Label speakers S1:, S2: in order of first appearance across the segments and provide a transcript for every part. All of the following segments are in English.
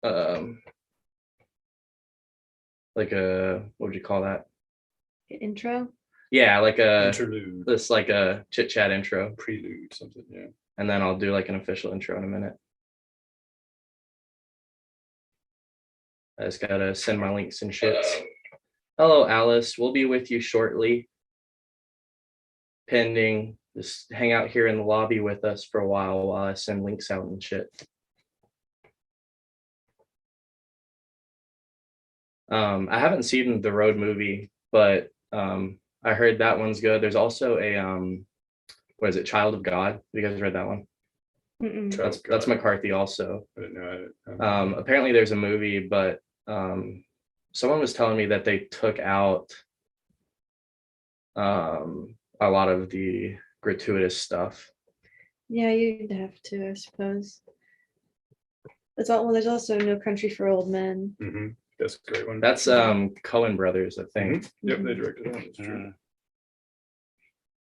S1: like a, what would you call that?
S2: Intro?
S1: Yeah, like a
S3: interlude,
S1: this like a chit chat intro,
S3: prelude, something. Yeah.
S1: and then I'll do like an official intro in a minute. I just gotta send my links and shits. Hello, Alice. We'll be with you shortly. Pending. Just hang out here in the lobby with us for a while I send links out and shit. I haven't seen the Road movie, but I heard that one's good. There's also a what is it, Child of God? Have you guys read that one? That's McCarthy also.
S3: I didn't know it.
S1: Apparently there's a movie, but someone was telling me that they took out a lot of the gratuitous stuff.
S2: Yeah, you'd have to, I suppose. That's all. Well, there's also No Country for Old Men.
S3: Mm-hmm. That's a great one.
S1: That's Coen Brothers, I think.
S3: Mm-hmm. Yep, they directed that. That's true.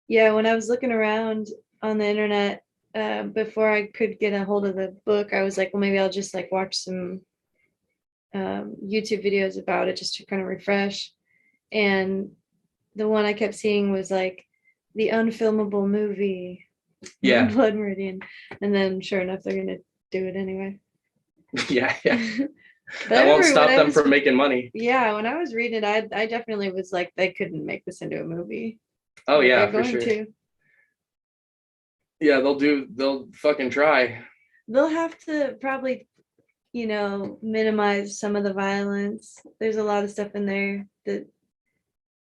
S2: Yeah, when I was looking around on the internet before I could get a hold of the book, I was like, well, maybe I'll just like watch some YouTube videos about it just to kind of refresh. And the one I kept seeing was like the unfilmable movie,
S1: Yeah.
S2: Blood Meridian. And then sure enough, they're gonna do it anyway.
S1: Yeah. That won't stop them from making money.
S2: Yeah, when I was reading it, I definitely was like, they couldn't make this into a movie.
S1: Oh
S2: like,
S1: yeah, for sure. Yeah, they'll fucking try.
S2: They'll have to probably, minimize some of the violence. There's a lot of stuff in there that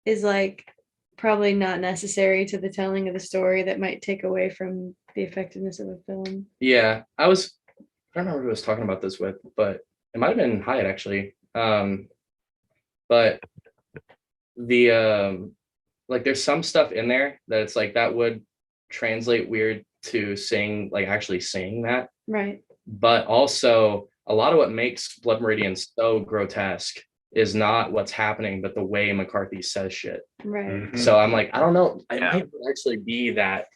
S2: is like probably not necessary to the telling of the story that might take away from the effectiveness of a film.
S1: Yeah, I don't remember who I was talking about this with, but it might have been Hiatt actually. But the like there's some stuff in there that it's like that would translate weird to actually saying that.
S2: Right.
S1: But also a lot of what makes Blood Meridian so grotesque is not what's happening, but the way McCarthy says shit.
S2: Right.
S3: Mm-hmm.
S1: So I'm like, I don't know. It might actually be that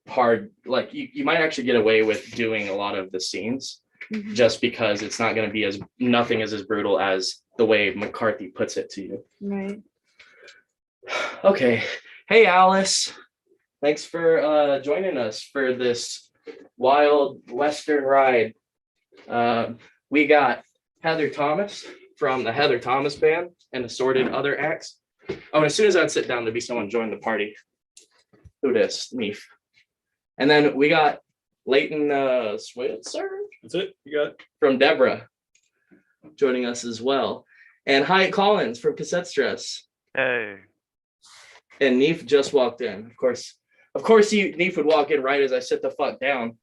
S1: hard. Like you might actually get away with doing a lot of the scenes just because it's not going to be nothing is as brutal as the way McCarthy puts it to you.
S2: Right.
S1: Okay. Hey, Alice. Thanks for joining us for this wild Western ride. We got Heather Thomas from the Heather Thomas Band and assorted other acts. Oh, and as soon as I'd sit down, there'd be someone join the party. Who dis? Neef. And then we got Layton Switzer.
S3: That's it. You got
S1: from Deborah joining us as well. And Hiatt Collins from Cassette Stress.
S4: Hey.
S1: And Neef just walked in. Of course, Neef would walk in right as I sit the fuck down.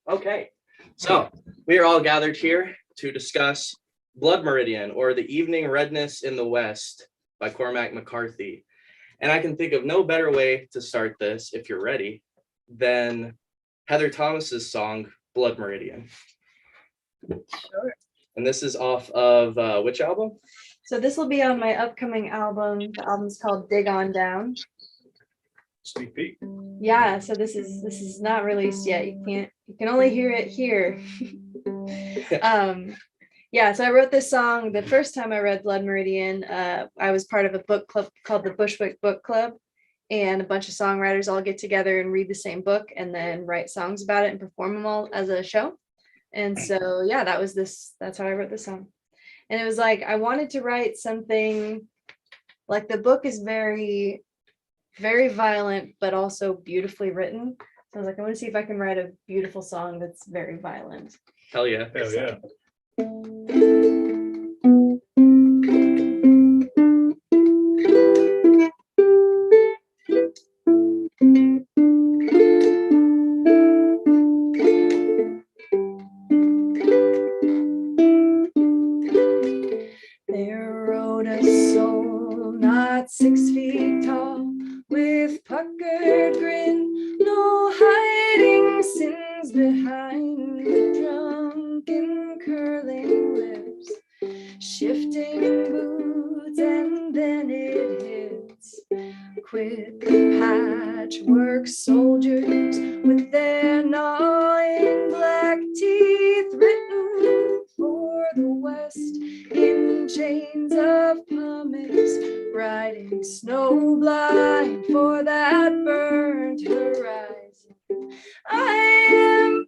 S1: Okay. So we are all gathered here to discuss Blood Meridian, or The Evening Redness in the West by Cormac McCarthy. And I can think of no better way to start this, if you're ready, than Heather Thomas's song, Blood Meridian.
S2: Sure.
S1: And this is off of which album?
S2: So this will be on my upcoming album. The album's called Dig On Down.
S3: sneak peek.
S2: Yeah, so this is not released yet. You can only hear it here. Yeah, so I wrote this song the first time I read Blood Meridian. I was part of a book club called the Bushwick Book Club, and a bunch of songwriters all get together and read the same book and then write songs about it and perform them all as a show. And so yeah, that's how I wrote this song. And it was like I wanted to write something like, the book is very, very violent, but also beautifully written. So I was like, I want to see if I can write a beautiful song that's very violent.
S1: Hell yeah.
S3: Hell yeah.
S2: There rode a soul not 6 feet tall, with puckered grin, no hiding sins behind the drunken curling lip. snow blind for that burnt horizon. I am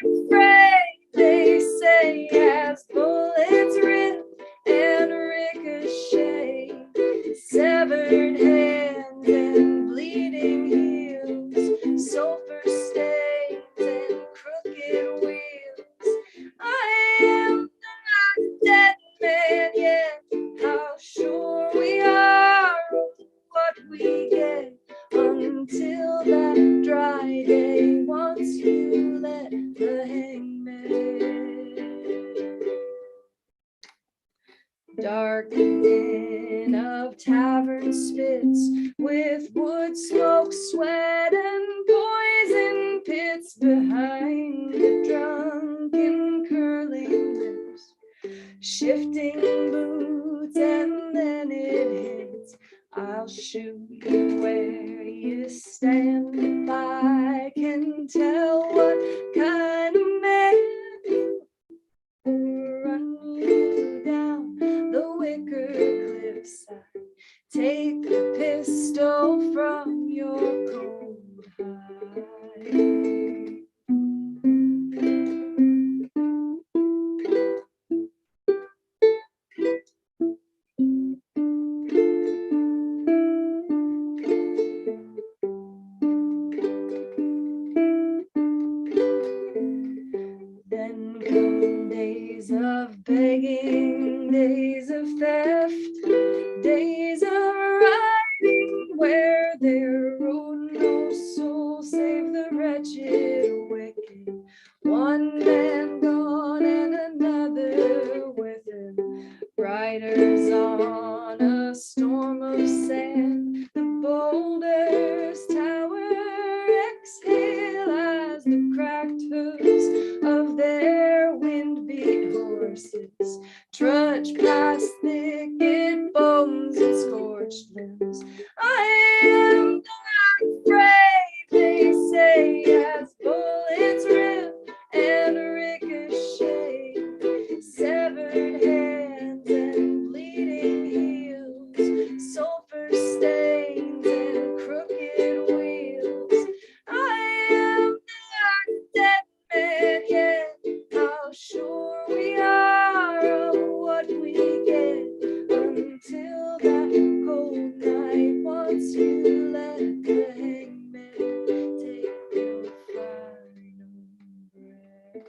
S2: not afraid, they say, as bullets rip and ricochet, severed hands and bleeding heels, sulfur stains and crooked wheels. I am not a dead man yet, how sure we are of what we get, until that dry day once you let the hangman. Dark den of tavern spits, with wood smoke, sweat, and poison pits behind the drunken curling lips, shifting boots, and then it hits. I'll shoot you where you stand if I can tell what kind of man you are. Run you down the wicker cliffside, take the pistol from your cold hide. Then come days of begging, days of theft, days of riding where there rode no soul save the wretched wicked. One man gone and another with him, riders on a storm of sand. The boulders tower, exhale as the cracked hooves of their wind-beat horses trudge past thicket bones and scorched limbs. I am not afraid, they say, as bullets rip and ricochet, severed hands and bleeding heels, sulfur stains and crooked wheels. I am not a dead man yet, how sure we are of what we get, until that cold night once you let the hangman take your final breath.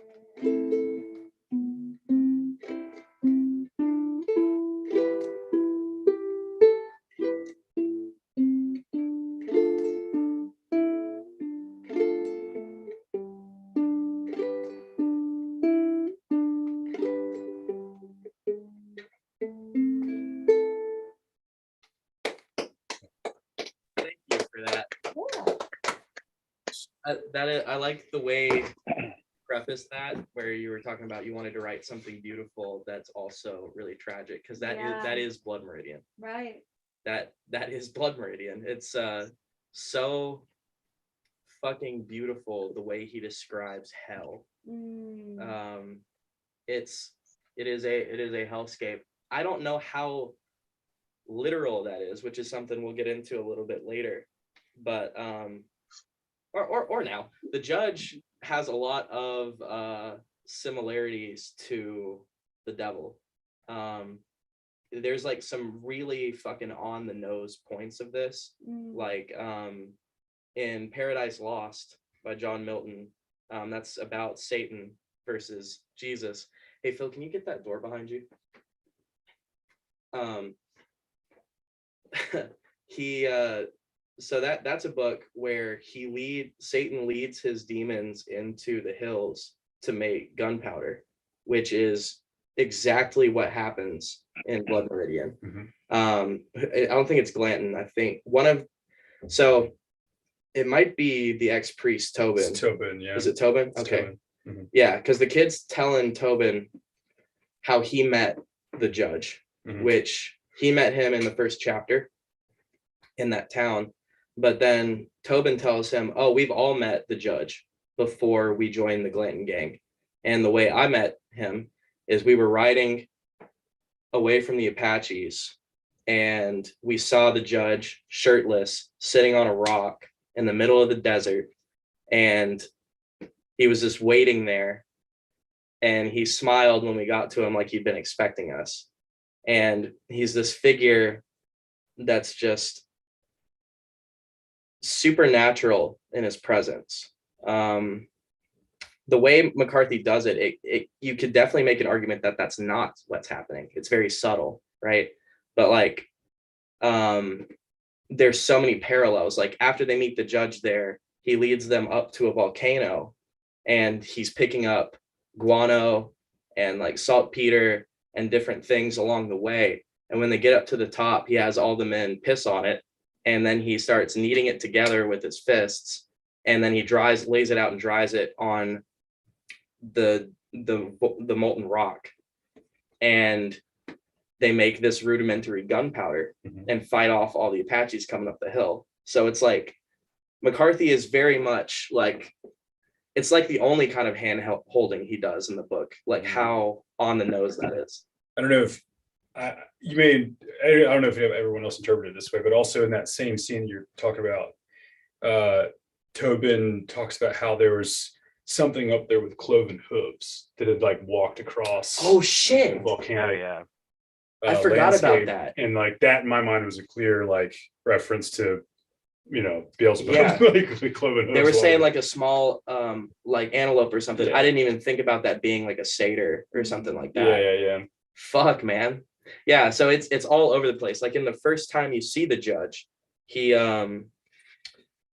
S1: Thank you for that. I like the way you prefaced that, where you were talking about you wanted to write something beautiful that's also really tragic, because that is Blood Meridian.
S2: Right.
S1: That is Blood Meridian. It's so fucking beautiful the way he describes hell. It is a hellscape. I don't know how literal that is, which is something we'll get into a little bit later, but or now the judge has a lot of similarities to the devil. There's like some really fucking on the nose points of this, like in Paradise Lost by John Milton, that's about Satan versus Jesus. Hey Phil, can you get that door behind you? So that's a book where Satan leads his demons into the hills to make gunpowder, which is exactly what happens in Blood Meridian. I don't think it's Glanton. I think so it might be the ex-priest Tobin.
S3: It's Tobin, yeah.
S1: Is it Tobin?
S3: It's
S1: Okay.
S3: Tobin. Mhm.
S1: Yeah, because the kid's telling Tobin how he met the judge, which he met him in the first chapter in that town. But then Tobin tells him, oh, we've all met the judge before we joined the Glanton gang. And the way I met him is we were riding away from the Apaches and we saw the judge shirtless sitting on a rock in the middle of the desert, and he was just waiting there, and he smiled when we got to him like he'd been expecting us. And he's this figure that's just supernatural in his presence. The way McCarthy does it, you could definitely make an argument that that's not what's happening. It's very subtle, right? But like, there's so many parallels. Like after they meet the judge there, he leads them up to a volcano, and he's picking up guano and like saltpeter and different things along the way. And when they get up to the top, he has all the men piss on it, and then he starts kneading it together with his fists, and then he lays it out and dries it on the molten rock, and they make this rudimentary gunpowder and fight off all the Apaches coming up the hill. So it's like McCarthy is very much like, it's like the only kind of hand holding he does in the book, like how on the nose that is.
S3: I don't know if I don't know if everyone else interpreted it this way, but also in that same scene you're talking about, Tobin talks about how there was something up there with cloven hooves that had like walked across.
S1: Oh shit!
S3: Volcanic.
S4: Oh yeah.
S1: I forgot about that.
S3: And like that in my mind was a clear like reference to, you know, Beelzebub.
S1: Yeah.
S3: Like the cloven hooves.
S1: They were saying like a small like antelope or something.
S3: Yeah.
S1: I didn't even think about that being like a satyr or something like that.
S3: Yeah.
S1: Fuck, man. Yeah, so it's all over the place. Like in the first time you see the judge, he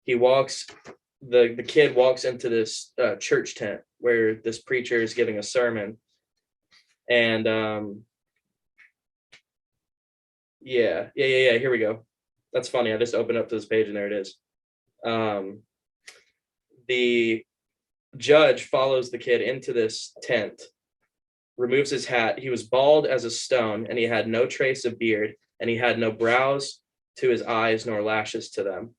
S1: walks, the kid walks into this church tent where this preacher is giving a sermon, and yeah, here we go. That's funny. I just opened up to this page and there it is. The judge follows the kid into this tent, removes his hat. He was bald as a stone, and he had no trace of beard, and he had no brows to his eyes nor lashes to them.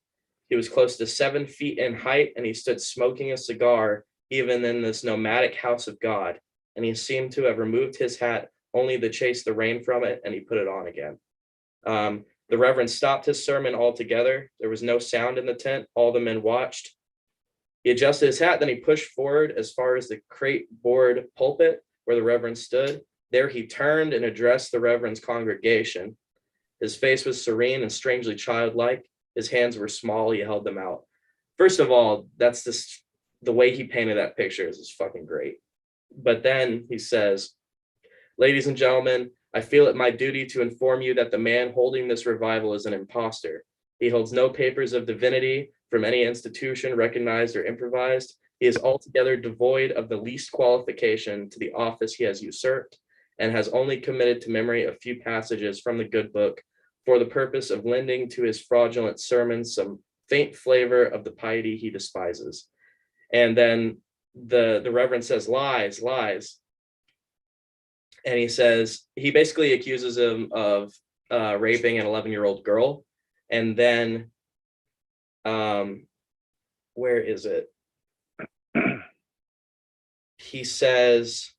S1: He was close to 7 feet in height, and he stood smoking a cigar even in this nomadic house of God. And he seemed to have removed his hat only to chase the rain from it, and he put it on again. The Reverend stopped his sermon altogether. There was no sound in the tent. All the men watched. He adjusted his hat, then he pushed forward as far as the crate board pulpit where the Reverend stood. There he turned and addressed the Reverend's congregation. His face was serene and strangely childlike. His hands were small. He held them out. First of all, that's just the way he painted that picture is fucking great. But then he says, "Ladies and gentlemen, I feel it my duty to inform you that the man holding this revival is an imposter. He holds no papers of divinity from any institution recognized or improvised. He is altogether devoid of the least qualification to the office he has usurped, and has only committed to memory a few passages from the good book for the purpose of lending to his fraudulent sermons some faint flavor of the piety he despises." And then the Reverend says, "Lies, lies." And he says, he basically accuses him of raping an 11-year-old girl. And then, where is it? He says,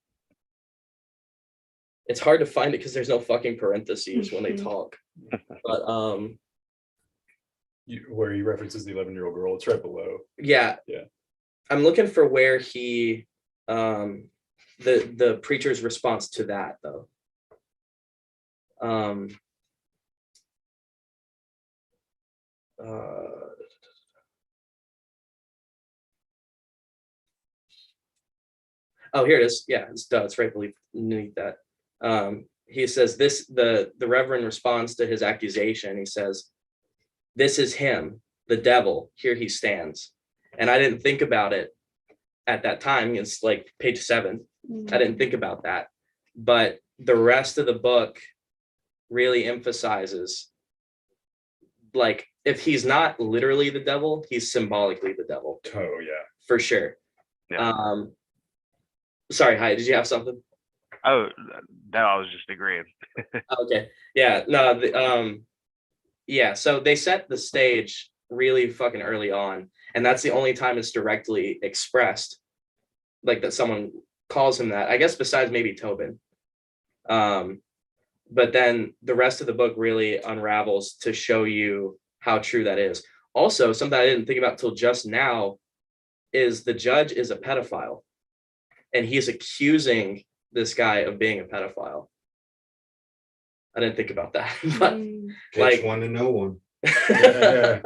S1: it's hard to find it because there's no fucking parentheses when they talk. But
S3: where he references the 11-year-old girl, it's right below.
S1: Yeah. I'm looking for where he the preacher's response to that though. Oh, here it is. Yeah, it's right beneath that. He says the Reverend responds to his accusation. He says, "This is him, the devil. Here he stands." And I didn't think about it at that time. It's like page 7. I didn't think about that. But the rest of the book really emphasizes, like, if he's not literally the devil, he's symbolically the devil.
S3: Oh, yeah.
S1: For sure.
S4: Yeah.
S1: Sorry, Hiatt, did you have something?
S4: Oh, no, I was just agreeing.
S1: Okay. Yeah, no, yeah, so they set the stage really fucking early on, and that's the only time it's directly expressed, like that someone calls him that, I guess, besides maybe Tobin. but then the rest of the book really unravels to show you how true that is. Also, something I didn't think about till just now is the judge is a pedophile, and he's accusing this guy of being a pedophile. I didn't think about that, but
S5: Takes
S1: like
S5: one to know one.
S3: Yeah.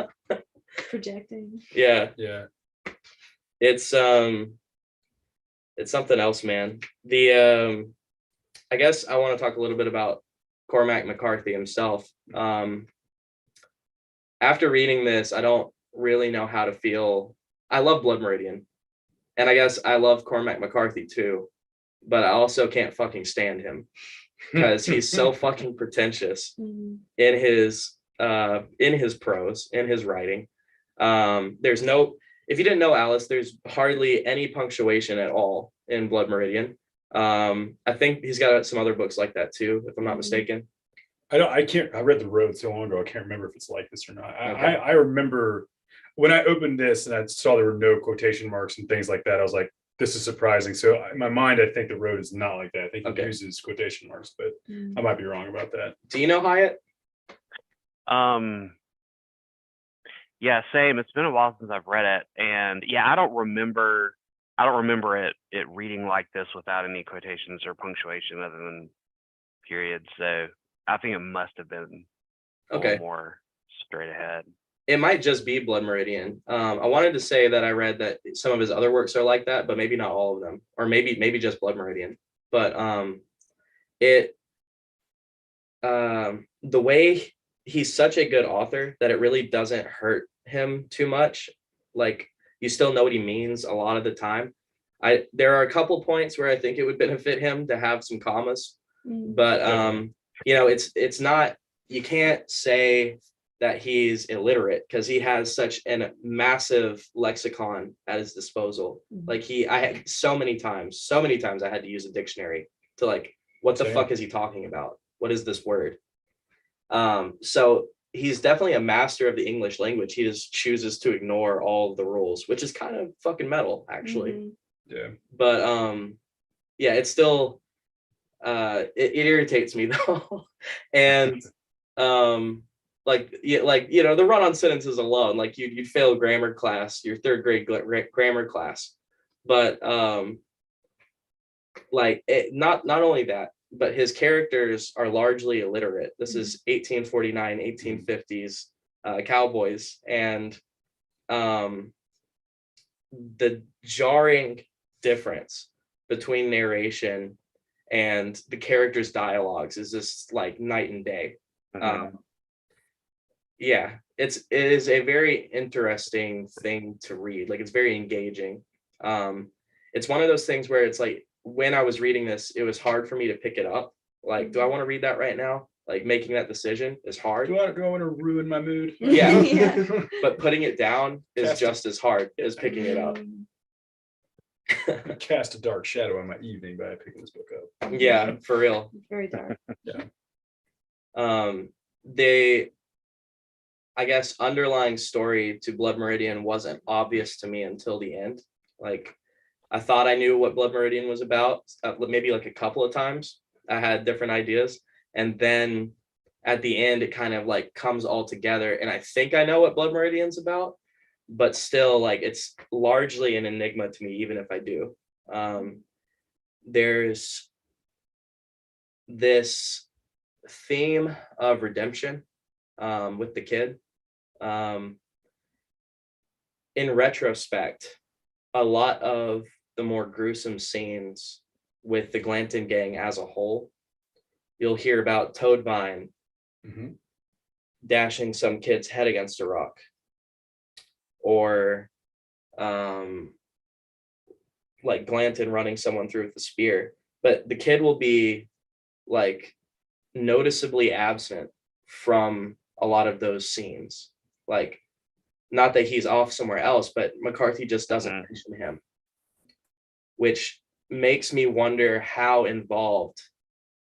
S2: Projecting.
S1: yeah,
S3: Yeah.
S1: it's something else, man. The I guess I want to talk a little bit about Cormac McCarthy himself. After reading this, I don't really know how to feel. I love Blood Meridian, and I guess I love Cormac McCarthy too, but I also can't fucking stand him because he's so fucking pretentious
S2: Mhm.
S1: in his prose, in his writing. There's no, if you didn't know, Alice, there's hardly any punctuation at all in Blood Meridian. I think he's got some other books like that too, if I'm not mistaken.
S3: I can't, I read The Road so long ago, I can't remember if it's like this or not.
S1: Okay.
S3: I remember when I opened this and I saw there were no quotation marks and things like that, I was like, this is surprising. So in my mind, I think The Road is not like that. I think he
S1: Okay.
S3: uses quotation marks, but
S2: Mm.
S3: I might be wrong about that.
S1: Do you know Hiatt?
S4: Yeah, same. It's been a while since I've read it, and yeah, I don't remember it reading like this without any quotations or punctuation other than periods. So I think it must have been a
S1: Okay.
S4: little more straight ahead.
S1: It might just be Blood Meridian. I wanted to say that I read that some of his other works are like that, but maybe not all of them, or maybe just Blood Meridian. But the way he's such a good author that it really doesn't hurt him too much. Like, you still know what he means a lot of the time. There are a couple points where I think it would benefit him to have some commas,
S2: Mm.
S1: but
S3: Definitely.
S1: it's not, you can't say that he's illiterate because he has such a massive lexicon at his disposal.
S2: Mhm.
S1: Like I had so many times I had to use a dictionary to like, what the
S3: Same.
S1: fuck is he talking about? What is this word? So he's definitely a master of the English language. He just chooses to ignore all of the rules, which is kind of fucking metal, actually.
S2: Mhm.
S3: Yeah.
S1: But yeah, it's still it irritates me though. And like the run-on sentences alone, like you'd fail grammar class, your third grade grammar class. But like not only that, but his characters are largely illiterate. This is 1849, 1850s cowboys, and the jarring difference between narration and the characters' dialogues is just like night and day. Yeah, it is a very interesting thing to read. Like, it's very engaging. It's one of those things where it's like, when I was reading this, it was hard for me to pick it up. Like, do I want to read that right now? Like, making that decision is hard.
S3: Do I want to ruin my mood?
S1: Yeah.
S2: Yeah.
S1: But putting it down is
S3: Cast it.
S1: just as hard as picking it up.
S3: Cast a dark shadow on my evening by picking this book up.
S1: Yeah, for real.
S2: Very dark.
S1: I guess underlying story to Blood Meridian wasn't obvious to me until the end. Like, I thought I knew what Blood Meridian was about, maybe like a couple of times. I had different ideas, and then at the end, it kind of like comes all together, and I think I know what Blood Meridian's about, but still, like, it's largely an enigma to me, even if I do. There's this theme of redemption with the kid. In retrospect, a lot of the more gruesome scenes with the Glanton gang as a whole, you'll hear about Toadvine dashing some kid's head against a rock, or like Glanton running someone through with a spear. But the kid will be like noticeably absent from a lot of those scenes. Like, not that he's off somewhere else, but McCarthy just doesn't mention him, which makes me wonder how involved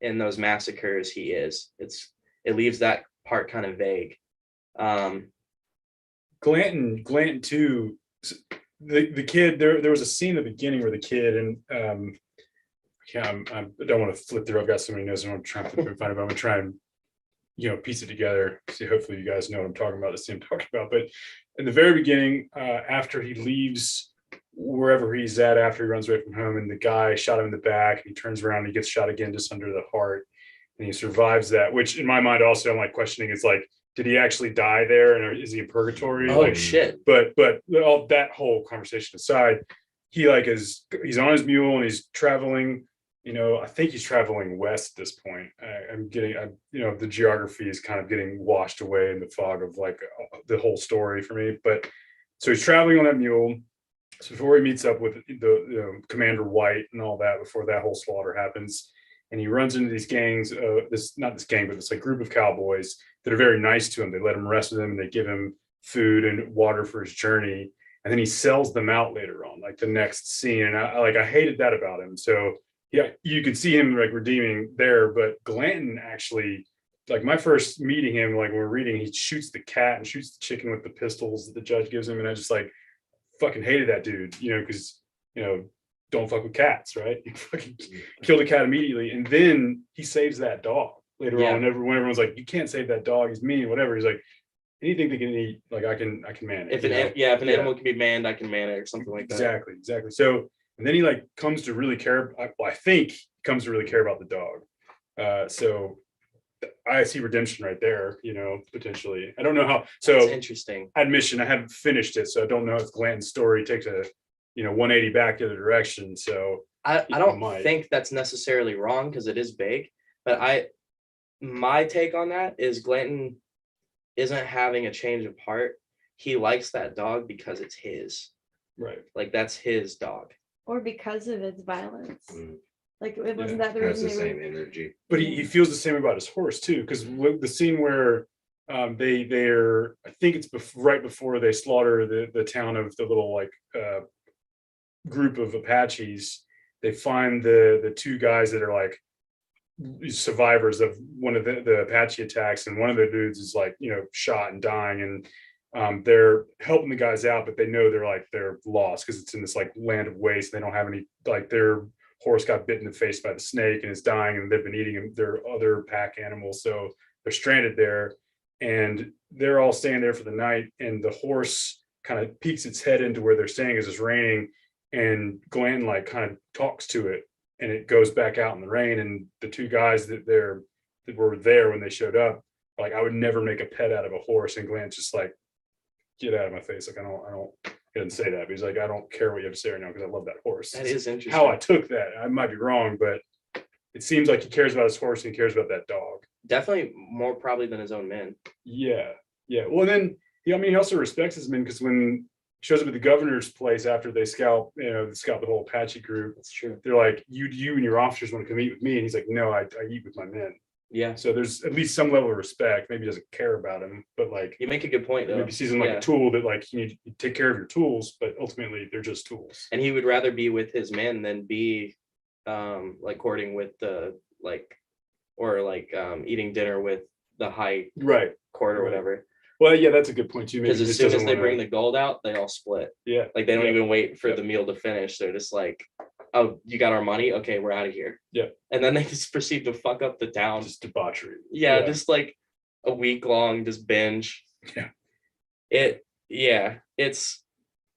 S1: in those massacres he is. It leaves that part kind of vague.
S3: Glanton too. The kid, there was a scene in the beginning where the kid, and I I don't want to flip through. I've got so many notes. I don't want to try and flip and find it. But I'm gonna try and piece it together. See, hopefully you guys know what I'm talking about. The scene I'm talking about. But in the very beginning, after he leaves wherever he's at, after he runs away from home, and the guy shot him in the back, and he turns around and he gets shot again just under the heart, and he survives that. Which in my mind also I'm like questioning. It's like, did he actually die there, and is he in purgatory?
S1: Oh
S3: Like,
S1: shit.
S3: but all that whole conversation aside, he's on his mule and he's traveling. I think he's traveling west at this point. The geography is kind of getting washed away in the fog of like the whole story for me. But so he's traveling on that mule. So before he meets up with the Commander White and all that, before that whole slaughter happens, and he runs into these gangs. Not this gang, but this like group of cowboys that are very nice to him. They let him rest with him, and they give him food and water for his journey. And then he sells them out later on, like the next scene. And I hated that about him. So yeah, you could see him like redeeming there, but Glanton actually, like my first meeting him, like when we're reading, he shoots the cat and shoots the chicken with the pistols that the judge gives him. And I just like fucking hated that dude, because, don't fuck with cats, right? You fucking killed a cat immediately. And then he saves that dog later on. When everyone's like, you can't save that dog, he's mean, whatever. He's like, anything they can eat, like I can manage.
S1: If an animal can be manned, I can man it or something like that.
S3: Exactly. So, and then he like comes to really care. I think he comes to really care about the dog. So I see redemption right there, potentially. I don't know how. So
S1: That's interesting.
S3: Admission, I haven't finished it, so I don't know if Glanton's story takes a 180 back the other direction. So
S1: I don't think that's necessarily wrong because it is vague. But my take on that is Glanton isn't having a change of heart. He likes that dog because it's his.
S3: Right.
S1: Like that's his dog.
S2: Or because of its violence.
S5: Mm.
S2: Like it wasn't
S3: Yeah,
S2: that the
S5: Has
S2: reason
S5: the
S2: they
S5: same
S2: were.
S5: energy.
S3: But he feels the same about his horse too, because the scene where they're I think it's right before they slaughter the town of the little like group of Apaches, they find the two guys that are like survivors of one of the Apache attacks, and one of the dudes is like shot and dying, and they're helping the guys out, but they know they're lost because it's in this like land of waste. They don't have any, like their horse got bit in the face by the snake and is dying, and they've been eating their other pack animals, so they're stranded there, and they're all staying there for the night, and the horse kind of peeks its head into where they're staying as it's raining, and Glenn like kind of talks to it, and it goes back out in the rain. And the two guys that were there when they showed up, like, I would never make a pet out of a horse. And Glenn's just like, get out of my face. Like, I don't, he didn't say that, but he's like, I don't care what you have to say right now because I love that horse.
S1: That is interesting.
S3: How I took that. I might be wrong, but it seems like he cares about his horse and he cares about that dog.
S1: Definitely more probably than his own men.
S3: Yeah. Well, then he also respects his men, because when he shows up at the governor's place after they scalp the whole Apache group,
S1: That's true.
S3: they're like, you and your officers want to come eat with me, and he's like, no, I eat with my men.
S1: Yeah.
S3: So there's at least some level of respect. Maybe he doesn't care about him, but like,
S1: You make a good point though.
S3: maybe sees him like a tool that like you take care of your tools, but ultimately they're just tools.
S1: And he would rather be with his men than be like courting with the eating dinner with the high
S3: Right.
S1: court or
S3: Right.
S1: whatever.
S3: Well, yeah, that's a good point too.
S1: Because as soon as they bring the gold out, they all split.
S3: yeah,
S1: Like they don't
S3: Yeah.
S1: even wait for
S3: Yeah.
S1: the meal to finish. They're just like, oh, you got our money? Okay, we're out of here.
S3: Yeah.
S1: And then they just proceed to fuck up the town.
S3: just debauchery.
S1: Yeah, just like a week long, just binge.
S3: Yeah.
S1: It's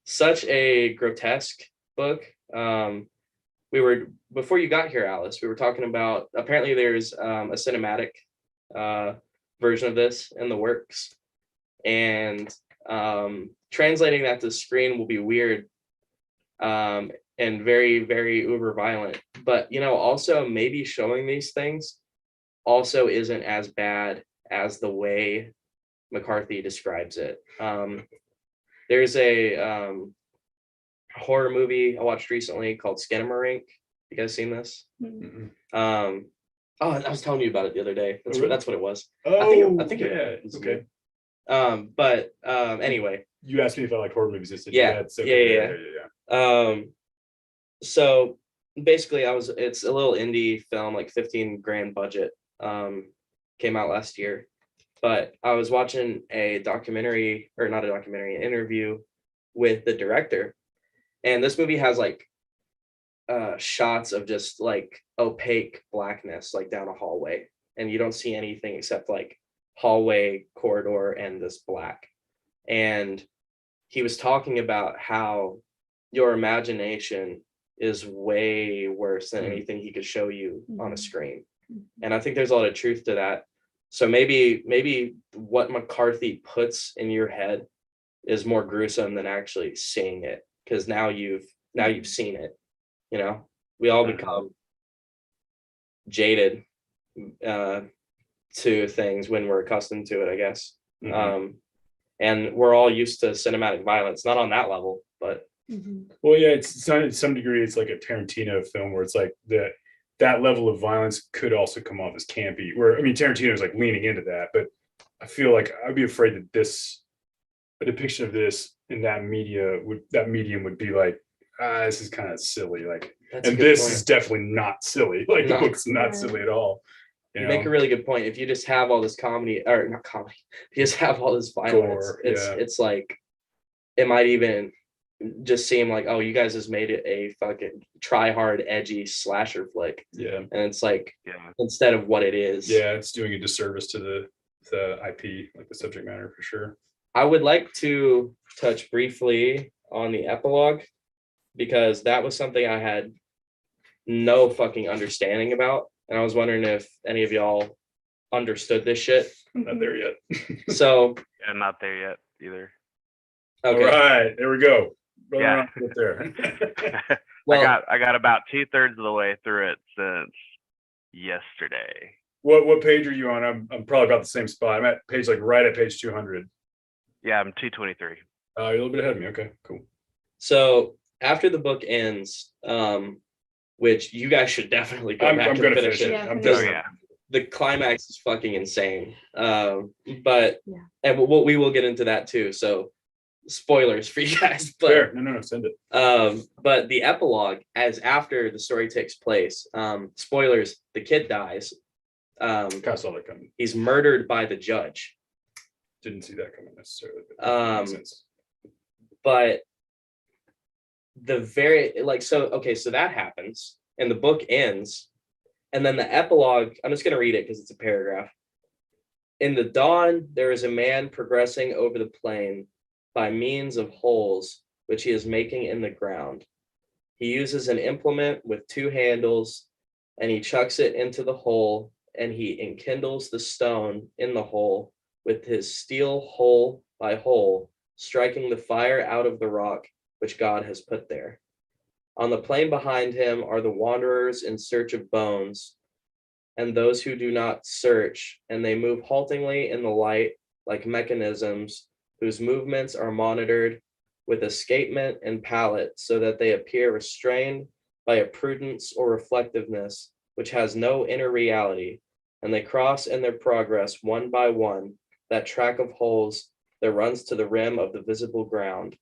S1: such a grotesque book. Before you got here, Alice, we were talking about, apparently there's a cinematic version of this in the works, and translating that to screen will be weird and very, very uber violent, but also maybe showing these things also isn't as bad as the way McCarthy describes it. There's a horror movie I watched recently called Skinamarink. You guys seen this?
S3: Mhm.
S1: I was telling you about it the other day.
S3: Really?
S1: That's what it was.
S3: Oh,
S1: I think
S3: yeah.
S1: it was
S3: Okay.
S1: But anyway,
S3: You asked me if I like horror movies. I said,
S1: Yeah.
S3: it's
S1: Yeah. So basically it's a little indie film, like 15 grand budget, came out last year, but I was watching an interview with the director, and this movie has like shots of just like opaque blackness like down a hallway, and you don't see anything except like hallway, corridor, and this black. And he was talking about how your imagination is way worse than anything he could show you on a screen. And I think there's a lot of truth to that. So maybe what McCarthy puts in your head is more gruesome than actually seeing it, because now you've seen it. You know, we all become jaded to things when we're accustomed to it, I guess. And we're all used to cinematic violence, not on that level, but
S3: Well, yeah, it's to some degree, it's like a Tarantino film where it's like that level of violence could also come off as campy. Where I mean, Tarantino is like leaning into that, but I feel like I'd be afraid that a depiction of this in that medium would be like, this is kind of silly. Like,
S1: that's a
S3: and
S1: good
S3: this
S1: point.
S3: is definitely not silly. Like the
S1: No.
S3: book's not
S2: Right.
S3: silly at all.
S1: You make a really good point. If you just have all this comedy, or not comedy, you just have all this violence,
S3: Gore,
S1: it's like it might even just seem like, oh, you guys just made it a fucking try hard, edgy slasher flick.
S3: Yeah.
S1: And it's like,
S4: Yeah.
S1: instead of what it is.
S3: Yeah, it's doing a disservice to the IP, like the subject matter for sure.
S1: I would like to touch briefly on the epilogue, because that was something I had no fucking understanding about. And I was wondering if any of y'all understood this shit.
S3: Not there yet.
S1: So,
S4: Yeah, not there yet either.
S1: okay.
S3: All right, there we go. Brother,
S4: Yeah.
S3: up there.
S1: Well,
S4: I got about 2/3 of the way through it since yesterday.
S3: What page are you on? I'm probably about the same spot. I'm at page right at page 200.
S4: Yeah, I'm 223.
S3: You're a little bit ahead of me. Okay, cool.
S1: so after the book ends, which you guys should definitely go back
S3: I'm
S1: and
S3: gonna
S1: finish
S3: finish
S1: it.
S3: it.
S2: Yeah,
S3: I'm
S2: finish
S4: Oh
S2: it.
S3: definitely.
S4: yeah.
S1: The climax is fucking insane. But
S2: Yeah.
S1: and we will get into that too. So spoilers for you guys. But
S3: Fair. No, send it.
S1: but the epilogue, as after the story takes place, spoilers, the kid dies.
S3: Kind of saw that coming.
S1: He's murdered by the judge.
S3: Didn't see that coming necessarily. But makes sense.
S1: But the very so that happens and the book ends, and then the epilogue, I'm just going to read it because it's a paragraph. In the dawn there is a man progressing over the plain by means of holes which he is making in the ground. He uses an implement with 2 handles, and he chucks it into the hole, and he enkindles the stone in the hole with his steel, hole by hole, striking the fire out of the rock which God has put there. On the plain behind him are the wanderers in search of bones, and those who do not search, and they move haltingly in the light like mechanisms whose movements are monitored with escapement and palate, so that they appear restrained by a prudence or reflectiveness which has no inner reality, and they cross in their progress one by one that track of holes that runs to the rim of the visible ground,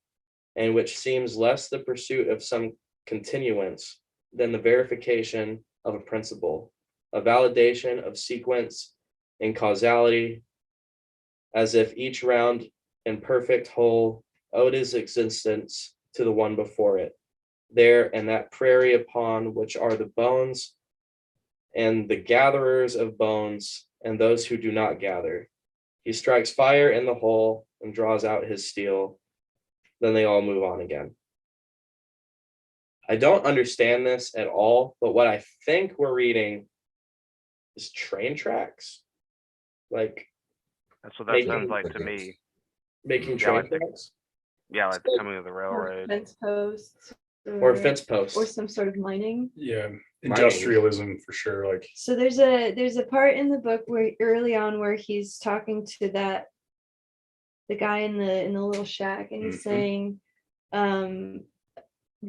S1: and which seems less the pursuit of some continuance than the verification of a principle, a validation of sequence and causality, as if each round and perfect whole owed its existence to the one before it. There in that prairie upon which are the bones and the gatherers of bones and those who do not gather. He strikes fire in the hole and draws out his steel. Then they all move on again. I don't understand this at all, but what I think we're reading is train tracks. Like
S4: That's what that
S1: Making-
S4: sounds like to me.
S1: making
S4: Yeah,
S1: train
S4: like the-
S1: tracks
S4: Yeah, like the coming of the
S2: Or
S4: railroad.
S2: fence posts.
S1: or fence posts.
S2: Or some sort of mining.
S3: Yeah, industrialism for sure. Like,
S2: So there's a part in the book where early on where he's talking to the guy in the little shack, and he's
S3: Mhm.
S2: saying,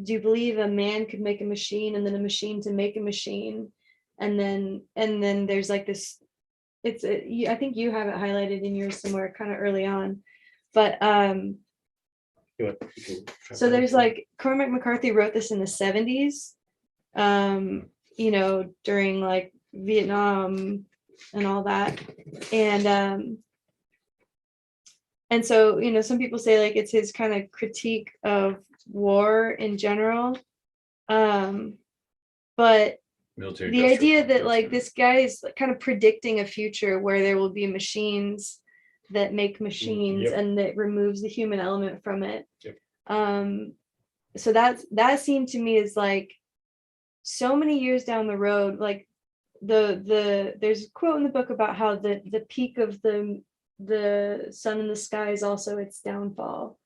S2: do you believe a man could make a machine and then a machine to make a machine? And then there's like this, I think you have it highlighted in yours somewhere kind of early on. But
S1: You can try
S2: so
S1: to-
S2: there's like Cormac McCarthy wrote this in the 70s, during like Vietnam and all that. And so, some people say like it's his kind of critique of war in general. But
S3: Military
S2: the
S3: industrial
S2: idea that
S3: complex,
S2: like
S3: yeah.
S2: this guy is kind of predicting a future where there will be machines that make machines
S3: Yep.
S2: and that removes the human element from it.
S3: Yep.
S2: So that seemed to me is like so many years down the road, like there's a quote in the book about how the peak of the sun in the sky is also its downfall.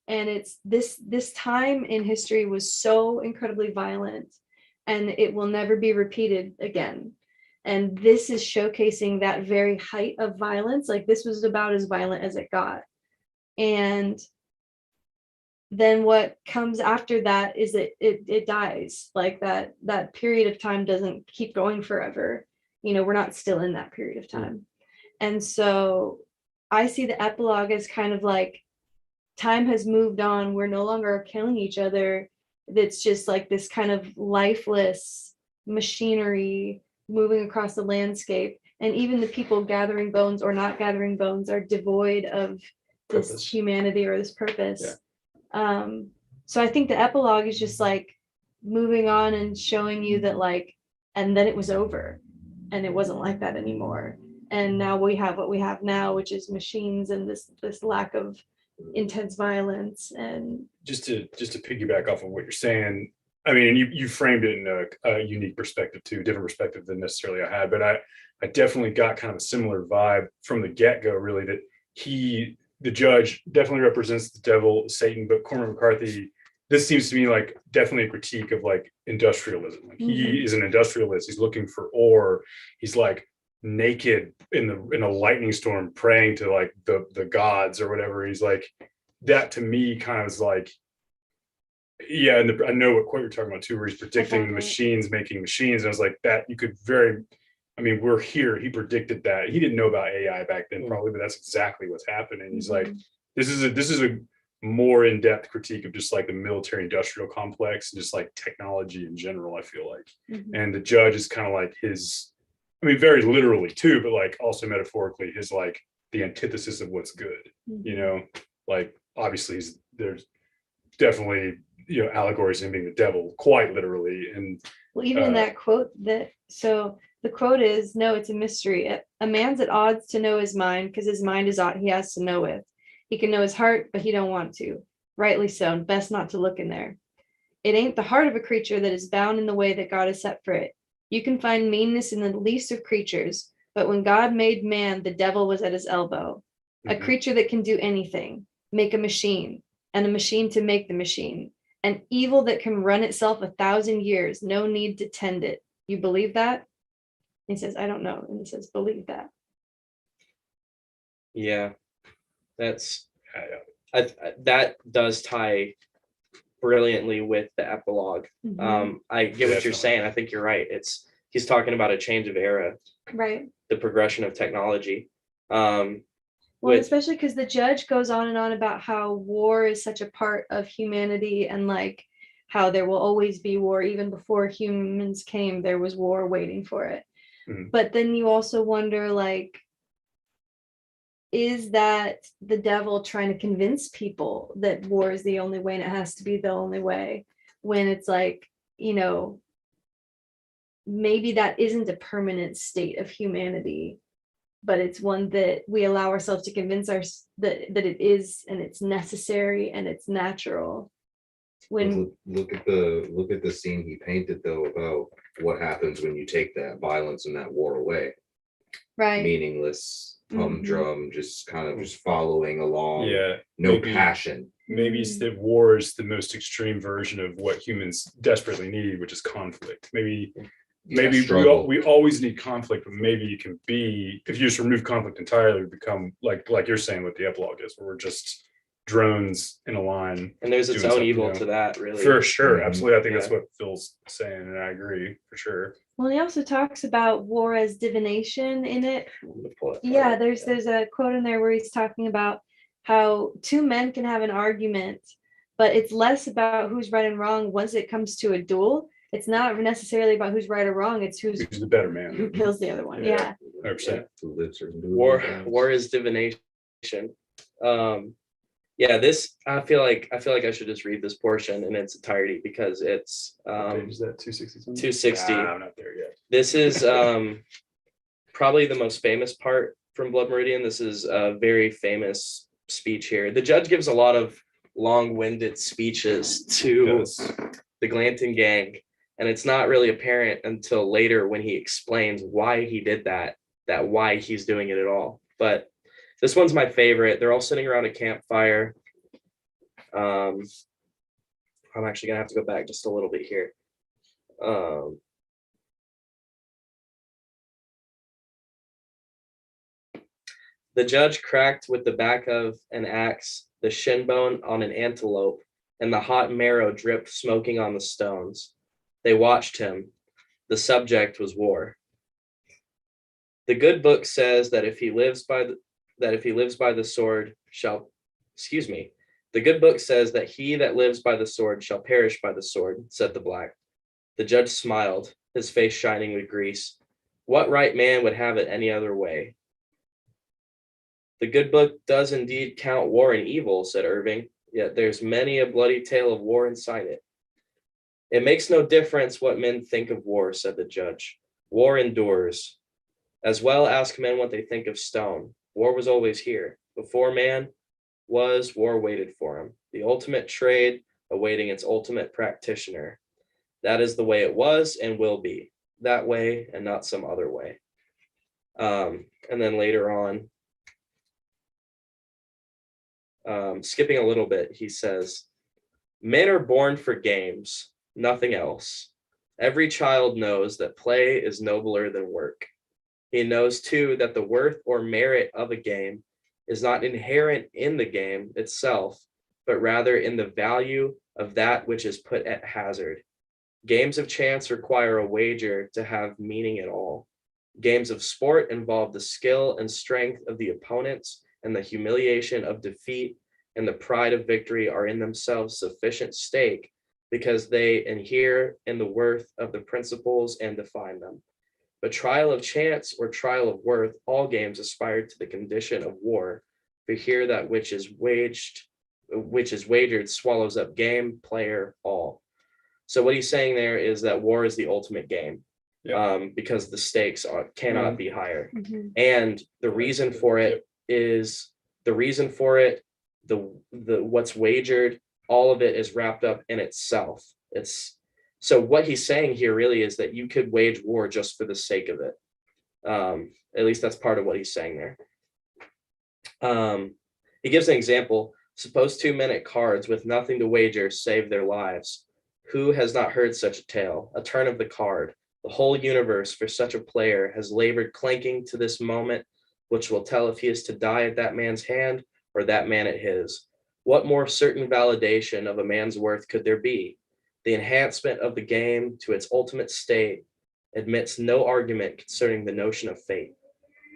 S2: And it's this time in history was so incredibly violent, and it will never be repeated again. And this is showcasing that very height of violence. Like this was about as violent as it got. And then what comes after that is that it dies. Like that period of time doesn't keep going forever. We're not still in that period of time. And so I see the epilogue as kind of like time has moved on. We're no longer killing each other. It's just like this kind of lifeless machinery moving across the landscape. And even the people gathering bones or not gathering bones are devoid of this
S3: Purpose.
S2: humanity or this purpose.
S3: Yeah.
S2: So I think the epilogue is just like moving on and showing you that like, and then it was over and it wasn't like that anymore. And now we have what we have now, which is machines and this lack of intense violence. And
S3: just to piggyback off of what you're saying, I mean, and you framed it in a unique perspective too, different perspective than necessarily I had, but I definitely got kind of a similar vibe from the get-go, really, that the judge definitely represents the devil, Satan, but Cormac McCarthy, this seems to me like definitely a critique of like industrialism. Like he is an industrialist. He's looking for ore. He's like naked in a lightning storm praying to like the gods or whatever. He's like, that to me kind of is like, yeah, and I know what quote you're talking about too, where he's predicting the machines making machines. And I was like, that you could we're here. He predicted that. He didn't know about AI back then, probably, but that's exactly what's happening. He's like, this is a more in-depth critique of just like the military industrial complex and just like technology in general, I feel like. And the judge is kind of like very literally too, but like also metaphorically, his like the antithesis of what's good, like obviously there's definitely allegories in being the devil quite literally. And
S2: well, even in that quote so the quote is, no, it's a mystery. A man's at odds to know his mind because his mind is ought he has to know with. He can know his heart, but he don't want to. Rightly so, and best not to look in there. It ain't the heart of a creature that is bound in the way that God has set for it. You can find meanness in the least of creatures, but when God made man, the devil was at his elbow. A creature that can do anything, make a machine, and a machine to make the machine. An evil that can run itself 1,000 years, no need to tend it. You believe that? He says, I don't know. And he says, believe that.
S1: Yeah, that does tie brilliantly with the epilogue. I get what you're saying. I think you're right. He's talking about a change of era,
S2: right?
S1: The progression of technology.
S2: Well, especially because the judge goes on and on about how war is such a part of humanity and like how there will always be war. Even before humans came, there was war waiting for it. But then you also wonder, like, is that the devil trying to convince people that war is the only way and it has to be the only way, when it's like, maybe that isn't a permanent state of humanity, but it's one that we allow ourselves to convince that it is, and it's necessary and it's natural. When
S5: look at the scene he painted though about what happens when you take that violence and that war away.
S2: Right.
S5: Meaningless humdrum, just kind of just following along.
S3: Yeah.
S5: No passion.
S3: Maybe it's that war is the most extreme version of what humans desperately need, which is conflict. Maybe we always need conflict, but maybe it can be, if you just remove conflict entirely, we become like you're saying what the epilogue is, where we're just drones in a line.
S1: And there's its own evil to that, really.
S3: For sure, absolutely. I think that's what Phil's saying, and I agree for sure.
S2: Well, he also talks about war as divination in it. Yeah, there's a quote in there where he's talking about how two men can have an argument, but it's less about who's right and wrong once it comes to a duel. It's not necessarily about who's right or wrong. It's who's
S3: the better man,
S2: who kills the other one. Yeah.
S3: 100%.
S5: Who lives or who lives.
S1: War is divination. War is divination. And there's its own evil to that, really.
S3: For sure, absolutely. I think that's what Phil's saying, and I agree for sure.
S1: War is divination. War is divination. War is divination. And there's its own evil to that, really. Yeah, this I feel like I should just read this portion in its entirety because it's
S3: What page is that 260 something?
S1: 260.
S3: I'm not there yet.
S1: This is probably the most famous part from Blood Meridian. This is a very famous speech here. The judge gives a lot of long-winded speeches to
S3: Yes.
S1: the Glanton gang, and it's not really apparent until later when he explains why he did that why he's doing it at all. But this one's my favorite. They're all sitting around a campfire. I'm actually gonna have to go back just a little bit here. The judge cracked with the back of an axe the shin bone on an antelope, and the hot marrow dripped smoking on the stones. They watched him. The subject was war. The good book says that if he lives by the sword shall, excuse me. The good book says that he that lives by the sword shall perish by the sword, said the black. The judge smiled, his face shining with grease. What right man would have it any other way? The good book does indeed count war and evil, said Irving, yet there's many a bloody tale of war inside it. It makes no difference what men think of war, said the judge. War endures. As well ask men what they think of stone. War was always here. Before man was, war waited for him. The ultimate trade awaiting its ultimate practitioner. That is the way it was and will be. That way and not some other way. And then later on, skipping a little bit, he says, men are born for games, nothing else. Every child knows that play is nobler than work. He knows too that the worth or merit of a game is not inherent in the game itself, but rather in the value of that which is put at hazard. Games of chance require a wager to have meaning at all. Games of sport involve the skill and strength of the opponents, and the humiliation of defeat and the pride of victory are in themselves sufficient stake because they inhere in the worth of the principles and define them. But trial of chance or trial of worth, all games aspire to the condition of war. For here that which is wagered swallows up game, player, all. So what he's saying there is that war is the ultimate game, because the stakes cannot be higher.
S2: Mhm.
S1: And the reason for it is the what's wagered, all of it is wrapped up in itself. So what he's saying here really is that you could wage war just for the sake of it. At least that's part of what he's saying there. He gives an example. Suppose two men at cards with nothing to wager save their lives. Who has not heard such a tale? A turn of the card. The whole universe for such a player has labored clanking to this moment, which will tell if he is to die at that man's hand or that man at his. What more certain validation of a man's worth could there be? The enhancement of the game to its ultimate state admits no argument concerning the notion of fate.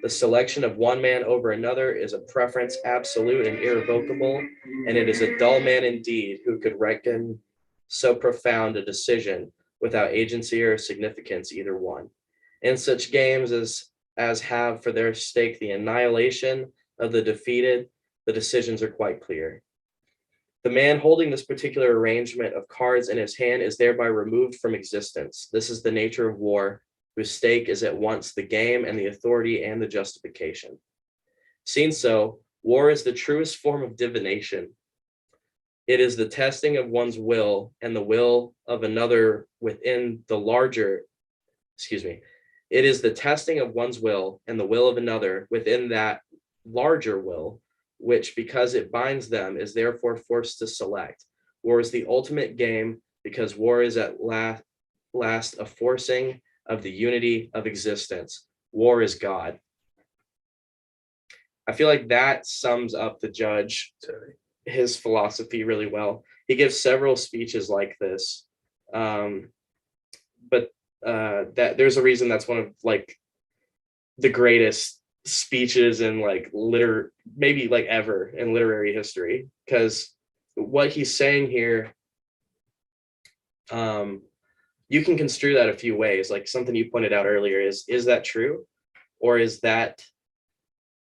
S1: The selection of one man over another is a preference absolute and irrevocable, and it is a dull man indeed who could reckon so profound a decision without agency or significance either one. In such games as have for their stake the annihilation of the defeated, the decisions are quite clear. The man holding this particular arrangement of cards in his hand is thereby removed from existence. This is the nature of war, whose stake is at once the game and the authority and the justification. Seen so, war is the truest form of divination. It is the testing of one's will and the will of another within the larger, it is the testing of one's will and the will of another within that larger will, which because it binds them is therefore forced to select. War is the ultimate game because war is at last a forcing of the unity of existence. War is God. I feel like that sums up the judge, his philosophy really well. He gives several speeches like this, but that there's a reason that's one of like the greatest speeches in like maybe like ever in literary history, because what he's saying here, you can construe that a few ways. Like something you pointed out earlier is that true, or is that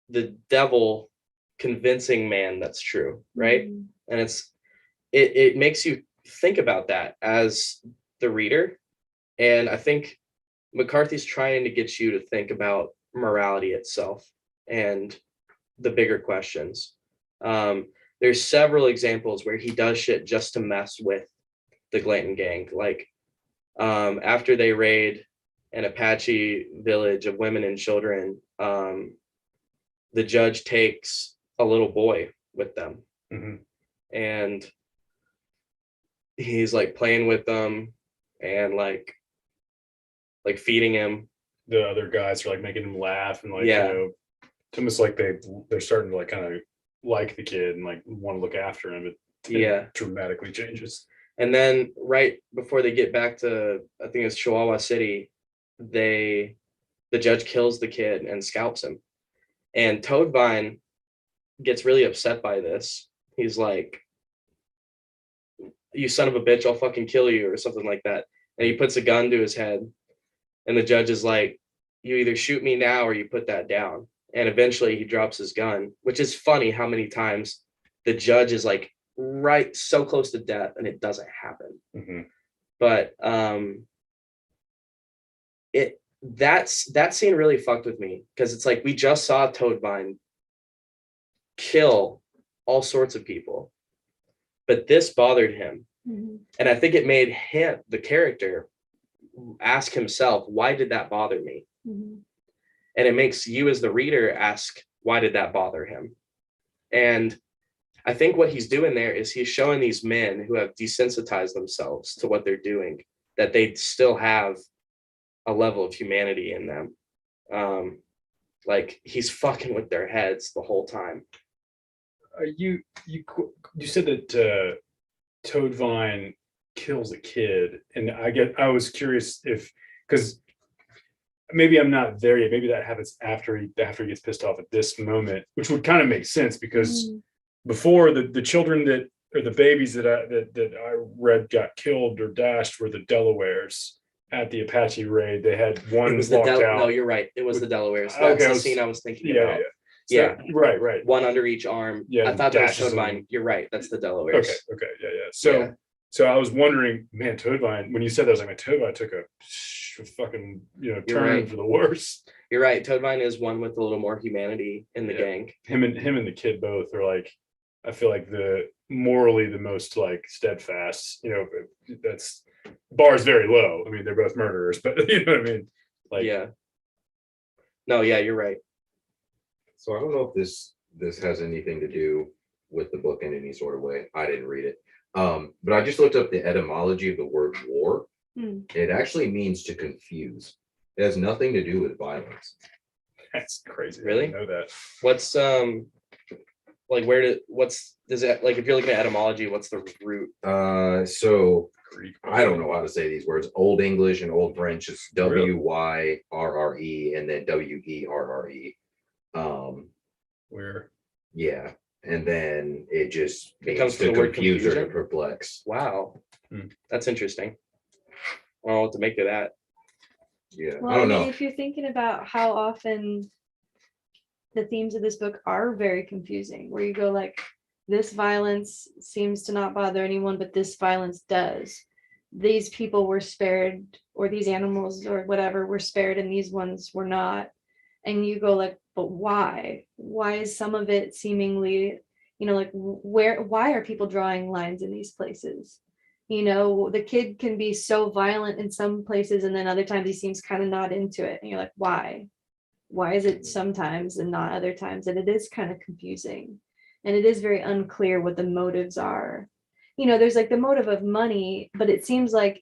S1: the devil convincing man that's true, right?
S2: Mhm.
S1: And it makes you think about that as the reader. And I think McCarthy's trying to get you to think about morality itself and the bigger questions. There's several examples where he does shit just to mess with the Layton gang. Like after they raid an Apache village of women and children, the judge takes a little boy with them.
S3: Mhm.
S1: And he's like playing with them and like feeding him.
S3: The other guys are like making him laugh and like,
S1: Yeah.
S3: it's almost like they're starting to like kind of like the kid and like want to look after him. It
S1: Yeah.
S3: dramatically changes.
S1: And then right before they get back to, I think it's Chihuahua City, the judge kills the kid and scalps him. And Toadvine gets really upset by this. He's like, "You son of a bitch, I'll fucking kill you," or something like that. And he puts a gun to his head. And the judge is like, "You either shoot me now or you put that down." And eventually he drops his gun, which is funny how many times the judge is like right so close to death and it doesn't happen.
S3: Mhm.
S1: But that scene really fucked with me because it's like we just saw Toadvine kill all sorts of people, but this bothered him.
S2: Mhm.
S1: And I think it made him, the character, ask himself, why did that bother me?
S2: Mhm.
S1: And it makes you as the reader ask, why did that bother him? And I think what he's doing there is he's showing these men who have desensitized themselves to what they're doing, that they still have a level of humanity in them. Like he's fucking with their heads the whole time.
S3: You said that Toadvine kills a kid, and I was curious if, because maybe I'm not there yet. Maybe that happens after he gets pissed off at this moment, which would kind of make sense because
S2: Mhm.
S3: before the children that or the babies that I read got killed or dashed were the Delawares at the Apache raid. They had one
S1: It was the
S3: locked out.
S1: no, you're right. It was the Delawares.
S3: Okay,
S1: That's
S3: I
S1: the
S3: was-
S1: scene I was thinking
S3: Yeah,
S1: about.
S3: yeah.
S1: Yeah,
S3: Right.
S1: one under each arm.
S3: Yeah,
S1: I thought that was
S3: dashes them.
S1: Toadvine. You're right. That's the Delawares.
S3: Okay, yeah. So
S1: Yeah.
S3: so I was wondering, man, Toadvine, when you said that, I was like, man, Toadvine took a fucking turn
S1: right.
S3: for the worse.
S1: You're right. Toadvine is one with a little more humanity in the
S3: Yeah.
S1: gang.
S3: Him and the kid both are like, I feel like the morally the most like steadfast. That's bar's very low. I mean, they're both murderers, but you know what I mean. Like,
S1: Yeah. No, yeah, you're right.
S5: So I don't know if this has anything to do with the book in any sort of way. I didn't read it. But I just looked up the etymology of the word war.
S2: Hmm.
S5: It actually means to confuse. It has nothing to do with violence.
S3: that's crazy.
S1: Really?
S3: I didn't know that.
S1: What's like does it, like if you're looking at etymology, what's the root?
S5: So
S3: Greek.
S5: I don't know how to say these words. Old English and Old French is
S3: Really?
S5: WYRRE and then WERRE.
S3: Where?
S5: Yeah. And then it just
S1: It comes
S5: means
S1: from
S5: to
S1: the word
S5: confuse or to
S1: confusion?
S5: perplex.
S1: Wow.
S3: Hmm.
S1: That's interesting. I don't know what to make of that.
S5: Yeah.
S2: Well,
S5: I don't
S2: mean,
S5: know.
S2: if you're thinking about how often the themes of this book are very confusing, where you go like, this violence seems to not bother anyone, but this violence does. These people were spared, or these animals or whatever were spared, and these ones were not. And you go like, but why? Why is some of it seemingly, like why are people drawing lines in these places? The kid can be so violent in some places, and then other times he seems kind of not into it. And you're like, why? Why is it sometimes and not other times? And it is kind of confusing. And it is very unclear what the motives are. There's like the motive of money, but it seems like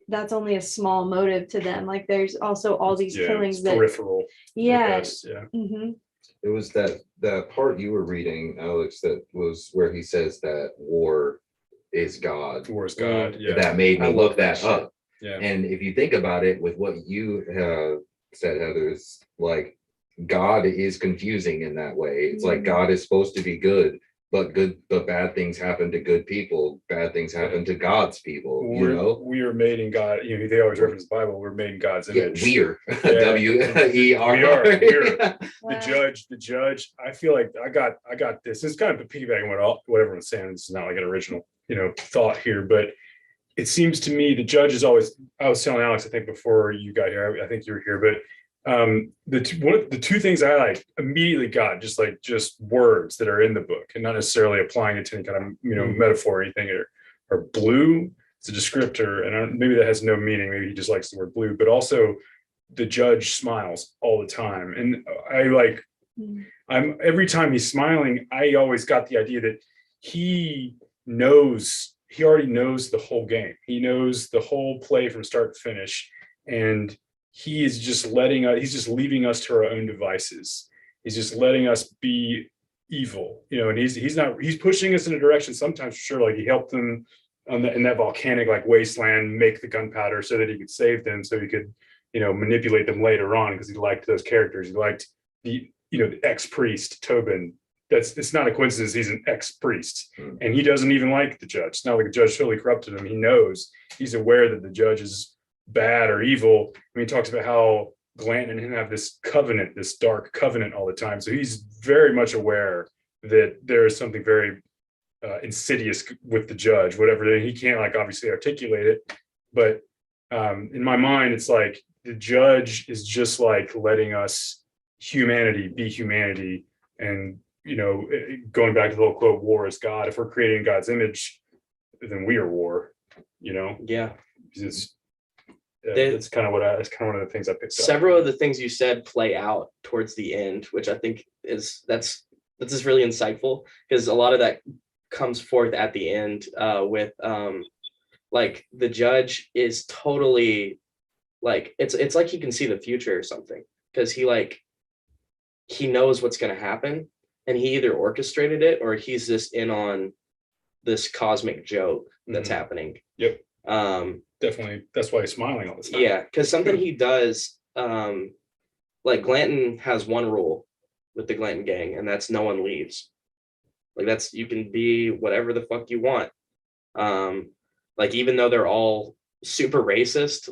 S2: that's only a small motive to them. Like there's also all these killings
S3: it's
S2: that,
S3: peripheral.
S2: yeah.
S3: Yeah.
S2: Mhm.
S5: It was that part you were reading, Alex, that was where he says that war is God.
S3: War is God. Yeah.
S5: That made
S1: I
S5: me
S1: love
S5: look
S1: that
S5: that
S1: shit.
S5: up.
S3: Yeah.
S5: And if you think about it, with what you have said, Heather, it's like God is confusing in that way. It's like God is supposed to be good, but bad things happen to good people. Bad things happen to God's people.
S3: We are made in God. They always reference the Bible. We're made in God's
S5: Yeah,
S3: image.
S5: we're
S3: Yeah.
S5: W-E-R.
S3: The judge. I feel like I got this. It's kind of piggybacking what everyone's saying. This is not like an original, thought here, but it seems to me the judge is always. I was telling Alex, I think before you got here, I think you were here, but the two things I like immediately got just words that are in the book and not necessarily applying it to any kind of metaphor or anything are blue. It's a descriptor, and maybe that has no meaning. Maybe he just likes the word blue, but also the judge smiles all the time, and I'm every time he's smiling, I always got the idea that he already knows the whole game. He knows the whole play from start to finish, and he is just he's just leaving us to our own devices. He's just letting us be evil, and he's pushing us in a direction sometimes for sure. Like he helped them in that volcanic wasteland make the gunpowder so that he could save them, so he could, manipulate them later on because he liked those characters. He liked the ex-priest Tobin. It's not a coincidence he's an ex-priest, and he doesn't even like the judge. It's not like the judge totally corrupted him. He knows, he's aware that the judge is bad or evil. He talks about how Glanton and him have this covenant, this dark covenant all the time. So he's very much aware that there is something very insidious with the judge, whatever. He can't obviously articulate it, but in my mind, it's like the judge is just letting us humanity be humanity. And, going back to the whole quote, war is God. If we're creating God's image, then we are war,
S1: Yeah.
S3: That's kind of one of the things I picked up.
S1: Several of the things you said play out towards the end, which I think that's just really insightful, because a lot of that comes forth at the end with the judge is totally it's like he can see the future or something, because he knows what's going to happen, and he either orchestrated it or he's just in on this cosmic joke that's happening.
S3: Yep. Definitely. That's why he's smiling all the time.
S1: Yeah, because something he does, Glanton has one rule with the Glanton gang, and that's no one leaves. That's, you can be whatever the fuck you want. Even though they're all super racist,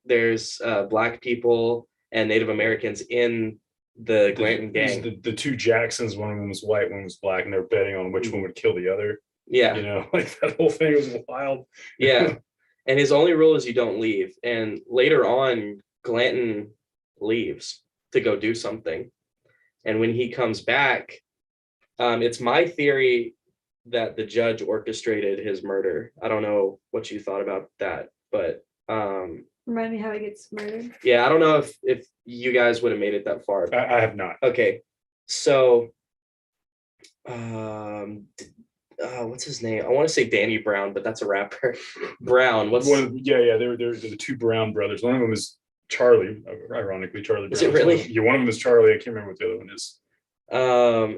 S1: there's Black people and Native Americans in the Glanton gang.
S3: The two Jacksons, one of them was white, one was Black, and they're betting on which one would kill the other.
S1: Yeah.
S3: That whole thing was wild.
S1: Yeah. And his only rule is you don't leave. And later on, Glanton leaves to go do something. And when he comes back, it's my theory that the judge orchestrated his murder. I don't know what you thought about that, but
S2: remind me how he gets murdered.
S1: Yeah, I don't know if you guys would have made it that far.
S3: I have not.
S1: Okay, so what's his name? I want to say Danny Brown, but that's a rapper. Brown. They're the two Brown brothers. One of them is Charlie. Ironically, Charlie Brown. Is it really?
S3: Yeah, one of them is Charlie. I can't remember what the other one is.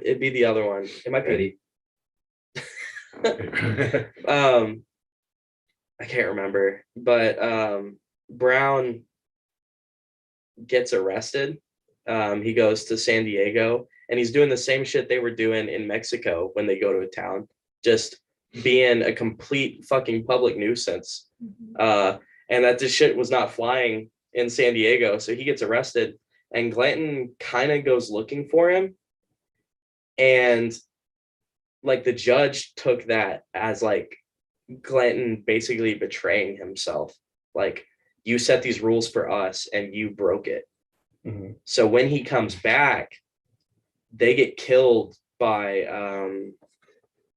S1: It'd be the other one. It might be I can't remember, but Brown gets arrested. He goes to San Diego, and he's doing the same shit they were doing in Mexico when they go to a town, just being a complete fucking public nuisance. And that this shit was not flying in San Diego, so he gets arrested, and Glanton kind of goes looking for him. And the judge took that as Glanton basically betraying himself. You set these rules for us and you broke it.
S3: Mm-hmm.
S1: So when he comes back, they get killed by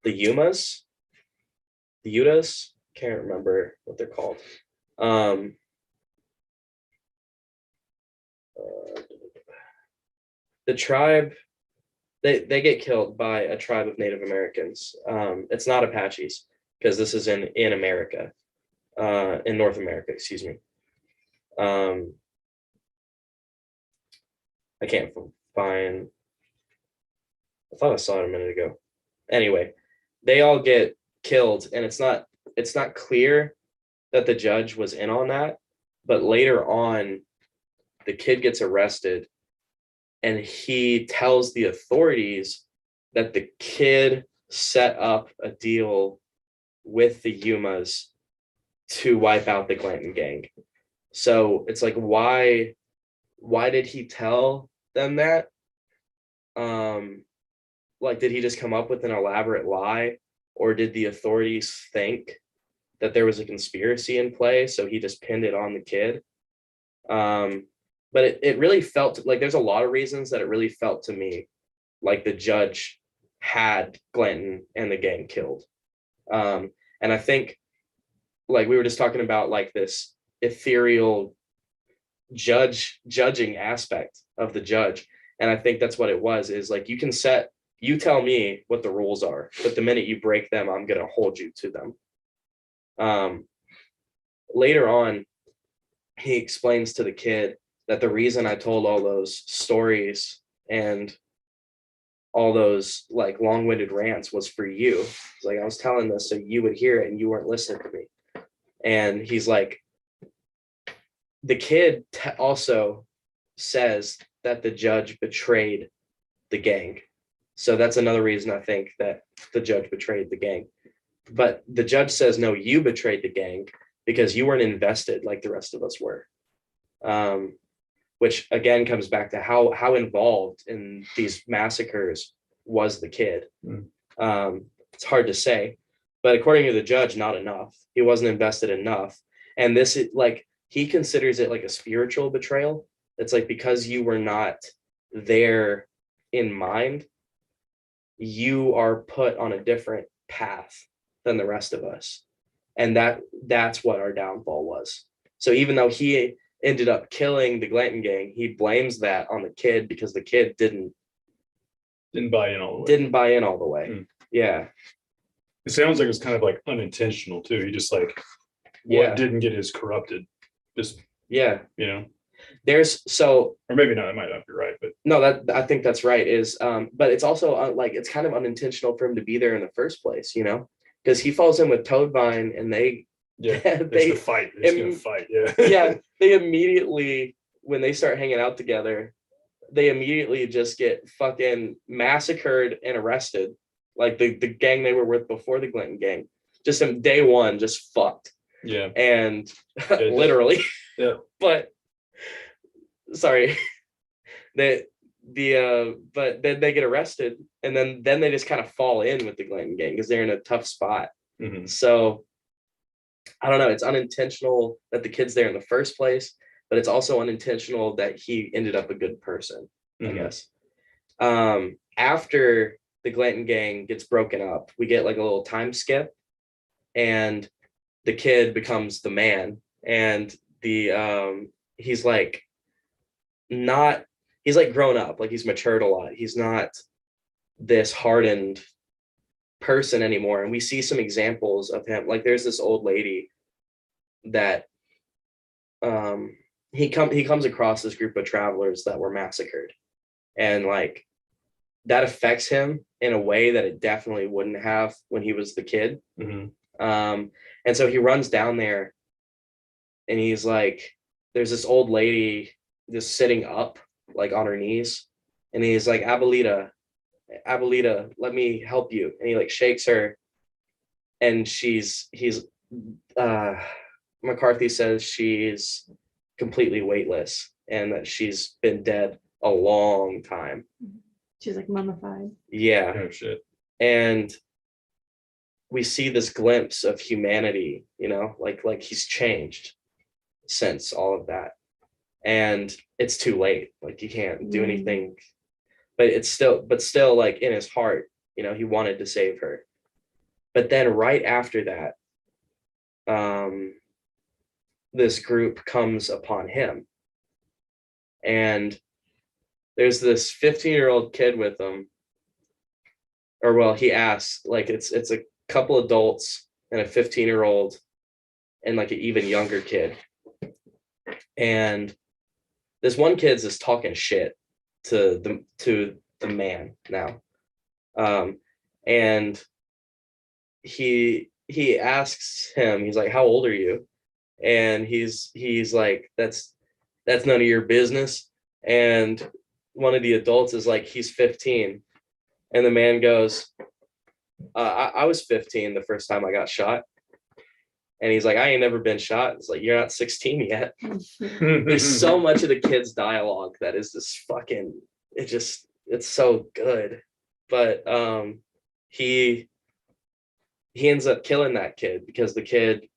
S1: the Utas. Can't remember what they're called. The tribe, they get killed by a tribe of Native Americans. It's not Apaches, because this is in America, in North America, excuse me. I can't find, I thought I saw it a minute ago. Anyway, they all get killed, and it's not clear that the judge was in on that, but later on, the kid gets arrested, and he tells the authorities that the kid set up a deal with the Yumas to wipe out the Glanton gang. So it's like, why did he tell them that? Like, did he just come up with an elaborate lie, or did the authorities think that there was a conspiracy in play, so he just pinned it on the kid? But it really felt like, there's a lot of reasons that it really felt to me like the judge had Glanton and the gang killed. And I think, like we were just talking about, like this ethereal judging aspect of the judge. And I think that's what it was, is like, you tell me what the rules are, but the minute you break them, I'm going to hold you to them. Later on, he explains to the kid that the reason I told all those stories and all those like long-winded rants was for you. Like, I was telling this so you would hear it, and you weren't listening to me. And he's like, the kid also says that the judge betrayed the gang. So that's another reason I think that the judge betrayed the gang. But the judge says, no, you betrayed the gang because you weren't invested like the rest of us were. Which again comes back to how involved in these massacres was the kid. It's hard to say, but according to the judge, not enough. He wasn't invested enough. And this is like, he considers it like a spiritual betrayal. It's like, because you were not there in mind, you are put on a different path than the rest of us. And that's what our downfall was. So even though he ended up killing the Glanton gang, he blames that on the kid because the kid didn't
S3: buy in all the way.
S1: Yeah.
S3: It sounds like it was kind of like unintentional too. He just like, didn't get his corrupted. Just,
S1: there's
S3: or maybe not, I might not be right, but
S1: no, that I think that's right, is but it's also like, it's kind of unintentional for him to be there in the first place, because he falls in with Toadvine, and they
S3: they fight. They're gonna fight.
S1: They immediately, when they start hanging out together, they immediately just get fucking massacred and arrested, like the gang they were with before the Glanton gang, just in day one, just fucked. And literally. But sorry, but then they get arrested, and then they just kind of fall in with the Glanton gang because they're in a tough spot. So I don't know, it's unintentional that the kid's there in the first place, but it's also unintentional that he ended up a good person, I guess. After the Glanton gang gets broken up, we get like a little time skip, and the kid becomes the man, and he's like grown up, like he's matured a lot. He's not this hardened person anymore. And we see some examples of him. Like, there's this old lady that he comes across this group of travelers that were massacred, and like that affects him in a way that it definitely wouldn't have when he was the kid. And so he runs down there, and he's like, there's this old lady just sitting up like on her knees, and he's like, Abuelita, let me help you. And he like shakes her, and McCarthy says she's completely weightless, and that she's been dead a long time.
S2: She's like mummified.
S1: Yeah.
S3: Oh shit.
S1: And we see this glimpse of humanity, like he's changed since all of that. And it's too late. Like, you can't do anything, but still like in his heart, he wanted to save her. But then right after that, this group comes upon him, and there's this 15-year-old kid with him, or well, he asks, like, it's a couple adults and a 15-year-old and like an even younger kid. And this one kid's just talking shit to the man now. And he asks him, he's like, how old are you? And he's like, that's none of your business. And one of the adults is like, he's 15. And the man goes, I was 15 the first time I got shot. And he's like, I ain't never been shot. It's like, you're not 16 yet. There's so much of the kid's dialogue that is just fucking, it's so good. But he ends up killing that kid because the kid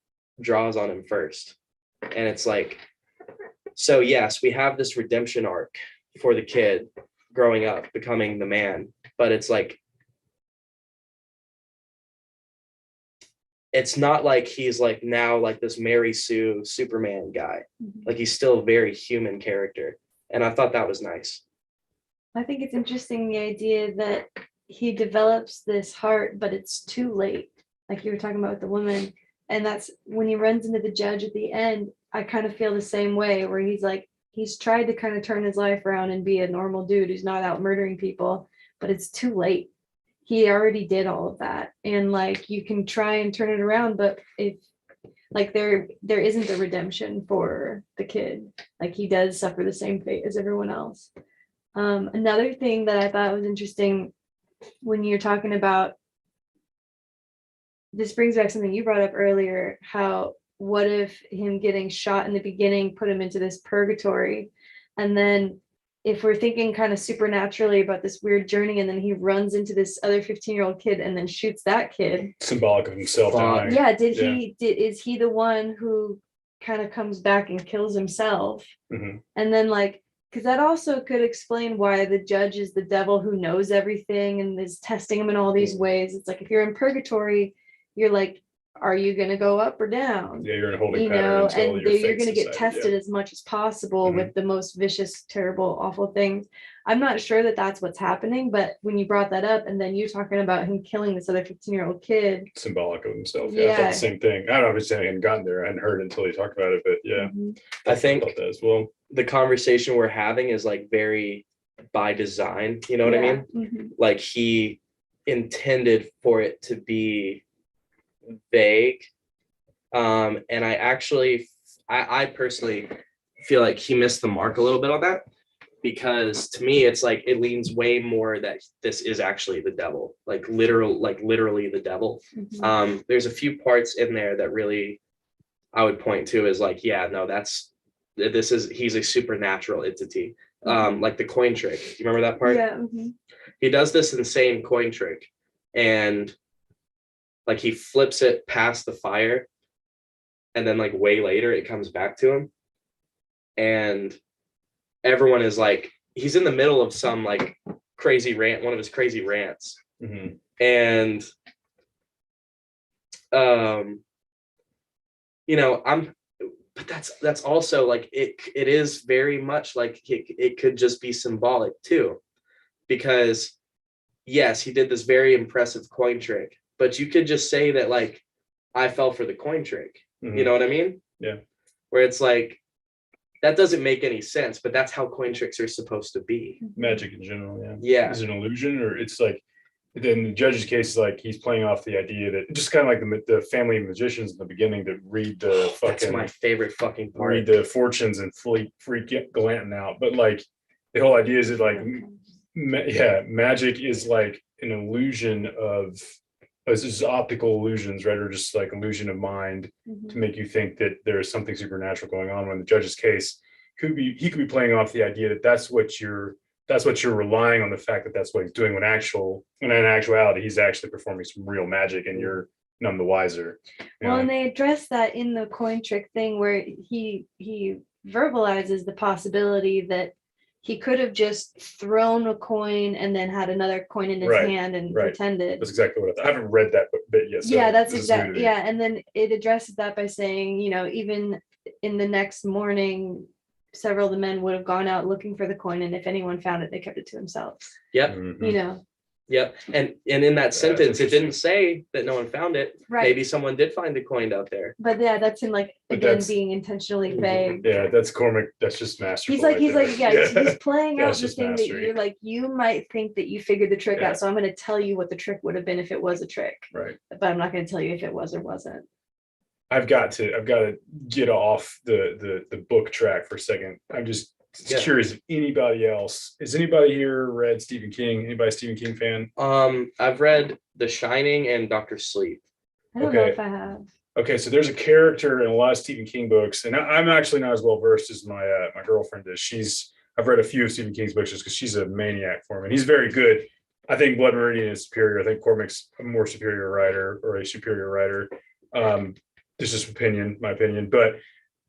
S1: draws on him first. And it's like, so yes, we have this redemption arc for the kid growing up, becoming the man. But it's like, it's not like he's like now like this Mary Sue Superman guy. Like he's still a very human character. And I thought that was nice.
S2: I think it's interesting the idea that he develops this heart, but it's too late. Like you were talking about with the woman. And that's when he runs into the judge at the end. I kind of feel the same way where he's like, he's tried to kind of turn his life around and be a normal dude who's not out murdering people, but it's too late. He already did all of that. And like, you can try and turn it around, but if like there isn't a redemption for the kid, like he does suffer the same fate as everyone else. Another thing that I thought was interesting when you're talking about, this brings back something you brought up earlier, how what if him getting shot in the beginning put him into this purgatory, and then if we're thinking kind of supernaturally about this weird journey, and then he runs into this other 15-year-old kid and then shoots that kid.
S3: Symbolic of himself dying.
S2: Yeah, is he the one who kind of comes back and kills himself?
S3: Mm-hmm.
S2: And then like, because that also could explain why the judge is the devil who knows everything and is testing him in all these ways. It's like, if you're in purgatory, you're like, are you going to go up or down?
S3: Yeah, you're in a holding pattern until
S2: and you're going to get tested as much as possible with the most vicious, terrible, awful things. I'm not sure that that's what's happening, but when you brought that up and then you talking about him killing this other 15-year-old kid,
S3: symbolic of himself. Yeah, I thought the same thing. I don't know, I hadn't gotten there. I hadn't heard it until he talked about it, but yeah,
S1: I think
S3: that as well.
S1: The conversation we're having is like very by design. You know what I mean? Like he intended for it to be vague, and I personally feel like he missed the mark a little bit on that, because to me it's like it leans way more that this is actually the devil, like literally the devil. There's a few parts in there that really I would point to as like, yeah, no, he's a supernatural entity. Like the coin trick, do you remember that part? He does this insane coin trick, and like he flips it past the fire, and then like way later it comes back to him, and everyone is like, he's in the middle of some like crazy rant, one of his crazy rants. And but that's also like it is very much like it could just be symbolic too, because yes, he did this very impressive coin trick, but you could just say that like, I fell for the coin trick. You know what I mean?
S3: Yeah.
S1: Where it's like, that doesn't make any sense, but that's how coin tricks are supposed to be.
S3: Magic in general, yeah.
S1: Yeah.
S3: Is it an illusion, or it's like, then the judge's case is like he's playing off the idea that just kind of like the family of magicians in the beginning that read the fucking.
S1: That's my favorite fucking part.
S3: Read the fortunes and freak Glanton out, but like the whole idea is that like, magic is like an illusion of. It's just optical illusions, right? Or just like illusion of mind to make you think that there is something supernatural going on. When the judge's case he could be playing off the idea that that's what you're relying on, the fact that that's what he's doing, when in actuality he's actually performing some real magic, and you're none the wiser.
S2: Well, and they address that in the coin trick thing where he verbalizes the possibility that he could have just thrown a coin and then had another coin in his hand and pretended.
S3: That's exactly what I haven't read that bit yet. So
S2: yeah, that's exactly. Yeah. And then it addresses that by saying, even in the next morning, several of the men would have gone out looking for the coin. And if anyone found it, they kept it to themselves.
S1: Yep. Yep. And in that sentence, it didn't say that no one found it. Right. Maybe someone did find a coin out there.
S2: But yeah, that's him being intentionally vague.
S3: Yeah, that's Cormac. That's just masterful.
S2: He's playing out the thing that you're like, you might think that you figured the trick out. So I'm going to tell you what the trick would have been if it was a trick.
S3: Right.
S2: But I'm not going to tell you if it was or wasn't.
S3: I've got to get off the book track for a second. I'm just just curious if anybody else, is anybody here read Stephen King? Anybody a Stephen King fan?
S6: I've read The Shining and Doctor Sleep.
S2: I don't know
S3: Okay.
S2: if I have.
S3: Okay, so there's a character in a lot of Stephen King books, and I'm actually not as well versed as my my girlfriend is. I've read a few of Stephen King's books just because she's a maniac for him, and he's very good. I think Blood Meridian is superior. I think Cormac's a more superior writer or a superior writer. This is my opinion. But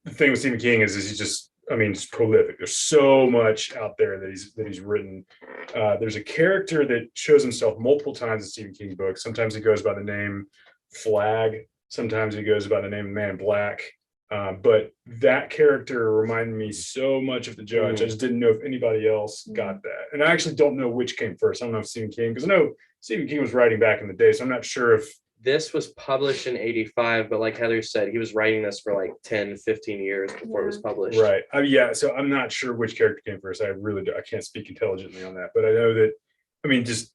S3: the thing with Stephen King is he's just, I mean, it's prolific. There's so much out there that he's written. There's a character that shows himself multiple times in Stephen King books. Sometimes he goes by the name Flag. Sometimes he goes by the name Man in Black. But that character reminded me so much of the Judge. I just didn't know if anybody else got that. And I actually don't know which came first. I don't know if Stephen King, because I know Stephen King was writing back in the day, so I'm not sure if
S6: This was published in 85, but like Heather said, he was writing this for like 10, 15 years before it was published.
S3: right. Yeah, so I'm not sure which character came first. I can't speak intelligently on that, but I know that, I mean, just,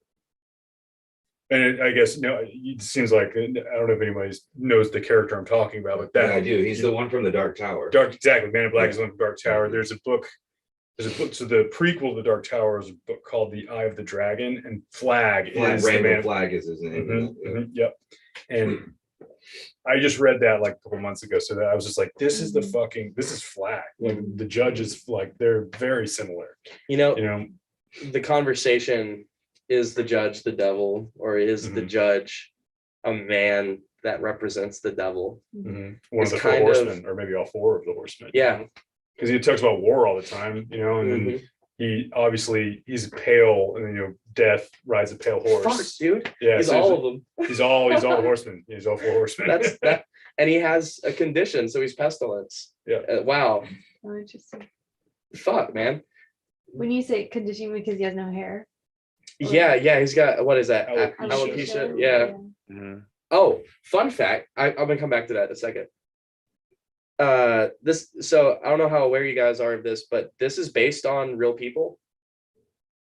S3: and I guess, no, it seems like, I don't know if anybody knows the character I'm talking about, but
S5: Yeah, I do. He's the one from the Dark Tower.
S3: Exactly. Man in Black is the one from Dark Tower. There's a book, so the prequel to the Dark Tower is a book called The Eye of the Dragon, and Flag is the
S5: Rainbow
S3: man.
S5: Flag is his name.
S3: Yep. And I just read that like a couple months ago. So that I was just like, this is Flag. Like the Judge is like, they're very similar.
S6: You know, the conversation, is the Judge the devil, or is the Judge a man that represents the devil?
S3: One
S6: It's
S3: of the four
S6: kind of-
S3: horsemen, or maybe all four of the horsemen.
S6: Yeah.
S3: Because he talks about war all the time, and then he's pale, and death rides a pale horse.
S6: Fuck, dude.
S3: Yeah,
S6: He's
S3: so
S6: all of them.
S3: He's all horsemen. He's all four horsemen.
S6: That's that, and he has a condition, so he's pestilence.
S3: Yeah.
S6: Wow.
S2: Oh, interesting.
S6: Fuck, man.
S2: When you say condition because he has no hair.
S6: Yeah, he's got, what is that?
S3: Alopecia.
S6: Alopecia. Yeah.
S4: Mhm.
S6: Oh, fun fact. I'm gonna come back to that in a second. So I don't know how aware you guys are of this, but this is based on real people.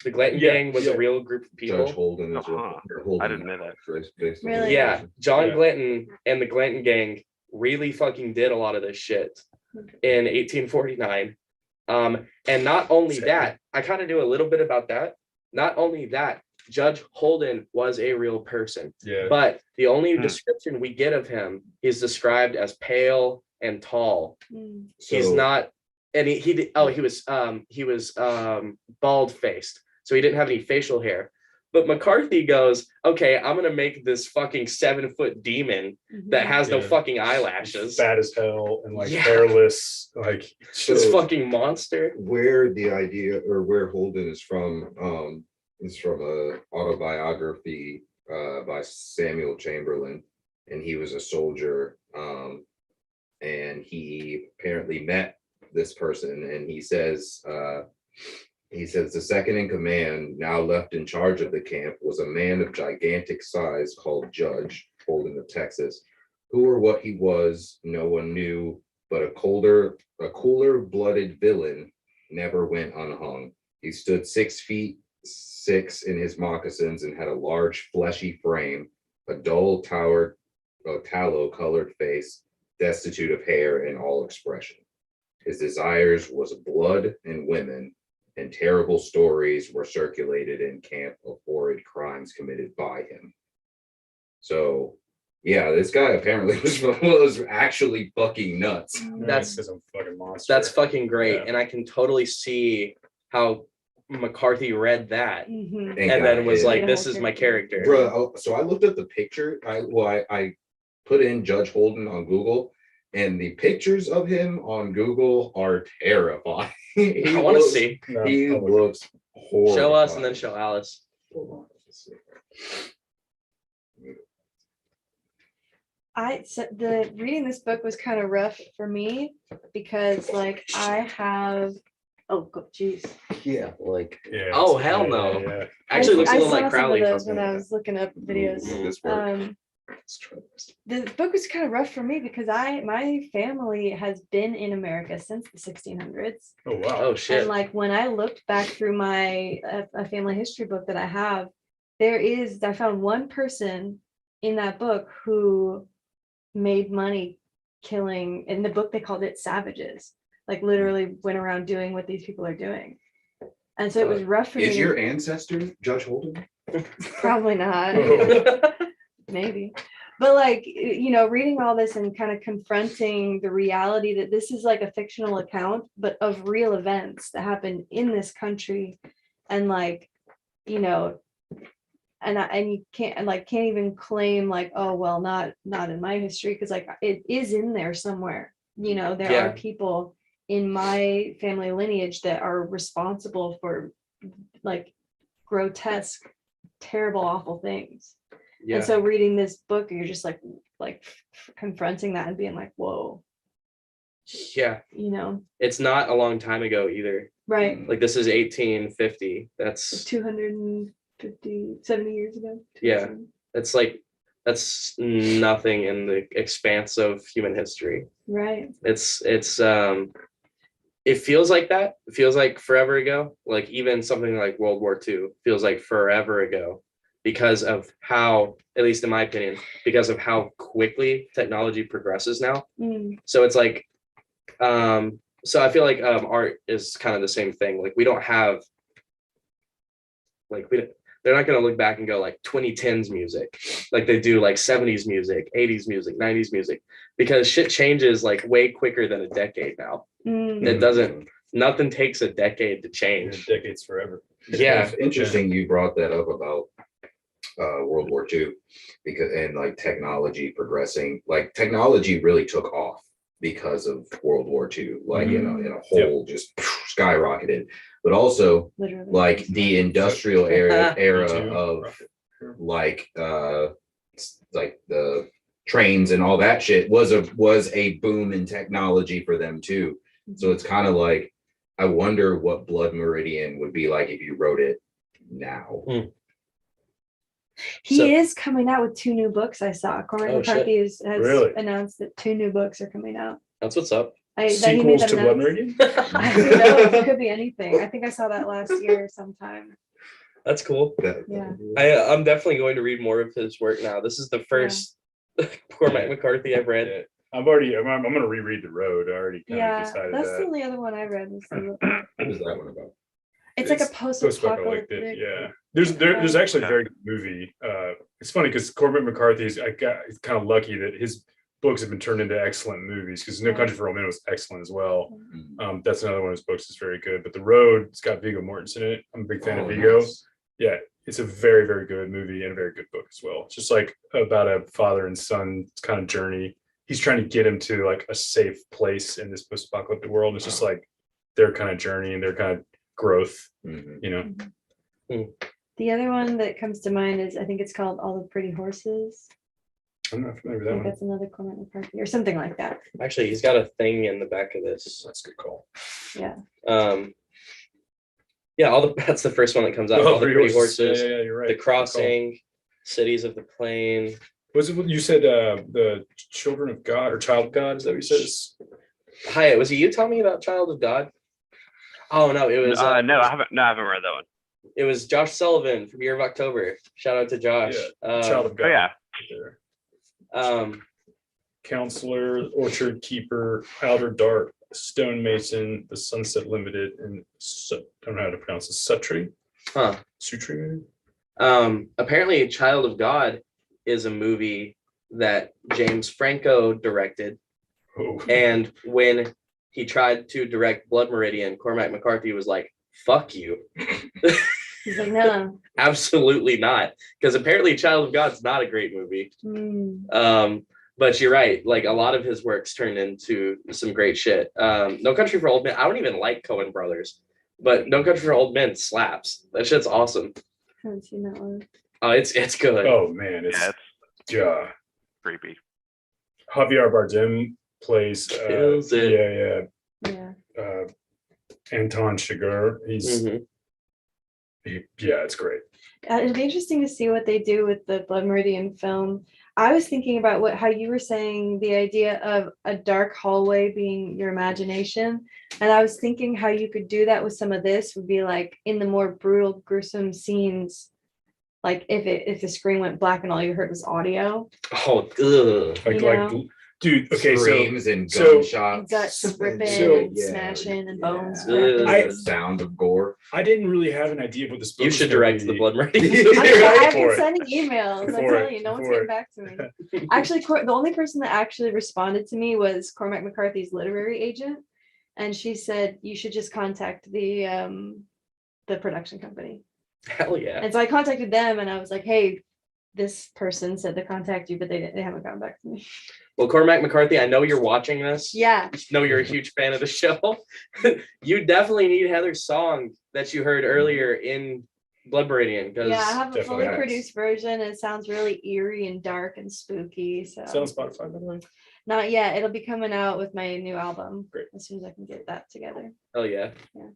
S6: The Glanton gang was a real group of
S5: Judge
S6: people.
S5: Holden is
S4: I didn't know that.
S5: based on
S2: Really?
S6: Yeah, John
S3: Yeah.
S6: Glanton and the Glanton gang really fucking did a lot of this shit in 1849. And not only that, I kind of knew a little bit about that. Not only that, Judge Holden was a real person,
S3: Yeah.
S6: but the only description we get of him is described as pale and tall. He's not, and he was bald faced, so he didn't have any facial hair. But McCarthy goes, okay, I'm gonna make this fucking 7-foot demon that has no fucking eyelashes,
S3: Fat as hell and like
S6: Yeah.
S3: hairless, like
S6: this
S5: So-
S6: fucking monster.
S5: Where the idea, or where Holden is from a autobiography by Samuel Chamberlain, and he was a soldier, and he apparently met this person, and he says the second in command, now left in charge of the camp, was a man of gigantic size called Judge Holden of Texas. Who or what he was, no one knew, but a cooler-blooded villain never went unhung. He stood 6'6" in his moccasins and had a large fleshy frame, a dull tallow-colored face, destitute of hair and all expression. His desires was blood and women, and terrible stories were circulated in camp of horrid crimes committed by him. So, yeah, this guy apparently was actually fucking nuts.
S6: That's
S3: a fucking monster.
S6: That's fucking great,
S3: Yeah.
S6: and I can totally see how McCarthy read that
S2: Mhm.
S6: and then was
S5: got
S6: like,
S2: it.
S6: "This is my character."
S5: Bro, so I looked at the picture. I put in Judge Holden on Google, and the pictures of him on Google are terrifying.
S6: I want to see.
S3: No,
S5: He
S3: I'll look.
S5: looks horrible.
S6: Show us and then show Alice.
S5: Hold on, let's see.
S2: The reading this book was kind of rough for me because like I have geez.
S5: Yeah, like
S3: Yeah,
S6: Oh,
S3: it's-
S6: hell
S3: yeah,
S6: no.
S3: yeah.
S6: Actually, looks a
S2: I
S6: little
S2: saw
S6: like
S2: some
S6: Crowley.
S2: of those when I was looking up videos.
S5: this work.
S3: Let's try this.
S2: The book was kind of rough for me because my family has been in America since the 1600s.
S3: Oh wow.
S6: Oh shit!
S2: And like when I looked back through my a family history book that I have, I found one person in that book who made money killing. In the book they called it savages, like literally went around doing what these people are doing. And so it was rough for me.
S5: Is your ancestor Judge Holden?
S2: Probably not. Maybe. But like, reading all this and kind of confronting the reality that this is like a fictional account, but of real events that happened in this country. And like, and you can't even claim like, oh, well, not in my history. Cause like it is in there somewhere, there are people in my family lineage that are responsible for like grotesque, terrible, awful things.
S6: Yeah.
S2: And so reading this book, you're just like confronting that and being like, whoa.
S6: Yeah. It's not a long time ago either.
S2: Right.
S6: Like this is 1850. That's
S2: 70 years ago.
S6: Yeah. That's nothing in the expanse of human history.
S2: Right.
S6: It feels like that. It feels like forever ago. Like even something like World War II feels like forever ago because of how, at least in my opinion, because of how quickly technology progresses now. So it's like, so I feel like art is kind of the same thing. Like we don't have, they're not going to look back and go like 2010s music, like they do like 70s music, 80s music, 90s music, because shit changes like way quicker than a decade now. It doesn't, nothing takes a decade to change.
S3: Decades forever.
S6: Yeah.
S5: It's interesting you brought that up about World War II because and like technology progressing, like technology really took off because of World War II, like in a whole just skyrocketed, but also
S2: Literally.
S5: like the industrial era
S3: too.
S5: of like the trains and all that shit was a boom in technology for them too. So it's kind of like I wonder what Blood Meridian would be like if you wrote it now.
S2: He is coming out with 2 new books. I saw Cormac McCarthy has
S3: Really?
S2: announced that 2 new books are coming out.
S6: That's what's up.
S3: Sequels to Blood Meridian?
S2: Who knows? It could be anything. I think I saw that last year sometime.
S6: That's cool.
S2: Yeah.
S6: I'm definitely going to read more of his work now. This is the first Cormac McCarthy I've read.
S3: Yeah. I'm going to reread The Road. I already kind of decided
S2: that's
S3: that.
S2: the only other one I read. Was
S5: What is that one about?
S2: it's like a post-apocalyptic.
S3: Yeah. There's actually a very good movie. It's funny because Cormac McCarthy's he's kind of lucky that his books have been turned into excellent movies because No Country for Old Men was excellent as well. That's another one of his books that's very good. But The Road, it's got Viggo Mortensen in it. I'm a big fan of Viggo.
S5: Nice.
S3: Yeah, it's a very, very good movie and a very good book as well. It's just like about a father and son kind of journey. He's trying to get him to like a safe place in this post-apocalyptic world. It's just like their kind of journey and their kind of growth,
S2: The other one that comes to mind is I think it's called All the Pretty Horses.
S3: I'm not familiar with
S2: I
S3: that
S2: think
S3: one.
S2: that's another Cormac McCarthy or something like that.
S6: Actually, he's got a thing in the back of this.
S3: That's a good call.
S2: Yeah.
S6: That's the first one that comes out. All the Pretty Horses.
S3: Yeah, you're right.
S6: The Crossing, Cities of the Plain.
S3: Was it what you said? The Children of God or Child of God? Is that what you said?
S6: Hiatt, was it you telling me about Child of God? Oh no, it was
S4: no, I haven't read that one.
S6: It was Josh Sullivan from Year of October. Shout out to Josh.
S3: Child of God.
S4: Oh yeah.
S3: Counselor, Orchard Keeper, Outer Dark, Stonemason, The Sunset Limited, and I don't know how to pronounce it. Sutri. Sutri.
S6: Apparently, Child of God is a movie that James Franco directed.
S3: Oh.
S6: And when he tried to direct Blood Meridian, Cormac McCarthy was like, "Fuck you."
S2: He's like, no.
S6: Absolutely not. Because apparently Child of God's not a great movie. But you're right. Like a lot of his works turned into some great shit. No Country for Old Men. I don't even like Coen Brothers, but No Country for Old Men slaps. That shit's awesome.
S2: I haven't seen that one.
S6: Oh, it's good.
S3: Oh man, it's
S4: Creepy.
S3: Javier Bardem plays.
S6: Kills it.
S2: Yeah.
S3: Anton Chigurh. He's it's great.
S2: It'd be interesting to see what they do with the Blood Meridian film. I was thinking about how you were saying the idea of a dark hallway being your imagination. And I was thinking how you could do that with some of this would be like in the more brutal, gruesome scenes. Like if the screen went black and all you heard was audio.
S6: Oh, ugh.
S3: Like dude. Okay,
S5: screams and
S3: so-
S5: gunshots.
S2: And guts ripping
S3: So-
S2: and smashing and bones.
S6: yeah.
S2: ripping.
S3: I-
S5: The sound of gore.
S3: I didn't really have an idea of what this. book
S6: You
S3: was
S6: should
S3: gonna
S6: direct
S3: be.
S6: the Blood
S2: I've
S6: Meridian.
S2: I've
S3: For
S2: been
S3: it.
S2: sending emails. I
S3: For
S2: tell
S3: it.
S2: you, no one's
S3: For
S2: getting
S3: it.
S2: back to me. Actually, the only person that actually responded to me was Cormac McCarthy's literary agent, and she said you should just contact the production company.
S6: Hell yeah.
S2: And so I contacted them, and I was like, "Hey, this person said to contact you, but they haven't gotten back to me."
S6: Well, Cormac McCarthy, I know you're watching this.
S2: Yeah,
S6: I know you're a huge fan of the show. You definitely need Heather's song that you heard earlier in Blood Meridian because
S2: yeah, I have a fully
S3: definitely.
S2: produced version. It sounds really eerie and dark and spooky. So
S3: Is that on Spotify, by the way?
S2: not yet. It'll be coming out with my new album
S3: Great.
S2: as soon as I can get that together.
S6: oh yeah.
S2: Yeah.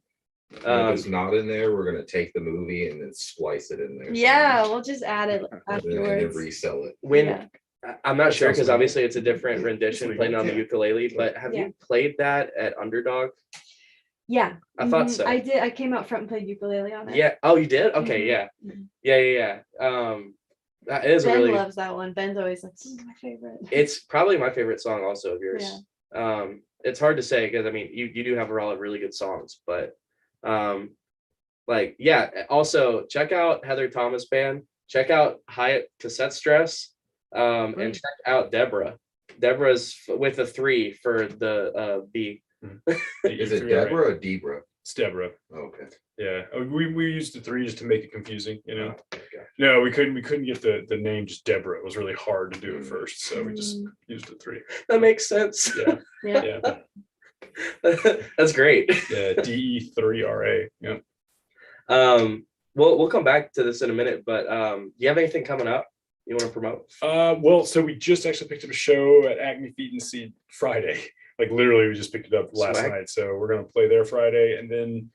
S5: And if it's not in there, we're gonna take the movie and then splice it in there.
S2: Yeah, we'll just add it
S5: And then
S2: afterwards.
S5: resell it.
S6: When
S2: Yeah.
S6: I'm not
S3: That
S6: sure
S3: sounds
S6: because
S3: legal.
S6: obviously it's a different rendition
S3: legal.
S6: playing on the
S3: Yeah.
S6: ukulele, but have
S2: Yeah.
S6: you played that at Underdog?
S2: Yeah,
S6: I thought
S2: mhm,
S6: so.
S2: I did. I came out front and played ukulele on it.
S6: Yeah. Oh, you did? Okay,
S2: Mhm.
S6: yeah.
S2: Mhm.
S6: Yeah. That is a
S2: Ben
S6: really
S2: loves that one. Ben's always like, "This is my favorite."
S6: it's probably my favorite song also of yours. It's hard to say because I mean you do have a lot of really good songs, but like yeah, also check out Heather Thomas band, check out Hiatt Cassette Stress, and check out Deborah. Deborah's with a 3 for the B.
S5: Is it Deborah or Debra?
S3: It's Deborah.
S5: Okay.
S3: Yeah, we used the 3 just to make it confusing, you know.
S5: Okay.
S3: No, we couldn't get the name just Deborah. It was really hard to do at first, so we just
S2: Mm.
S3: used the 3.
S6: That makes sense.
S3: Yeah,
S2: Yeah.
S3: yeah,
S6: That's great.
S3: yeah. DE3RA. Yeah.
S6: We'll come back to this in a minute, but do you have anything coming up you want to promote?
S3: Well, so we just actually picked up a show at Acme Feet and Seed Friday. Like literally, we just picked it up last
S6: Swag.
S3: night. So we're gonna play there Friday, and then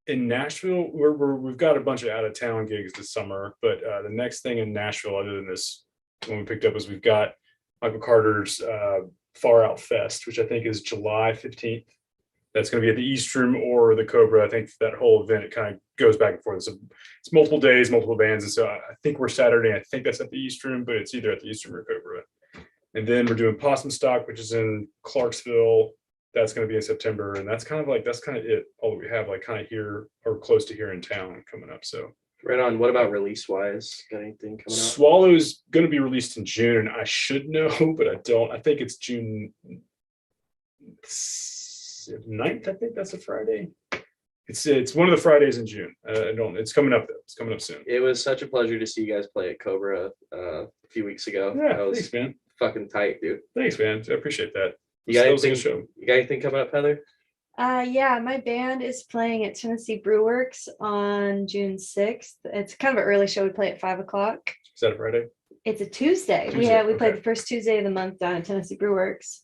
S3: in Nashville, we've got a bunch of out of town gigs this summer. But the next thing in Nashville, other than this one we picked up, is we've got Michael Carter's Far Out Fest, which I think is July 15th. That's going to be at the East Room or the Cobra. I think that whole event, it kind of goes back and forth. So it's multiple days, multiple bands. And so I think we're Saturday. I think that's at the East Room, but it's either at the East Room or Cobra. And then we're doing Possum Stock, which is in Clarksville. That's going to be in September. And that's kind of it. All that we have like kind of here or close to here in town coming up. So
S6: Right on. What about release wise? Got anything coming up?
S3: Swallow's going to be released in June, and I should know, but I don't. I think it's June 9th. I think that's a Friday. It's one of the Fridays in June. I don't. It's coming up though. It's coming up soon.
S6: It was such a pleasure to see you guys play at Cobra a few weeks ago.
S3: Yeah,
S6: That was
S3: thanks, man.
S6: fucking tight, dude.
S3: Thanks, man. I appreciate that.
S6: You got
S3: That was a
S6: anything?
S3: good show.
S6: You got anything coming up, Heather?
S2: Yeah, my band is playing at Tennessee Brewworks on June 6th. It's kind of an early show. We play at 5:00.
S3: Is that a Friday?
S2: It's a Tuesday. We
S3: Tuesday,
S2: we played
S3: okay.
S2: the first Tuesday of the month down at Tennessee Brewworks.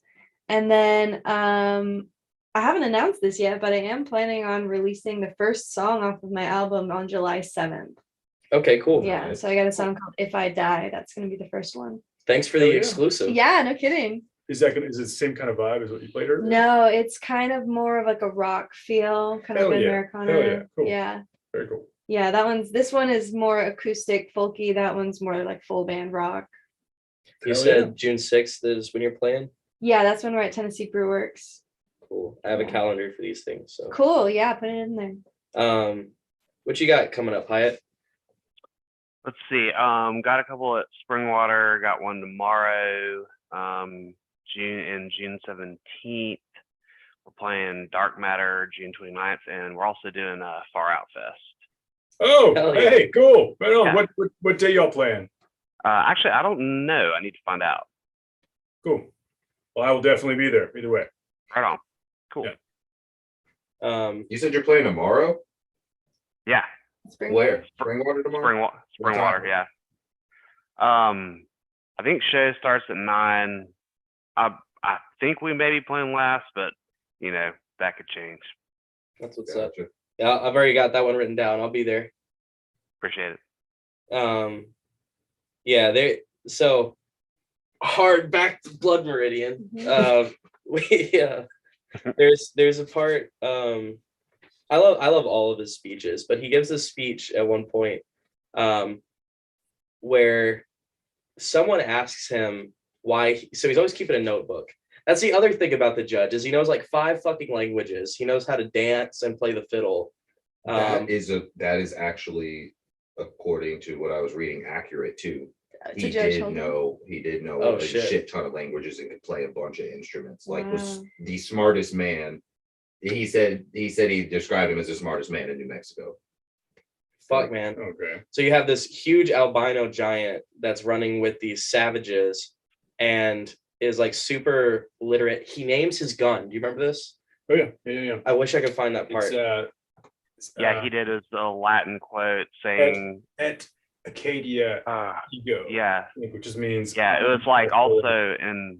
S2: And then I haven't announced this yet, but I am planning on releasing the first song off of my album on July 7th.
S6: Okay, cool.
S2: Yeah, so I got a song called If I Die. That's gonna be the first one.
S6: Thanks for
S3: Hell
S6: the
S3: yeah.
S6: exclusive.
S2: Yeah, no kidding.
S3: Is it the same kind of vibe as what you played earlier?
S2: No, it's kind of more of like a rock feel, kind of
S3: Hell yeah.
S2: Americana.
S3: Hell yeah, cool.
S2: Yeah.
S3: Very cool.
S2: Yeah, this one is more acoustic, folky. That one's more like full band rock.
S6: You
S3: Hell
S6: said
S3: yeah.
S6: June 6th is when you're playing.
S2: Yeah, that's when we're at Tennessee Brewworks.
S6: Cool. I have a
S2: Yeah.
S6: calendar for these things. So
S2: Cool. Yeah, put it in there.
S6: what you got coming up, Hiatt?
S4: Let's see. Got a couple at Springwater. Got one tomorrow. June 17th. We're playing Dark Matter June 29th, and we're also doing a Far Out Fest.
S3: Oh,
S6: Hell yeah.
S3: hey, cool. Right on.
S4: Yeah.
S3: What day y'all playing?
S4: Actually, I don't know. I need to find out.
S3: Cool. Well, I will definitely be there either way.
S4: Right on. Cool.
S3: Yeah.
S5: You said you're playing tomorrow?
S4: Yeah.
S2: Spring.
S5: Where? Springwater tomorrow? What
S4: Springwater.
S5: time?
S4: Yeah. I think show starts at 9. I think we may be playing last, but you know that could change.
S6: That's what's up.
S5: Gotcha.
S6: Yeah, I've already got that one written down. I'll be there.
S4: Appreciate it.
S6: Yeah, they so hard back to Blood Meridian. There's a part I love all of his speeches, but he gives a speech at one point where someone asks him so he's always keeping a notebook. That's the other thing about the judge is he knows like 5 fucking languages. He knows how to dance and play the fiddle.
S5: That is actually, according to what I was reading, accurate too.
S2: It's
S5: He
S2: a judge
S5: did
S2: holder.
S5: know
S6: Oh,
S5: a
S6: shit.
S5: shit ton of languages and could play a bunch of instruments. Like was
S2: Wow.
S5: the smartest man. He said he described him as the smartest man in New Mexico.
S6: Fuck, man.
S3: Okay.
S6: So you have this huge albino giant that's running with these savages and is like super literate. He names his gun. Do you remember this?
S3: Oh yeah.
S6: I wish I could find that part.
S4: Yeah, he did his Latin quote saying,
S3: at Acadia Ego.
S4: yeah,
S3: Which just means
S4: yeah. It was like also in.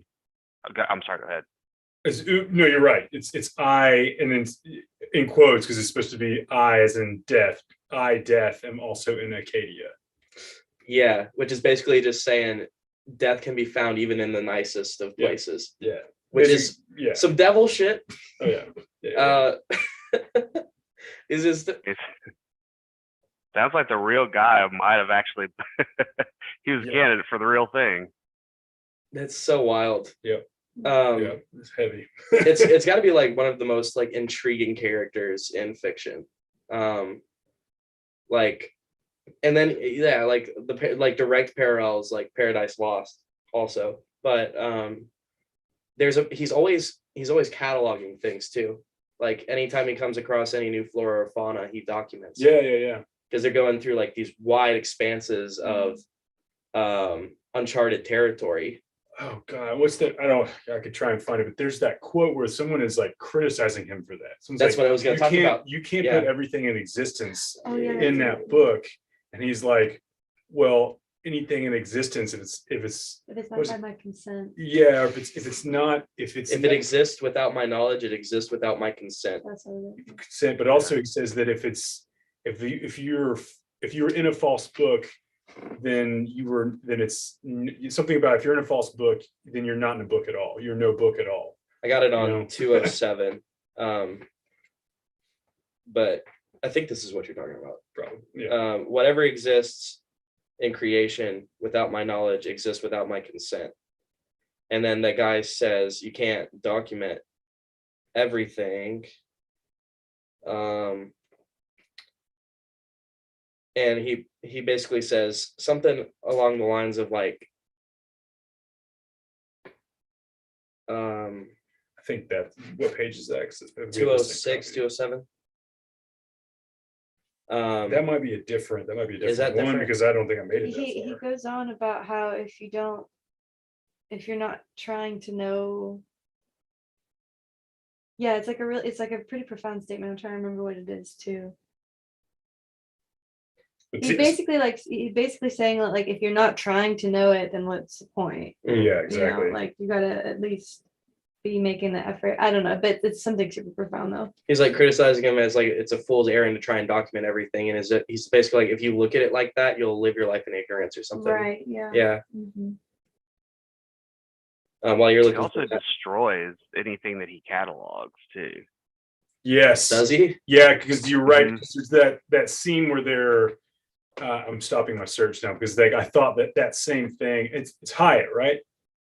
S4: I'm sorry. Go ahead.
S3: No, you're right. It's I, and then in quotes because it's supposed to be I as in death. I, death, am also in Acadia.
S6: Yeah, which is basically just saying death can be found even in the nicest of
S3: Yeah.
S6: places,
S3: Yeah.
S6: which is
S3: yeah.
S6: some devil shit.
S3: Oh yeah. Yeah.
S6: Is this
S4: It sounds like the real guy might have actually. He was a
S3: Yeah.
S4: candidate for the real thing.
S6: that's so wild.
S3: Yeah.
S6: Yeah,
S3: It's heavy.
S6: it's got to be like one of the most like intriguing characters in fiction. Like, and then yeah, like like direct parallels like Paradise Lost also, but he's always cataloging things too. Like anytime he comes across any new flora or fauna, he documents.
S3: Yeah.
S6: Because they're going through like these wide expanses of uncharted territory.
S3: Oh God, what's that? I could try and find it, but there's that quote where someone is like criticizing him for that. Someone's
S6: That's
S3: like,
S6: what I was going to talk about.
S3: You can't
S6: Yeah.
S3: put everything in existence
S2: Oh, yeah,
S3: in
S2: that's
S3: that
S2: right.
S3: book. And he's like, well, anything in existence, if it's
S2: If it's not
S3: was
S2: by
S3: it-
S2: my consent,
S3: yeah, or if
S6: If it exists without my knowledge, it exists without my consent.
S2: that's what it is.
S3: consent, but also he says that if you're in a false book, then it's something about if you're in a false book, then you're not in a book at all. You're no book at all.
S6: I got it on
S3: No.
S6: 207. But I think this is what you're talking about.
S3: Probably. Yeah.
S6: Whatever exists in creation without my knowledge exists without my consent. And then the guy says you can't document everything. And he basically says something along the lines of like,
S3: I think that what page is that? 'Cause we have the same
S6: 206,
S3: copy.
S6: 207.
S3: That might be a different.
S6: Is that
S3: one
S6: different?
S3: because I don't think I made it that
S2: He
S3: far.
S2: goes on about how if you're not trying to know. Yeah, it's like a pretty profound statement. I'm trying to remember what it is too.
S3: But
S2: He's basically saying that, like, if you're not trying to know it, then what's the point?
S3: yeah,
S2: You know,
S3: exactly.
S2: like you gotta at least be making the effort. I don't know, but it's something super profound though.
S6: He's like criticizing him as like it's a fool's errand to try and document everything, and he's basically like if you look at it like that, you'll live your life in ignorance or something.
S2: Right. Yeah.
S6: Yeah.
S2: Mhm.
S6: While you're
S4: He
S6: looking
S4: also
S6: for that.
S4: destroys anything that he catalogs too.
S3: Yes.
S6: Does he?
S3: Yeah, because you're right.
S4: Mhm.
S3: 'Cause there's that scene where they're. I'm stopping my search now because I thought that same thing. It's Hiatt, right?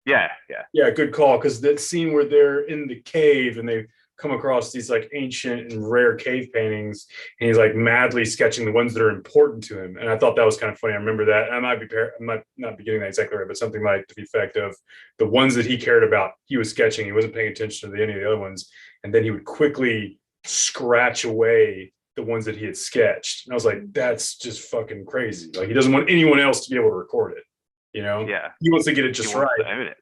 S4: Yeah.
S3: Yeah, good call. Because that scene where they're in the cave and they come across these like ancient and rare cave paintings, and he's like madly sketching the ones that are important to him. And I thought that was kind of funny. I remember that. I might not be getting that exactly right, but something like to the effect of the ones that he cared about, he was sketching. He wasn't paying attention to any of the other ones, and then he would quickly scratch away the ones that he had sketched. And I was like, that's just fucking crazy. Like he doesn't want anyone else to be able to record it. You know?
S4: Yeah.
S3: He wants to get it
S4: He
S3: just
S4: wants
S3: right.
S4: to own it.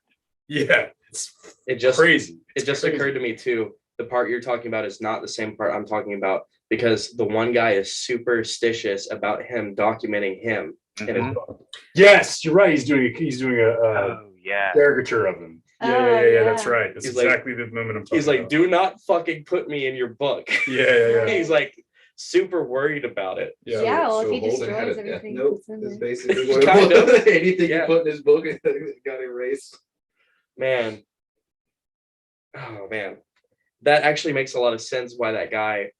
S3: Yeah, it's
S6: It just
S3: crazy.
S6: it just occurred to me too. The part you're talking about is not the same part I'm talking about because the one guy is superstitious about him documenting him in a
S4: Mhm.
S6: book.
S3: Yes, you're right. He's doing a
S4: Oh yeah.
S3: caricature of him.
S2: Oh,
S3: Yeah. That's
S2: yeah.
S3: right. That's
S6: He's like-
S3: exactly the moment I'm talking
S6: He's like,
S3: about.
S6: do not fucking put me in your book.
S3: Yeah.
S6: He's like super worried about it.
S3: Yeah.
S2: Yeah, well, if he
S5: Holden had
S2: destroys
S5: a death
S2: everything
S5: note
S2: that's in
S5: is
S2: there.
S5: basically what
S6: Kind
S5: it was.
S6: of.
S5: Anything
S6: Yeah.
S5: you put in his book got erased.
S6: Man. Oh man. That actually makes a lot of sense why that guy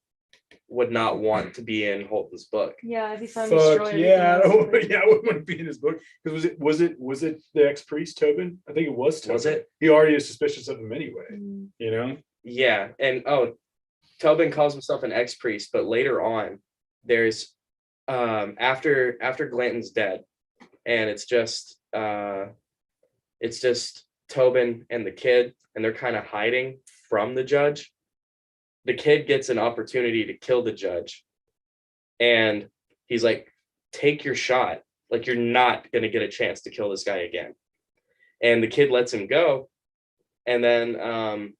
S6: would not want to be in Holton's book.
S2: Yeah, if he found
S3: Fuck
S2: destroyed
S3: yeah,
S2: everything else, but-
S3: yeah, I wouldn't want to be in his book. Because was it the ex-priest Tobin? I think it was Tobin.
S6: Was it?
S3: He already is suspicious of him anyway,
S2: Mm.
S3: you know?
S6: Yeah, and Tobin calls himself an ex-priest, but later on, there's after Glanton's dead, and it's just Tobin and the kid, and they're kind of hiding from the judge. The kid gets an opportunity to kill the judge, and he's like, take your shot, like you're not gonna get a chance to kill this guy again. And the kid lets him go, and then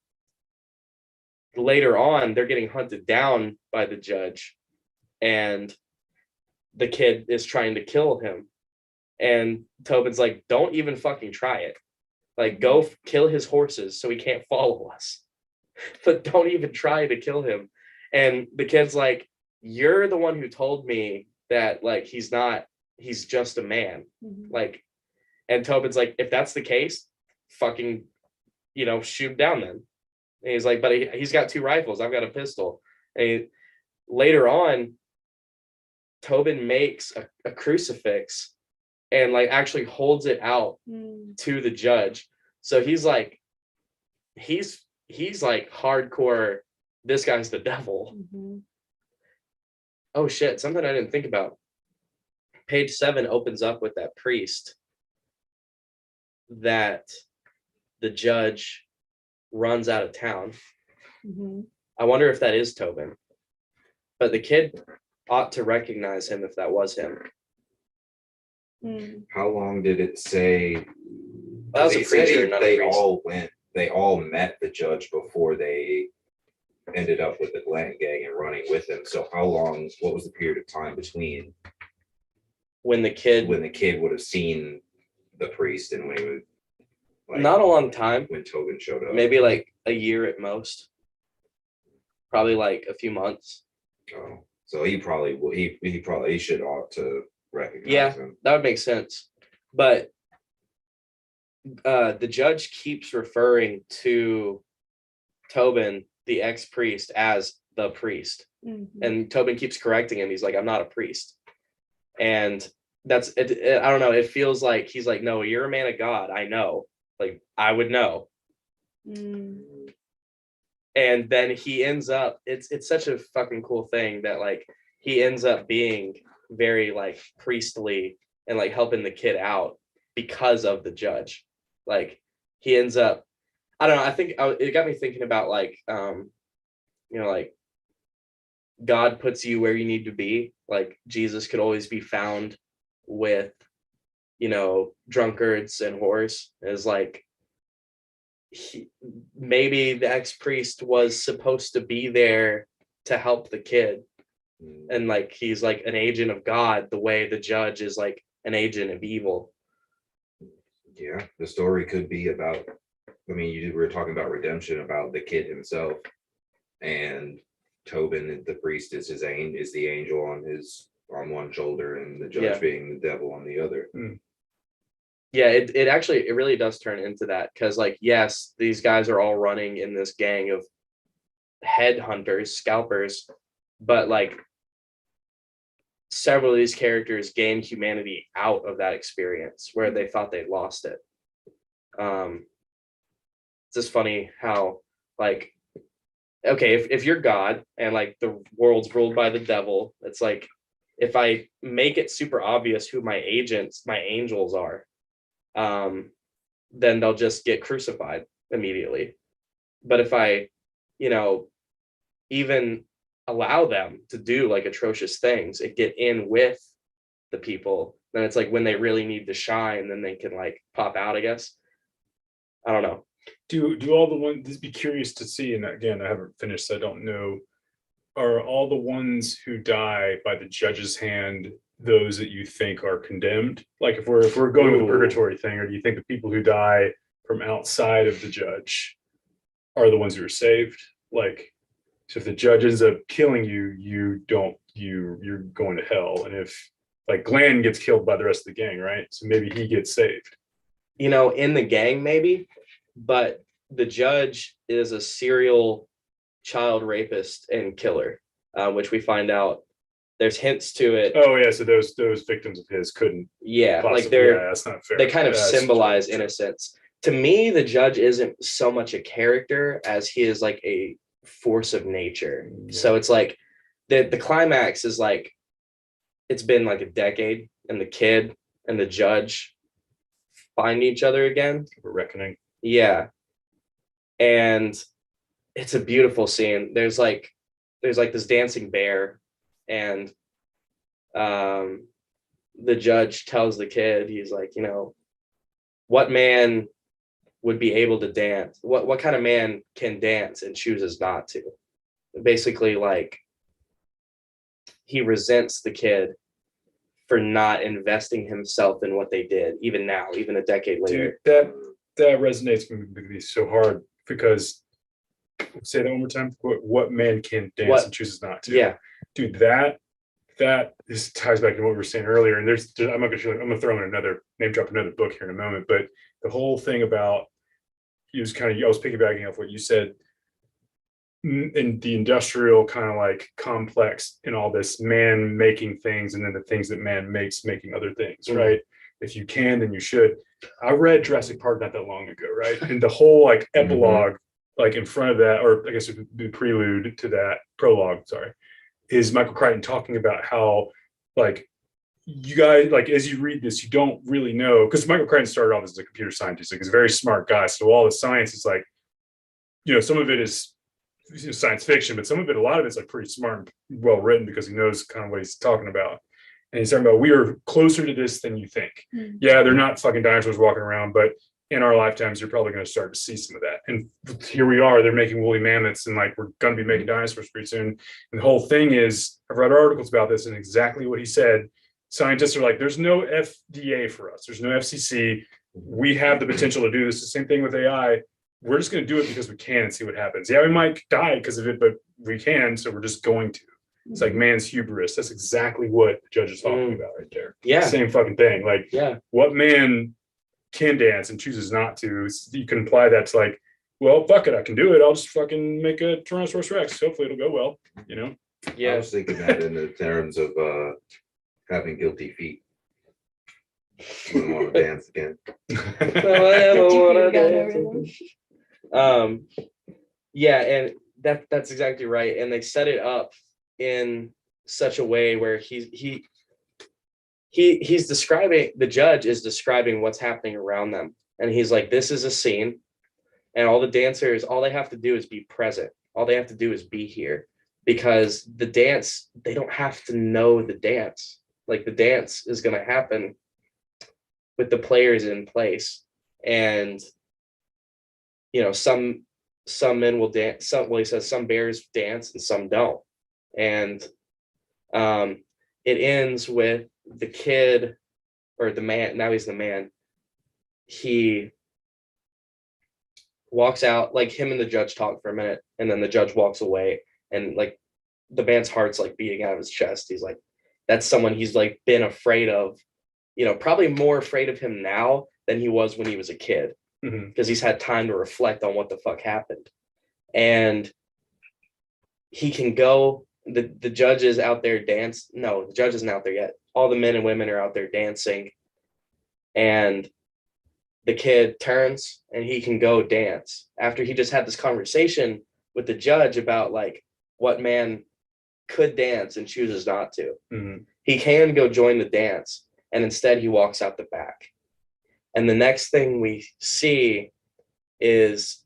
S6: later on they're getting hunted down by the judge, and the kid is trying to kill him, and Tobin's like, don't even fucking try it, like go kill his horses so he can't follow us, but don't even try to kill him. And the kid's like, you're the one who told me that, like, he's just a man,
S2: Mhm.
S6: like. And Tobin's like, if that's the case, fucking, shoot him down then. And he's like, but he's got 2 rifles, I've got a pistol. And later on, Tobin makes a crucifix and like actually holds it out
S2: Mm.
S6: to the judge. So he's like hardcore, this guy's the devil.
S2: Mhm.
S6: Oh shit, something I didn't think about. Page 7 opens up with that priest that the judge runs out of town.
S2: Mhm.
S6: I wonder if that is Tobin. But the kid ought to recognize him if that was him.
S2: Mm.
S5: How long did it say?
S6: That was a
S5: They said
S6: preacher, not a
S5: they
S6: priest.
S5: they all met the judge before they ended up with the Glenn gang and running with him. So how long, what was the period of time between
S6: When the kid,
S5: when the kid would have seen the priest and when he would, like,
S6: not a long time,
S5: when Tobin showed up?
S6: maybe like a year at most. Probably like a few months.
S5: Oh, so he should ought to recognize
S6: Yeah.
S5: him.
S6: That would make sense. But the judge keeps referring to Tobin, the ex-priest, as the priest.
S2: Mhm.
S6: And Tobin keeps correcting him. He's like, I'm not a priest. And that's it. I don't know. It feels like he's like, no, you're a man of God. I know. Like, I would know.
S2: Mm.
S6: And then he ends up, it's such a fucking cool thing that like he ends up being very like priestly and like helping the kid out because of the judge. Like he ends up, I don't know, I think it got me thinking about like like God puts you where you need to be. Like Jesus could always be found with drunkards and whores. Is like maybe the ex-priest was supposed to be there to help the kid, and like he's like an agent of God the way the judge is like an agent of evil.
S5: Yeah, the story could be about, I mean, we were talking about redemption, about the kid himself, and Tobin, the priest, is the angel on one shoulder, and the judge
S6: Yeah.
S5: being the devil on the other.
S6: Yeah, it actually, it really does turn into that, because like, yes, these guys are all running in this gang of headhunters, scalpers, but like several of these characters gain humanity out of that experience where they thought they'd lost it. It's just funny how like, okay, if you're God and like the world's ruled by the devil, it's like if I make it super obvious who my angels are, then they'll just get crucified immediately. But if I, even allow them to do like atrocious things and get in with the people, then it's like when they really need to shine, then they can like pop out, I guess. I don't know.
S3: Do all the ones, this be curious to see, and again, I haven't finished, so I don't know. Are all the ones who die by the judge's hand those that you think are condemned? Like if we're going with the
S6: Ooh.
S3: purgatory thing, or do you think the people who die from outside of the judge are the ones who are saved? Like, so if the judge ends up killing you, you're going to hell. And if like Glenn gets killed by the rest of the gang, right? So maybe he gets saved.
S6: In the gang, maybe, but the judge is a serial child rapist and killer. which we find out there's hints to it.
S3: Oh yeah, so those victims of his couldn't
S6: Yeah, like
S3: possibly, yeah,
S6: they're
S3: that's not fair.
S6: they kind of
S3: That's
S6: symbolize
S3: true.
S6: innocence. To me, the judge isn't so much a character as he is like a force of nature. So it's like the climax is like it's been like a decade, and the kid and the judge find each other again.
S3: A reckoning.
S6: Yeah. And it's a beautiful scene. There's like this dancing bear, and the judge tells the kid, he's like, you know, what man would be able to dance? What kind of man can dance and chooses not to? Basically, like he resents the kid for not investing himself in what they did, even now, even a decade later.
S3: Dude, that resonates with me so hard, because say that one more time. What man can dance and chooses not to?
S6: Yeah,
S3: dude, that this ties back to what we were saying earlier. And I'm gonna throw in another name drop another book here in a moment, but the whole thing about I was piggybacking off what you said in the industrial kind of like complex in all this man making things, and then the things that man makes making other things, right? If you can, then you should. I read Jurassic Park not that long ago, right? And the whole like epilogue, like in front of that, or I guess the prelude to that prologue, sorry, is Michael Crichton talking about how like you guys, like as you read this, you don't really know, because Michael Crichton started off as a computer scientist, like he's a very smart guy. So all the science is like, you know, some of it is science fiction, but some of it, a lot of it's like pretty smart and well written, because he knows kind of what he's talking about. And he's talking about, we are closer to this than you think. Yeah, they're not fucking dinosaurs walking around, but in our lifetimes, you're probably going to start to see some of that. And here we are, they're making woolly mammoths, and like we're going to be making dinosaurs pretty soon. And the whole thing is, I've read articles about this, and exactly what he said. Scientists are like, there's no FDA for us, there's no FCC. We have the potential to do this. The same thing with AI. We're just going to do it because we can and see what happens. Yeah, we might die because of it, but we can, so we're just going to. It's like man's hubris. That's exactly what the judge is talking about right there.
S6: Yeah.
S3: Same fucking thing. Like, what man can dance and chooses not to? You can apply that to like, well, fuck it, I can do it. I'll just fucking make a Tyrannosaurus Rex. Hopefully it'll go well, you know?
S5: I was thinking that in the terms of having guilty feet. Wouldn't want to dance again.
S6: Yeah, and that's exactly right. And they set it up in such a way where he's describing, the judge is describing what's happening around them, and he's like, this is a scene, and all the dancers, all they have to do is be present, all they have to do is be here, because the dance, they don't have to know the dance. Like, the dance is going to happen with the players in place. And you know, some men will dance, he says some bears dance and some don't. And it ends with the kid, or the man, now he's the man, he walks out, like him and the judge talk for a minute, and then the judge walks away, and like the man's heart's like beating out of his chest. He's like, that's someone he's like been afraid of, you know, probably more afraid of him now than he was when he was a kid, because he's had time to reflect on what the fuck happened. And he can go, the judge is out there no, the judge isn't out there yet. All the men and women are out there dancing, and the kid turns and he can go dance after he just had this conversation with the judge about like what man could dance and chooses not to. He can go join the dance, and instead he walks out the back. And the next thing we see is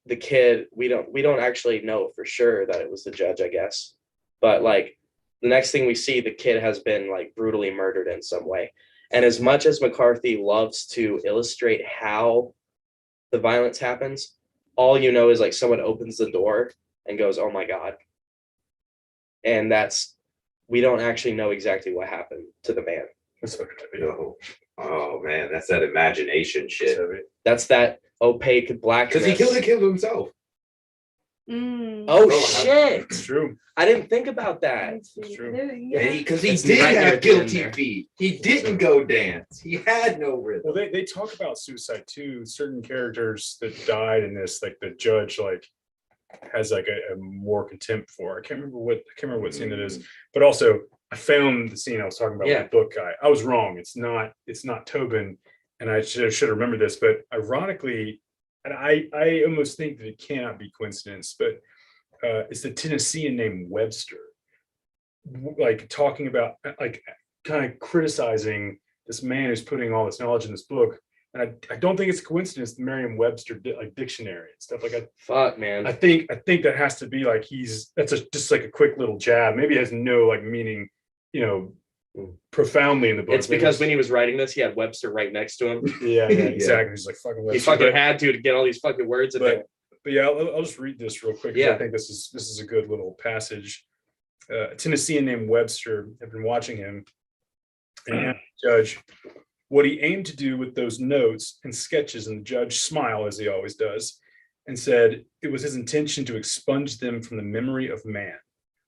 S6: the kid, we don't actually know for sure that it was the judge, I guess, but like the next thing we see, the kid has been like brutally murdered in some way. And as much as McCarthy loves to illustrate how the violence happens, all you know is like someone opens the door and goes, oh my God. And we don't actually know exactly what happened to the man.
S5: No. Oh man, that's that imagination shit.
S6: That's that opaque blackness.
S5: Because he killed himself.
S6: Oh shit!
S3: It's true.
S6: I didn't think about that.
S3: It's true.
S5: Because he did have guilty feet. He didn't go dance. He had no rhythm.
S3: Well, they talk about suicide too. Certain characters that died in this, like the judge, like has like a more contempt for. I can't remember what scene it is, but also I found the scene I was talking about with the book guy. I was wrong. It's not Tobin, and I should remember this, but ironically, and I almost think that it cannot be coincidence, but it's the Tennessean named Webster, like talking about like kind of criticizing this man who's putting all this knowledge in this book. And I don't think it's a coincidence the Merriam-Webster like dictionary and stuff like that.
S6: Fuck, man.
S3: I think that has to be like just like a quick little jab. Maybe it has no like meaning, profoundly in the book.
S6: It's because when he was writing this, he had Webster right next to him.
S3: Yeah, exactly. He's like fucking Webster.
S6: He fucking had to get all these fucking words in there.
S3: But yeah, I'll just read this real quick.
S6: Yeah.
S3: I think this is a good little passage. A Tennessean named Webster had been watching him and asked the judge what he aimed to do with those notes and sketches, and the judge smiled, as he always does, and said it was his intention to expunge them from the memory of man.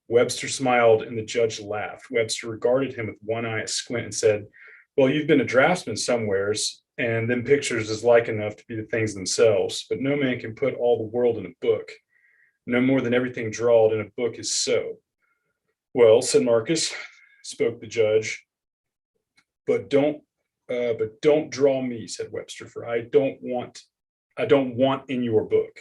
S3: Webster smiled and the judge laughed. Webster regarded him with one eye asquint and said, well, you've been a draftsman somewheres, and them pictures is like enough to be the things themselves, but no man can put all the world in a book, no more than everything drawed in a book is so. Well, said Marcus, spoke the judge, but don't draw me, said Webster, for I don't want in your book.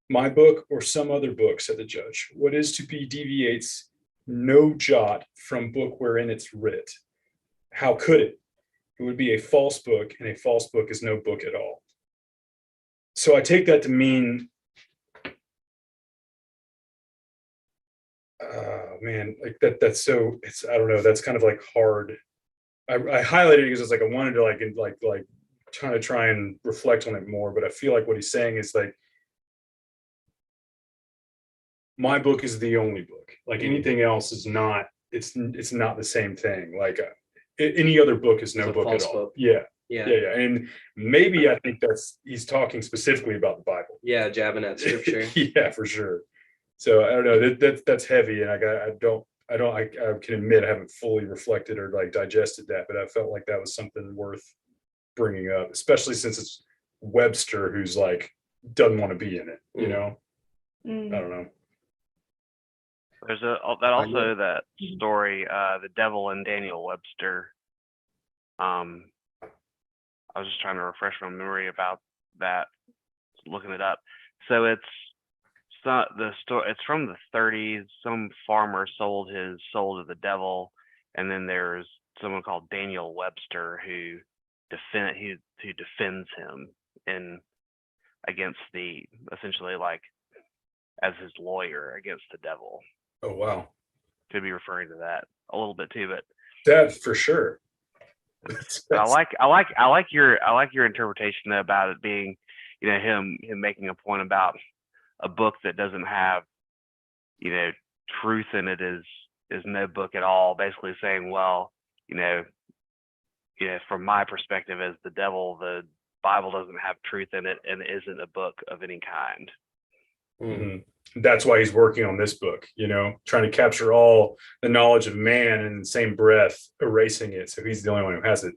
S3: My book or some other book, said the judge. What is to be deviates no jot from book wherein it's writ. How could it? It would be a false book, and a false book is no book at all. So I take that to mean, man, like that's so, it's, I don't know, that's kind of like hard. I highlighted it because it's like I wanted to like trying to try and reflect on it more, but I feel like what he's saying is like, my book is the only book. Like anything else is not. It's not the same thing. Like any other book is no book at all. Book. Yeah. And maybe I think he's talking specifically about the Bible.
S6: Yeah, jabbing at scripture.
S3: Yeah, for sure. So I don't know. That's heavy, and I can admit I haven't fully reflected or like digested that, but I felt like that was something worth bringing up, especially since it's Webster who's like doesn't want to be in it. You know. I don't know.
S4: There's that story, the devil and Daniel Webster. I was just trying to refresh my memory about that, looking it up. So it's not the story. It's from the 30s. Some farmer sold his soul to the devil, and then there's someone called Daniel Webster who defends him against essentially like as his lawyer against the devil.
S3: Oh wow!
S4: Could be referring to that a little bit too, but
S3: that for sure.
S4: I like your interpretation about it being, him making a point about a book that doesn't have, truth in it is no book at all. Basically saying, well, from my perspective as the devil, the Bible doesn't have truth in it and isn't a book of any kind.
S3: Mm-hmm. That's why he's working on this book, trying to capture all the knowledge of man and in the same breath erasing it. So he's the only one who has it.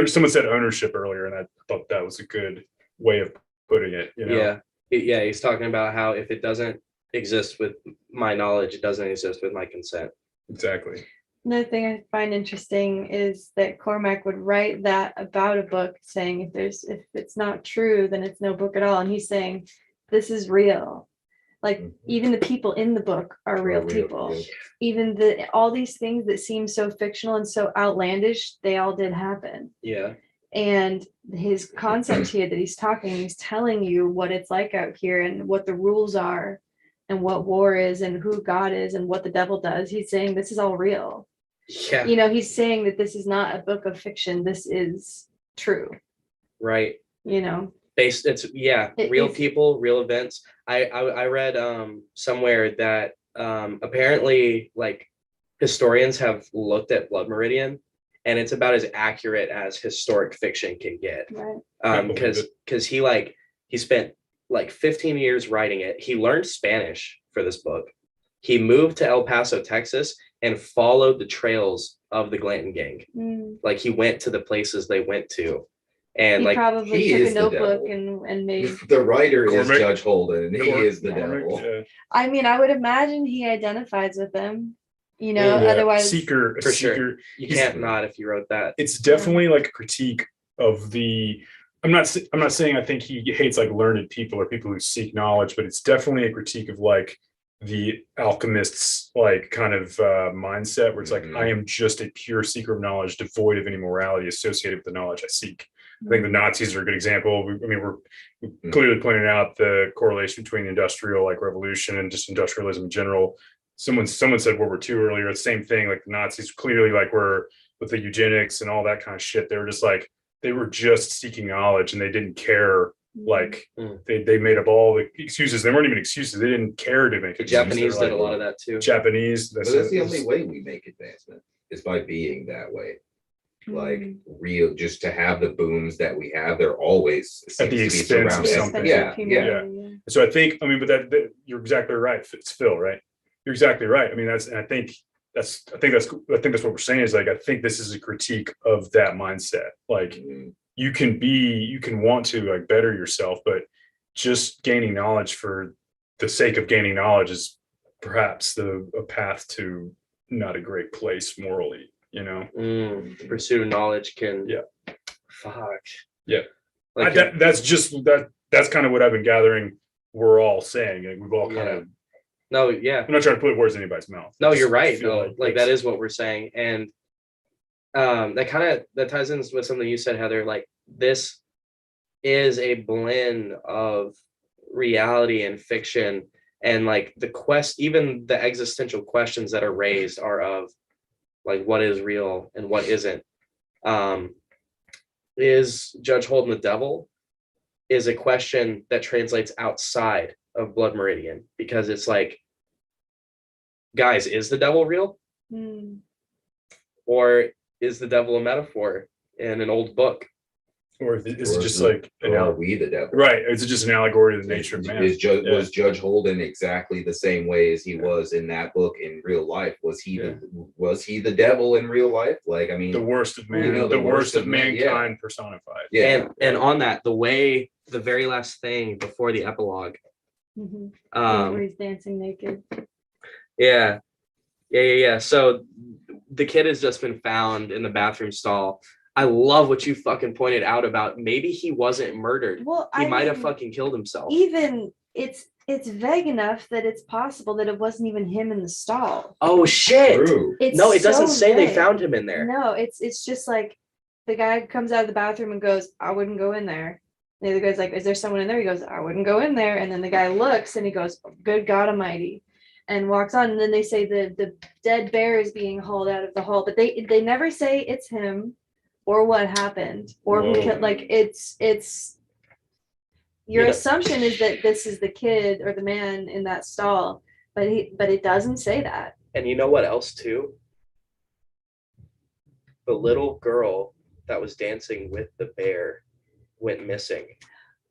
S3: Someone said ownership earlier, and I thought that was a good way of putting it.
S6: Yeah. He's talking about how if it doesn't exist with my knowledge, it doesn't exist with my consent.
S3: Exactly.
S2: Another thing I find interesting is that Cormac would write that about a book, saying if it's not true, then it's no book at all. And he's saying this is real. Like even the people in the book are real people. Yeah. Even all these things that seem so fictional and so outlandish, they all did happen.
S6: Yeah.
S2: And his concept here that he's telling you what it's like out here and what the rules are and what war is and who God is and what the devil does. He's saying this is all real.
S6: Yeah.
S2: He's saying that this is not a book of fiction. This is true.
S6: Right. Real people, real events. I read somewhere that apparently like historians have looked at Blood Meridian, and it's about as accurate as historic fiction can get.
S2: Right.
S6: Because he spent like 15 years writing it. He learned Spanish for this book. He moved to El Paso, Texas, and followed the trails of the Glanton gang. Like he went to the places they went to. And
S2: He
S6: like,
S2: probably
S5: he
S2: took
S5: is
S2: a
S5: the
S2: notebook
S5: devil.
S2: and made.
S5: The writer is
S3: Cormac.
S5: Judge Holden, and he is the
S3: Cormac,
S5: devil.
S3: yeah.
S2: I mean, I would imagine he identifies with them. You know,
S3: Yeah,
S2: otherwise.
S3: seeker, a
S6: For sure.
S3: seeker.
S6: you
S3: He's-
S6: can't not if you wrote that.
S3: It's definitely like a critique of the. I'm not saying I think he hates like learned people or people who seek knowledge, but it's definitely a critique of like the alchemists like kind of mindset where it's like I am just a pure seeker of knowledge, devoid of any morality associated with the knowledge I seek. I think the Nazis are a good example. We're clearly pointing out the correlation between the industrial like revolution and just industrialism in general. Someone said World War II earlier. The same thing. Like the Nazis clearly like were with the eugenics and all that kind of shit. They were just like they were just seeking knowledge and they didn't care. Like they made up all the excuses. They weren't even excuses. They didn't care to make
S6: The
S3: excuses.
S6: Japanese
S3: They were
S6: did a
S3: like,
S6: lot of that too.
S3: Japanese.
S5: But that's the only way we make advancement is by being that way. Like real, just to have the booms that we have, they're always
S3: At the
S5: seems to be
S3: expense of
S5: surrounded-
S3: something.
S5: Yeah.
S3: So I think, but that you're exactly right. It's Phil, right? You're exactly right. I mean, I think that's what we're saying is like, I think this is a critique of that mindset. Like you can want to like better yourself, but just gaining knowledge for the sake of gaining knowledge is perhaps a path to not a great place morally, you know?
S6: The pursuit of knowledge can.
S3: Yeah.
S6: Fuck.
S3: Yeah.
S6: Like
S3: That's kind of what I've been gathering. We're all saying, like, we've all kind of.
S6: no, yeah.
S3: I'm not trying to put words in anybody's mouth.
S6: No,
S3: I just
S6: you're right.
S3: feel
S6: No, like that is what we're saying. And that ties in with something you said, Heather. Like this is a blend of reality and fiction. And like even the existential questions that are raised are of like what is real and what isn't. Is Judge Holden the devil? Is a question that translates outside of Blood Meridian, because it's like, guys, is the devil real? Or is the devil a metaphor in an old book?
S3: Or is it just
S5: Or
S3: like
S5: are we the devil?
S3: right? Is it just an allegory to the nature of man?
S5: Was Judge Holden exactly the same way as he was in that book in real life? Was he the devil in real life? Like, I mean,
S3: The worst of man,
S5: know,
S3: the worst of
S5: man,
S3: mankind personified.
S5: Yeah.
S6: And on that, the very last thing before the epilogue,
S2: Where he's dancing naked.
S6: yeah. So the kid has just been found in the bathroom stall. I love what you fucking pointed out about maybe he wasn't murdered.
S2: Well,
S6: he might have fucking killed himself.
S2: Even it's vague enough that it's possible that it wasn't even him in the stall.
S6: Oh shit!
S5: True.
S6: No, it doesn't
S2: so
S6: say they
S2: vague.
S6: found him in there.
S2: No, it's just like the guy comes out of the bathroom and goes, "I wouldn't go in there." And the other guy's like, "Is there someone in there?" He goes, "I wouldn't go in there." And then the guy looks and he goes, "Good God Almighty," and walks on. And then they say the dead bear is being hauled out of the hall, but they never say it's him or what happened or who killed. Like it's your assumption is that this is the kid or the man in that stall, but it doesn't say that.
S6: And you know what else too? The little girl that was dancing with the bear went missing.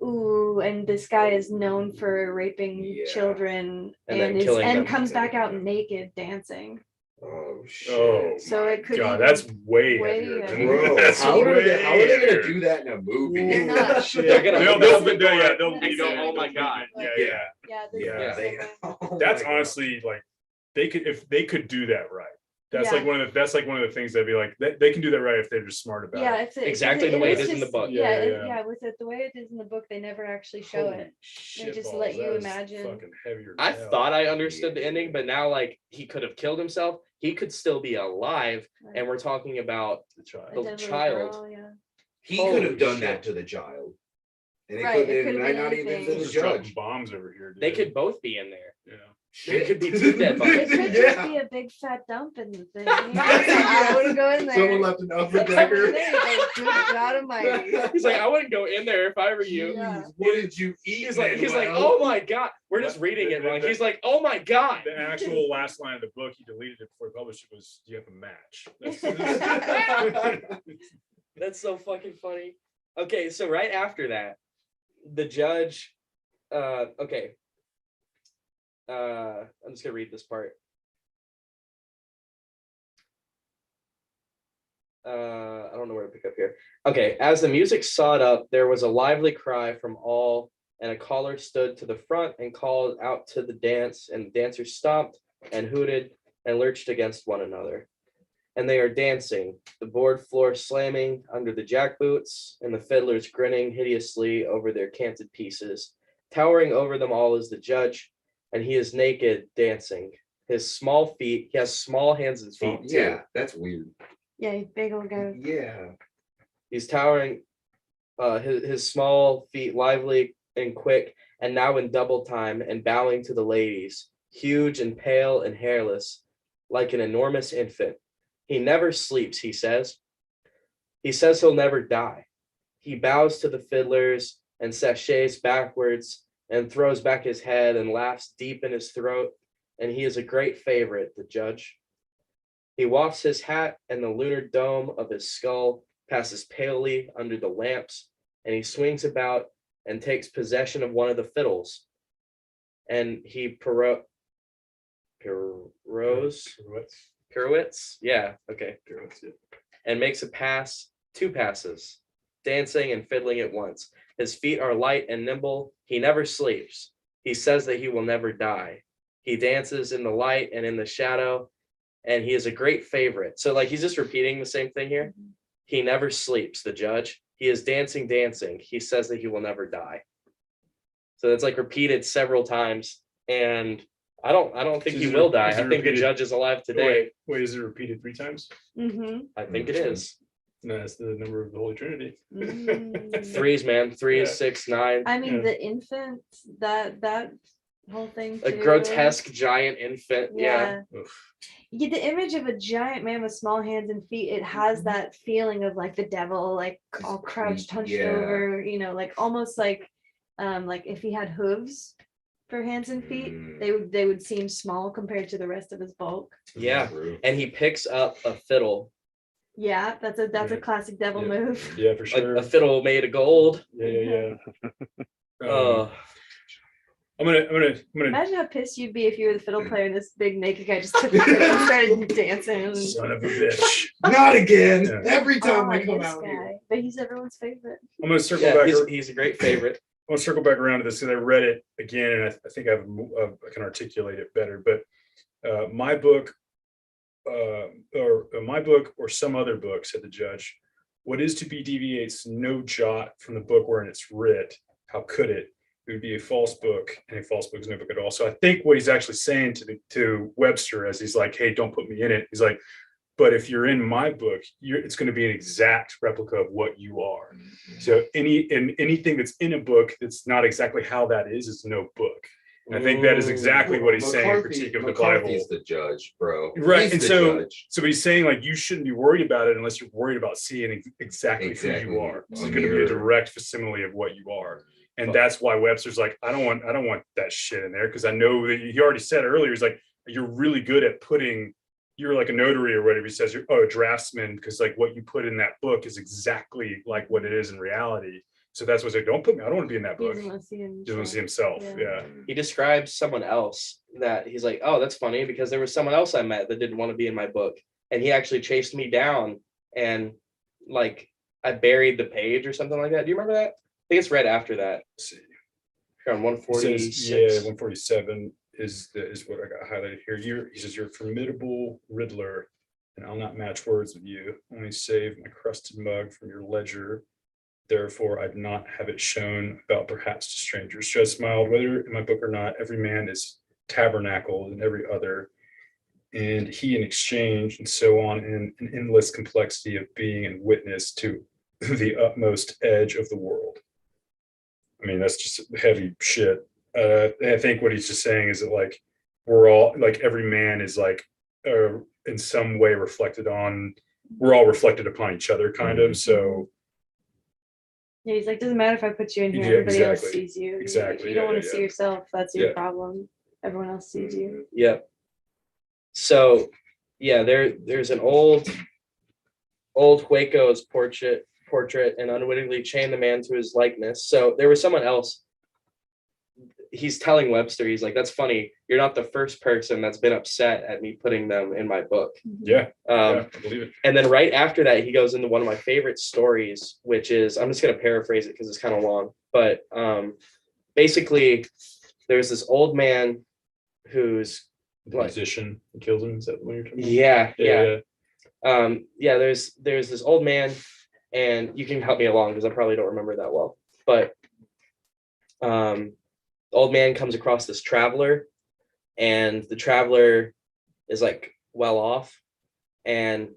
S2: Ooh, and this guy is known for raping children
S6: And then
S2: and
S6: killing them.
S2: comes back out naked dancing.
S5: Oh shit.
S3: Oh,
S2: So it could
S3: God,
S2: even-
S3: that's way
S2: way
S3: heavier.
S2: heavier.
S5: Bro,
S3: That's
S5: how are they
S3: way
S5: gonna do that in a movie?
S2: They're not.
S3: Shit.
S6: They're gonna-
S3: They'll
S2: That's
S3: go,
S2: it.
S3: oh my God.
S2: Like,
S3: Yeah.
S2: Yeah,
S3: Yeah.
S5: Oh
S3: That's
S5: my God.
S3: honestly like if they could do that right. That's
S2: Yeah.
S3: like one of the things they'd be like, they can do that right if they're just smart about
S2: yeah,
S3: it.
S2: it's
S6: Exactly the way it is in the book.
S2: Yeah, with it the way it is in the book, they never actually show
S3: Holy
S2: it.
S3: shit
S2: just
S3: balls,
S2: let you
S3: that is
S2: imagine.
S3: fucking heavier
S6: I
S3: than hell.
S6: thought I understood the ending, but now like he could have killed himself. He could still be alive, and we're talking about
S3: The child.
S2: A
S6: the
S2: dead little
S6: child.
S2: girl, yeah.
S5: He
S6: Holy
S5: could have done
S6: shit.
S5: that to the child. And
S2: Right, it
S5: it
S2: could've
S5: might
S2: been
S5: not even
S2: anything.
S5: been the
S3: Just dropping
S5: judge.
S3: bombs over here. Dude.
S6: They could both be in there.
S3: Yeah.
S5: Shit.
S6: could be two dead bodies.
S2: It could just be a big fat dump in the thing. I wouldn't go in there.
S5: Someone left an upper
S2: There
S5: decker.
S2: you go. Good God Almighty.
S6: He's like, I wouldn't go in there if I were you.
S2: Yeah.
S5: What did you eat?
S6: He's like,
S5: Manuel?
S6: oh my God. We're just reading it wrong. He's like, oh my God.
S3: The actual last line of the book, he deleted it before he published it, was, "Do you have a match?"
S6: That's so fucking funny. Okay, so right after that, the judge, okay. I'm just gonna read this part. I don't don't know where to pick up here. Okay, as the music sawed up, there was a lively cry from all, and a caller stood to the front and called out to the dance, and dancers stomped and hooted and lurched against one another. And they are dancing, the board floor slamming under the jackboots, and the fiddlers grinning hideously over their canted pieces. Towering over them all is the judge, and he is naked, dancing. His small feet, he has small hands and feet too.
S5: Yeah, that's weird.
S2: Yeah, he's big old guy.
S5: Yeah.
S6: He's towering, his small feet lively and quick, and now in double time, and bowing to the ladies, huge and pale and hairless, like an enormous infant. He never sleeps, he says. He says he'll never die. He bows to the fiddlers and sachets backwards and throws back his head and laughs deep in his throat. And he is a great favorite, the judge. He wafts his hat, and the lunar dome of his skull passes palely under the lamps, and he swings about and takes possession of one of the fiddles. And he pirouettes, yeah, okay, and makes a pass, 2 passes, dancing and fiddling at once. His feet are light and nimble. He never sleeps. He says that he will never die. He dances in the light and in the shadow, and he is a great favorite. So like he's just repeating the same thing here. He never sleeps, the judge. He is dancing, dancing. He says that he will never die. So it's like repeated several times, and I don't think he will die. I think the judge is alive today.
S3: Wait, is it repeated 3 times?
S6: I think it is.
S3: No, that's the number of the Holy Trinity.
S6: Threes, man. 3,
S3: Yeah.
S6: 6, 9.
S2: I mean,
S3: Yeah.
S2: the infant, that whole thing.
S6: A
S2: too.
S6: grotesque giant infant. Yeah.
S3: Oof.
S2: You get the image of a giant man with small hands and feet. It has that feeling of like the devil, like all crouched, hunched
S5: Yeah.
S2: over, like almost like if he had hooves for hands and feet, they would seem small compared to the rest of his bulk.
S6: Yeah.
S5: True.
S6: And he picks up a fiddle,
S2: Yeah, that's a
S3: Yeah.
S2: classic devil
S3: Yeah.
S2: move.
S3: Yeah, for sure.
S6: a fiddle made of gold.
S3: Yeah.
S6: Oh,
S3: I'm gonna
S2: Imagine how pissed you'd be if you were the fiddle player and this big naked guy just took the fiddle and started dancing.
S3: son of a bitch.
S5: Not again.
S3: Yeah.
S5: Every time
S2: Oh,
S5: I come
S2: this
S5: out
S2: guy.
S5: here.
S2: But he's everyone's favorite.
S3: I'm gonna circle
S6: yeah,
S3: back.
S6: he's a great favorite.
S3: I want to circle back around to this because I read it again, and I think I can articulate it better. But my book, or some other book, said the judge, what is to be deviates no jot from the book wherein it's writ. How could it? It would be a false book, and a false book is no book at all. So I think what he's actually saying to Webster, as he's like, hey, don't put me in it. He's like, but if you're in my book, it's going to be an exact replica of what you are. So anything that's in a book that's not exactly how that is no book. And I think that is exactly what he's saying, critique of the Bible.
S5: McCarthy's the judge, bro.
S3: Right,
S5: He's
S3: and
S5: the
S3: so
S5: judge.
S3: so he's saying like you shouldn't be worried about it unless you're worried about seeing exactly who
S5: Exactly.
S3: you are. It's
S5: A
S3: going to be a
S5: mirror.
S3: direct facsimile of what you are. And that's why Webster's like, I don't want that shit in there, because I know that he already said earlier, he's like, you're really good at you're like a notary or whatever. He says you're a draftsman, because like what you put in that book is exactly like what it is in reality. So that's what I don't put me. I don't want to be in that
S2: He
S3: book.
S2: doesn't want to see him.
S3: He doesn't want to see himself. Yeah.
S6: He describes someone else that he's like, oh, that's funny because there was someone else I met that didn't want to be in my book. And he actually chased me down and like I buried the page or something like that. Do you remember that? I think it's right after that.
S3: Let's see.
S6: Here on
S3: It
S6: 146.
S3: says, yeah, 147 is what I got highlighted here. He says, you're a formidable riddler, and I'll not match words with you. Only save my crusted mug from your ledger. Therefore, I'd not have it shown about perhaps to strangers. Judge smiled, whether in my book or not, every man is tabernacled in every other. And he in exchange and so on in an endless complexity of being and witness to the utmost edge of the world. I mean, that's just heavy shit. I think what he's just saying is that like, we're all like, every man is like, in some way reflected on, we're all reflected upon each other kind of. So
S2: Yeah, he's like, doesn't matter if I put you in here,
S3: Yeah,
S2: everybody else
S3: exactly.
S2: sees you.
S3: Exactly,
S2: If you don't
S3: yeah,
S2: want to
S3: yeah,
S2: see
S3: yeah.
S2: yourself, that's your
S3: Yeah.
S2: problem. Everyone else sees you.
S6: Yep. So yeah, there's an old Hueco's portrait and unwittingly chained the man to his likeness. So there was someone else. he's telling Webster, he's like, that's funny. You're not the first person that's been upset at me putting them in my book.
S3: Yeah,
S6: Um,
S3: I believe it.
S6: and then right after that, he goes into one of my favorite stories, which is, I'm just going to paraphrase it because it's kind of long, but basically there's this old man who's
S3: The musician who kills him. Is that what you're talking about?
S6: Yeah. There's this old man, and you can help me along because I probably don't remember that well, but the old man comes across this traveler, and the traveler is like well off, and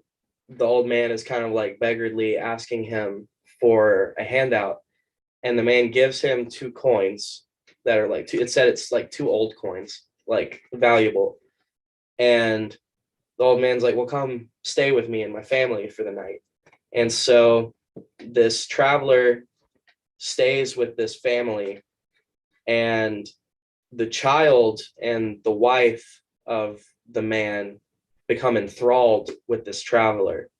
S6: the old man is kind of like beggarly asking him for a handout, and the man gives him 2 coins that are like it said it's like 2 old coins, like valuable, and the old man's like, well, come stay with me and my family for the night. And so this traveler stays with this family, and the child and the wife of the man become enthralled with this traveler,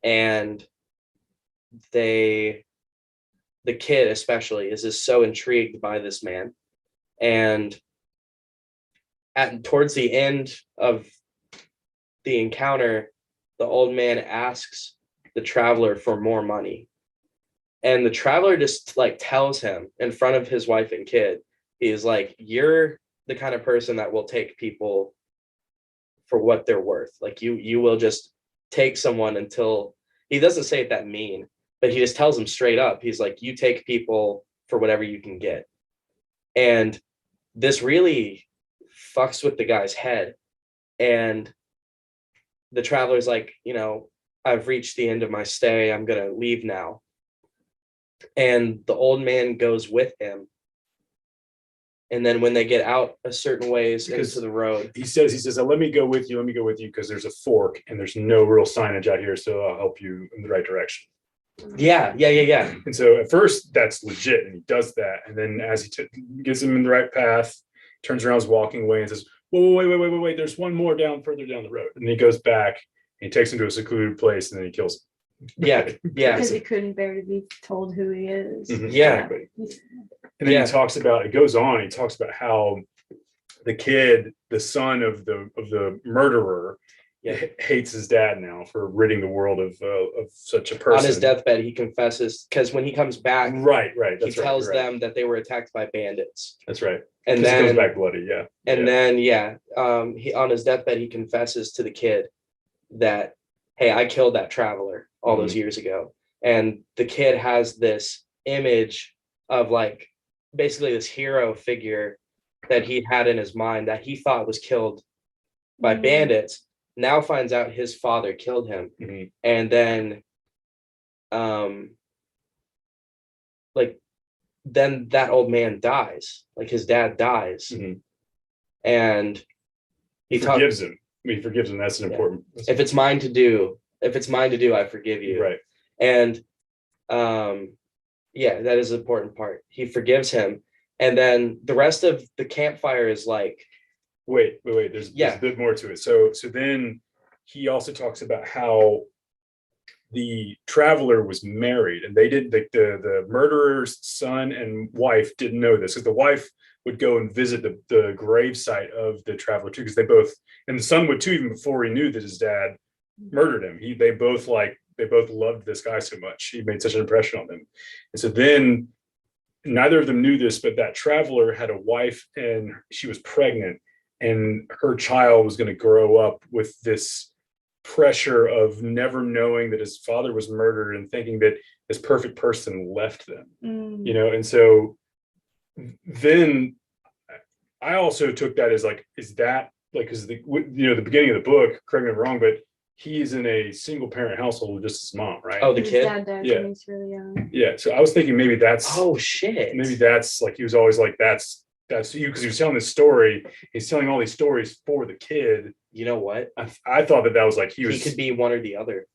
S6: and the kid especially is just so intrigued by this man. And towards the end of the encounter, the old man asks the traveler for more money, and the traveler just like tells him in front of his wife and kid, he's like, you're the kind of person that will take people for what they're worth. Like you will just take someone until, he doesn't say it that mean, but he just tells him straight up, he's like, you take people for whatever you can get. And this really fucks with the guy's head. And the traveler's like, I've reached the end of my stay, I'm gonna leave now. And the old man goes with him. And then when they get out a certain ways into the road,
S3: he says, let me go with you, because there's a fork and there's no real signage out here, so I'll help you in the right direction.
S6: Yeah.
S3: And so at first that's legit, and he does that, and then as he gets him in the right path, turns around, is walking away, and says, whoa, wait, there's one more further down the road. And he goes back and he takes him to a secluded place, and then he kills him.
S6: Yeah.
S2: Because he couldn't bear to be told who he is.
S3: Mhm.
S6: Yeah.
S3: And then he talks about, it goes on, he talks about how the kid, the son of the murderer, hates his dad now for ridding the world of such a person.
S6: On his deathbed, he confesses, because when he comes back,
S3: right,
S6: he tells them that they were attacked by bandits.
S3: That's right.
S6: And
S3: then
S6: he
S3: comes back bloody, yeah.
S6: Then he on his deathbed, he confesses to the kid that, hey, I killed that traveler all those years ago. And the kid has this image of like basically this hero figure that he had in his mind that he thought was killed by bandits, now finds out his father killed him. And then then that old man dies, like his dad dies. And
S3: he forgives him. He forgives him. That's an important.
S6: If it's mine to do, I forgive you.
S3: Right.
S6: And that is an important part. He forgives him. And then the rest of the campfire is like,
S3: wait. There's a bit more to it. So then he also talks about how the traveler was married, and they didn't, the murderer's son and wife didn't know this, because the wife would go and visit the grave site of the traveler too, because they both, and the son would too, even before he knew that his dad murdered him. They both loved this guy so much. He made such an impression on them. And so then neither of them knew this, but that traveler had a wife, and she was pregnant, and her child was going to grow up with this pressure of never knowing that his father was murdered and thinking that this perfect person left them. And so then I also took that as like, is that like, because the beginning of the book, correct me if I'm wrong, but he's in a single parent household with just his mom, right?
S6: Oh, the
S2: His
S6: kid.
S2: dad died when he was really young.
S3: Yeah. So I was thinking maybe that's,
S6: Oh shit.
S3: maybe that's like, he was always like, that's you, because he was telling this story. He's telling all these stories for the kid.
S6: You know what?
S3: I thought that was like,
S6: he could be one or the other.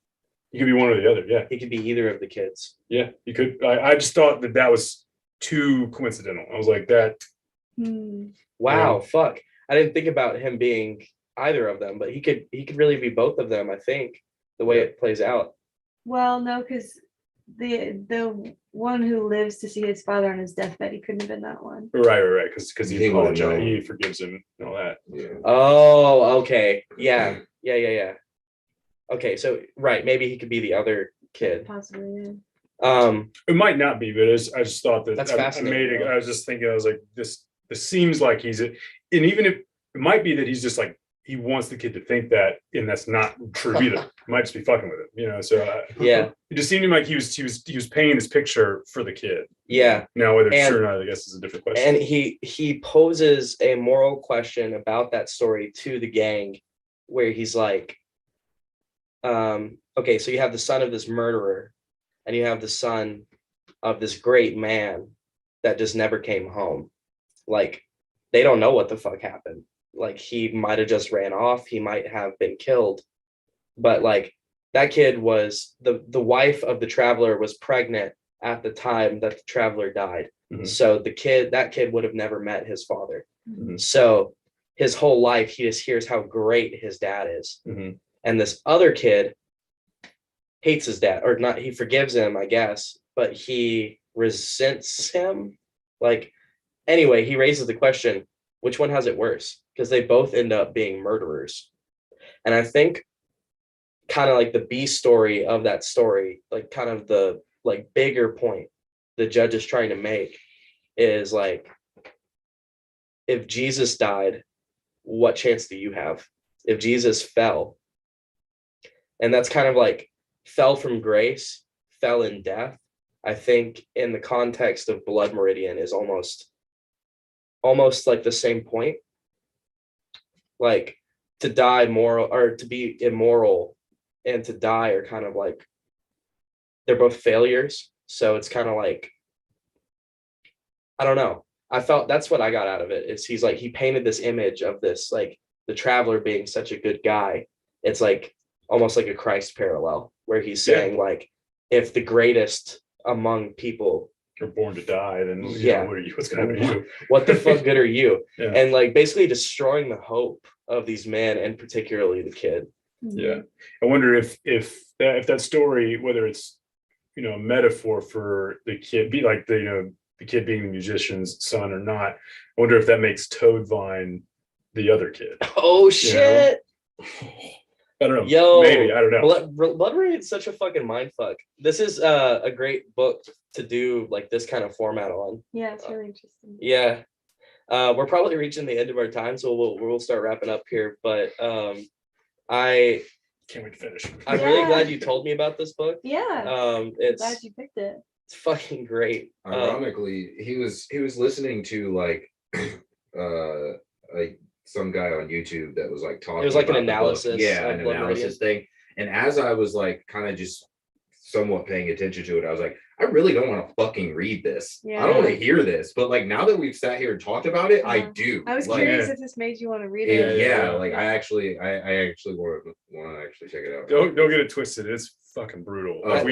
S3: He could be one or the other. Yeah.
S6: He could be either of the kids.
S3: Yeah. He could. I just thought that was too coincidental. I was like that.
S6: Wow. Fuck. I didn't think about him being either of them, but he could really be both of them, I think, the way it plays out.
S2: Well, no, because the one who lives to see his father on his deathbed, he couldn't have been that one.
S3: Right. Because he
S5: He would've
S3: apologized,
S5: known.
S3: he forgives him and all that.
S5: Yeah.
S6: Oh, okay. Yeah. Okay, so right, maybe he could be the other kid.
S2: Possibly.
S3: It might not be, but I just thought that
S6: That's
S3: I
S6: fascinating,
S3: made it.
S6: though.
S3: I was just thinking, I was like, this seems like and even if it might be that he's just like he wants the kid to think that, and that's not true either. He might just be fucking with him, So
S6: Yeah.
S3: it just seemed to me like he was painting this picture for the kid.
S6: Yeah.
S3: Now whether it's
S6: And-
S3: true or not, I guess is a different question.
S6: And he poses a moral question about that story to the gang, where he's like, okay, so you have the son of this murderer, and you have the son of this great man that just never came home. Like, they don't know what the fuck happened. Like, he might have just ran off, he might have been killed, but like that kid was the wife of the traveler was pregnant at the time that the traveler died.
S3: Mhm.
S6: So that kid would have never met his father.
S3: Mhm.
S6: So his whole life he just hears how great his dad is.
S3: Mhm.
S6: And this other kid hates his dad, or not, he forgives him, I guess, but he resents him. Like, anyway, he raises the question, which one has it worse? Because they both end up being murderers. And I think kind of like the B story of that story, like kind of the like bigger point the judge is trying to make is like, if Jesus died, what chance do you have? If Jesus fell, and that's kind of like fell from grace, fell in death, I think in the context of Blood Meridian is almost like the same point. Like, to die moral, or to be immoral and to die are kind of like, they're both failures. So it's kind of like, I don't know. I felt that's what I got out of it. Is he's like, he painted this image of this, like the traveler being such a good guy. It's like almost like a Christ parallel, where he's saying like, if the greatest among people
S3: You're born to die, then
S6: Yeah.
S3: what are you? What's gonna happen to you?
S6: what the fuck good are you?
S3: Yeah.
S6: And like basically destroying the hope of these men, and particularly the kid.
S3: Yeah, I wonder if that story, whether it's a metaphor for the kid, be like the kid being the musician's son or not. I wonder if that makes Toadvine the other kid.
S6: Oh shit.
S3: I don't know.
S6: Yo,
S3: Maybe, I don't know.
S6: Blood Rain is such a fucking mind fuck. This is a great book to do like this kind of format on.
S2: Yeah, it's really interesting.
S6: Yeah. We're probably reaching the end of our time, so we'll start wrapping up here. But I
S3: Can't wait to finish.
S6: I'm really
S2: Yeah.
S6: glad you told me about this book.
S2: Yeah. I'm
S6: It's
S2: glad you picked it.
S6: fucking great.
S5: Ironically, he was listening to like some guy on YouTube that was like talking.
S6: It was like an
S5: about the book.
S6: analysis
S5: Yeah,
S6: of
S5: an
S6: Blood
S5: analysis thing. And as I was like kind of just somewhat paying attention to it, I was like, I really don't want to fucking read this. I don't want to hear this. But like now that we've sat here and talked about it, I
S2: Yeah.
S5: do.
S2: I was
S5: Like,
S2: curious if this made you want to read
S5: Yeah,
S2: it.
S3: Yeah.
S5: like I actually want to actually check it out.
S3: Don't get it twisted. It's fucking brutal.
S5: Oh.
S3: We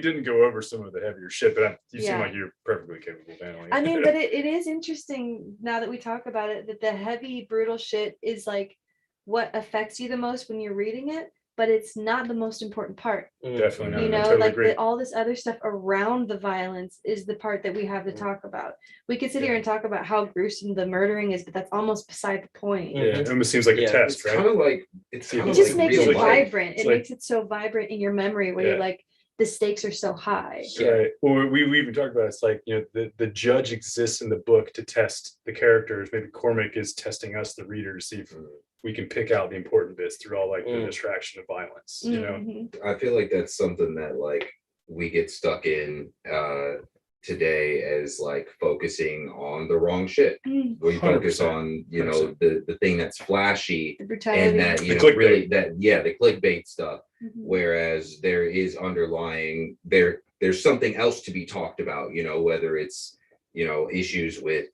S3: didn't go over some of the heavier shit, but you seem
S2: Yeah.
S3: like you're perfectly capable of handling it.
S2: I mean, but it is interesting now that we talk about it, that the heavy, brutal shit is like what affects you the most when you're reading it, but it's not the most important part.
S3: Definitely not.
S2: You
S3: I
S2: know,
S3: totally
S2: like
S3: agree.
S2: all this other stuff around the violence is the part that we have to talk about. We could sit here and talk about how gruesome the murdering is, but that's almost beside the point.
S3: Yeah, it almost seems like a
S6: Yeah.
S3: test,
S5: It's
S3: right?
S5: kind of like it's
S3: It
S5: kind
S2: It
S5: of
S2: just
S5: like
S2: makes
S5: real
S2: it
S5: life.
S2: vibrant.
S3: It's
S2: It
S3: like-
S2: makes it so vibrant in your memory where
S3: Yeah.
S2: you're like, the stakes are so high.
S3: Right. Well, we even talked about it's like the judge exists in the book to test the characters. Maybe Cormac is testing us, the reader, to see if we can pick out the important bits through all like the distraction of violence.
S2: Mhm.
S5: I feel like that's something that like we get stuck in today as like focusing on the wrong shit.
S2: Mm.
S5: We focus
S3: 100%.
S5: on the thing that's flashy
S2: The brutality.
S5: and that
S3: The
S5: really the clickbait stuff.
S2: Mhm.
S5: Whereas there is underlying there's something else to be talked about, whether it's issues with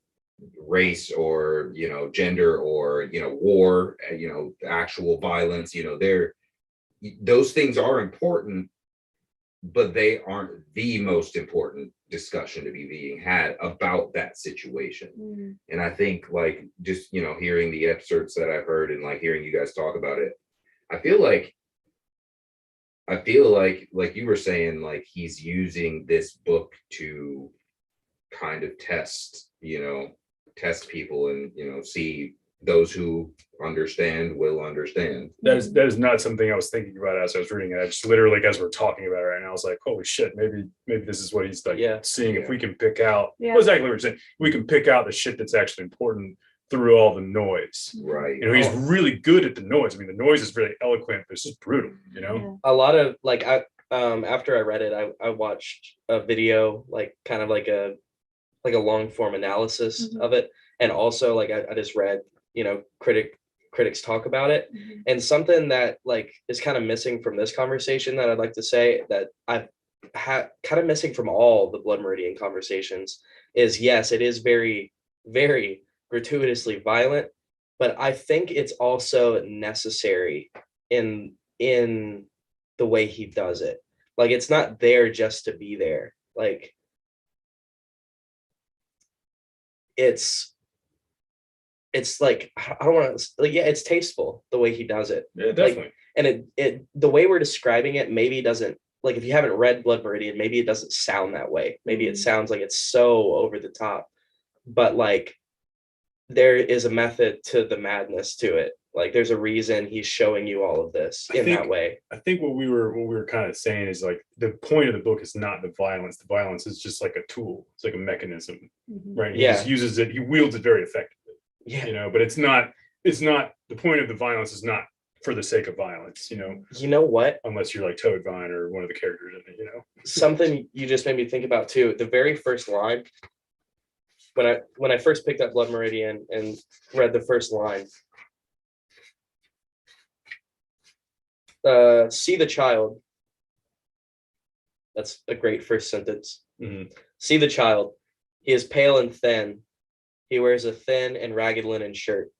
S5: race or gender or war, actual violence, those things are important, but they aren't the most important discussion to be being had about that situation.
S2: Mm.
S5: And I think like just hearing the excerpts that I've heard and like hearing you guys talk about it, I feel like I feel like you were saying, like he's using this book to kind of test people and see those who understand will understand.
S3: That is not something I was thinking about as I was reading it. I just literally, as we're talking about it right now, I was like, holy shit, maybe this is what he's like seeing. If we can pick out exactly what you're saying, we can pick out the shit that's actually important through all the noise.
S5: Right.
S3: He's really good at the noise. I mean, the noise is really eloquent, but it's just brutal,
S6: A lot of after I read it, I watched a video, like kind of like a long form analysis of it. And also like I just read, critics talk about it. And something that like is kind of missing from this conversation that I'd like to say that I've had kind of missing from all the Blood Meridian conversations is, yes, it is very, very gratuitously violent, but I think it's also necessary in the way he does it. Like it's not there just to be there. Like it's like, I don't want to like, it's tasteful the way he does it.
S3: Yeah, definitely.
S6: Like, and it the way we're describing it maybe doesn't, like if you haven't read Blood Meridian, maybe it doesn't sound that way. Maybe it sounds like it's so over the top, but like there is a method to the madness to it. Like there's a reason he's showing you all of this that way.
S3: I think what we were kind of saying is like the point of the book is not the violence. The violence is just like a tool. It's like a mechanism, right? He just uses it. He wields it very effectively.
S6: Yeah.
S3: But it's not the point of the violence is not for the sake of violence.
S6: You know what?
S3: Unless you're like Toadvine or one of the characters in it.
S6: Something you just made me think about too. The very first line. When I first picked up Blood Meridian and read the first line, see the child. That's a great first sentence. See the child. He is pale and thin. He wears a thin and ragged linen shirt.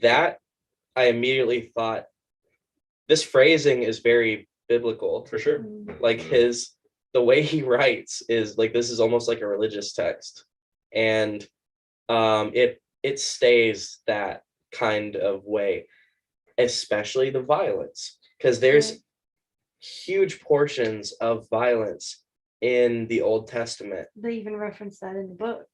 S6: That I immediately thought, this phrasing is very biblical.
S3: For sure.
S6: Like the way he writes is like, this is almost like a religious text. And it stays that kind of way, especially the violence, because there's huge portions of violence in the Old Testament.
S2: They even reference that in the book.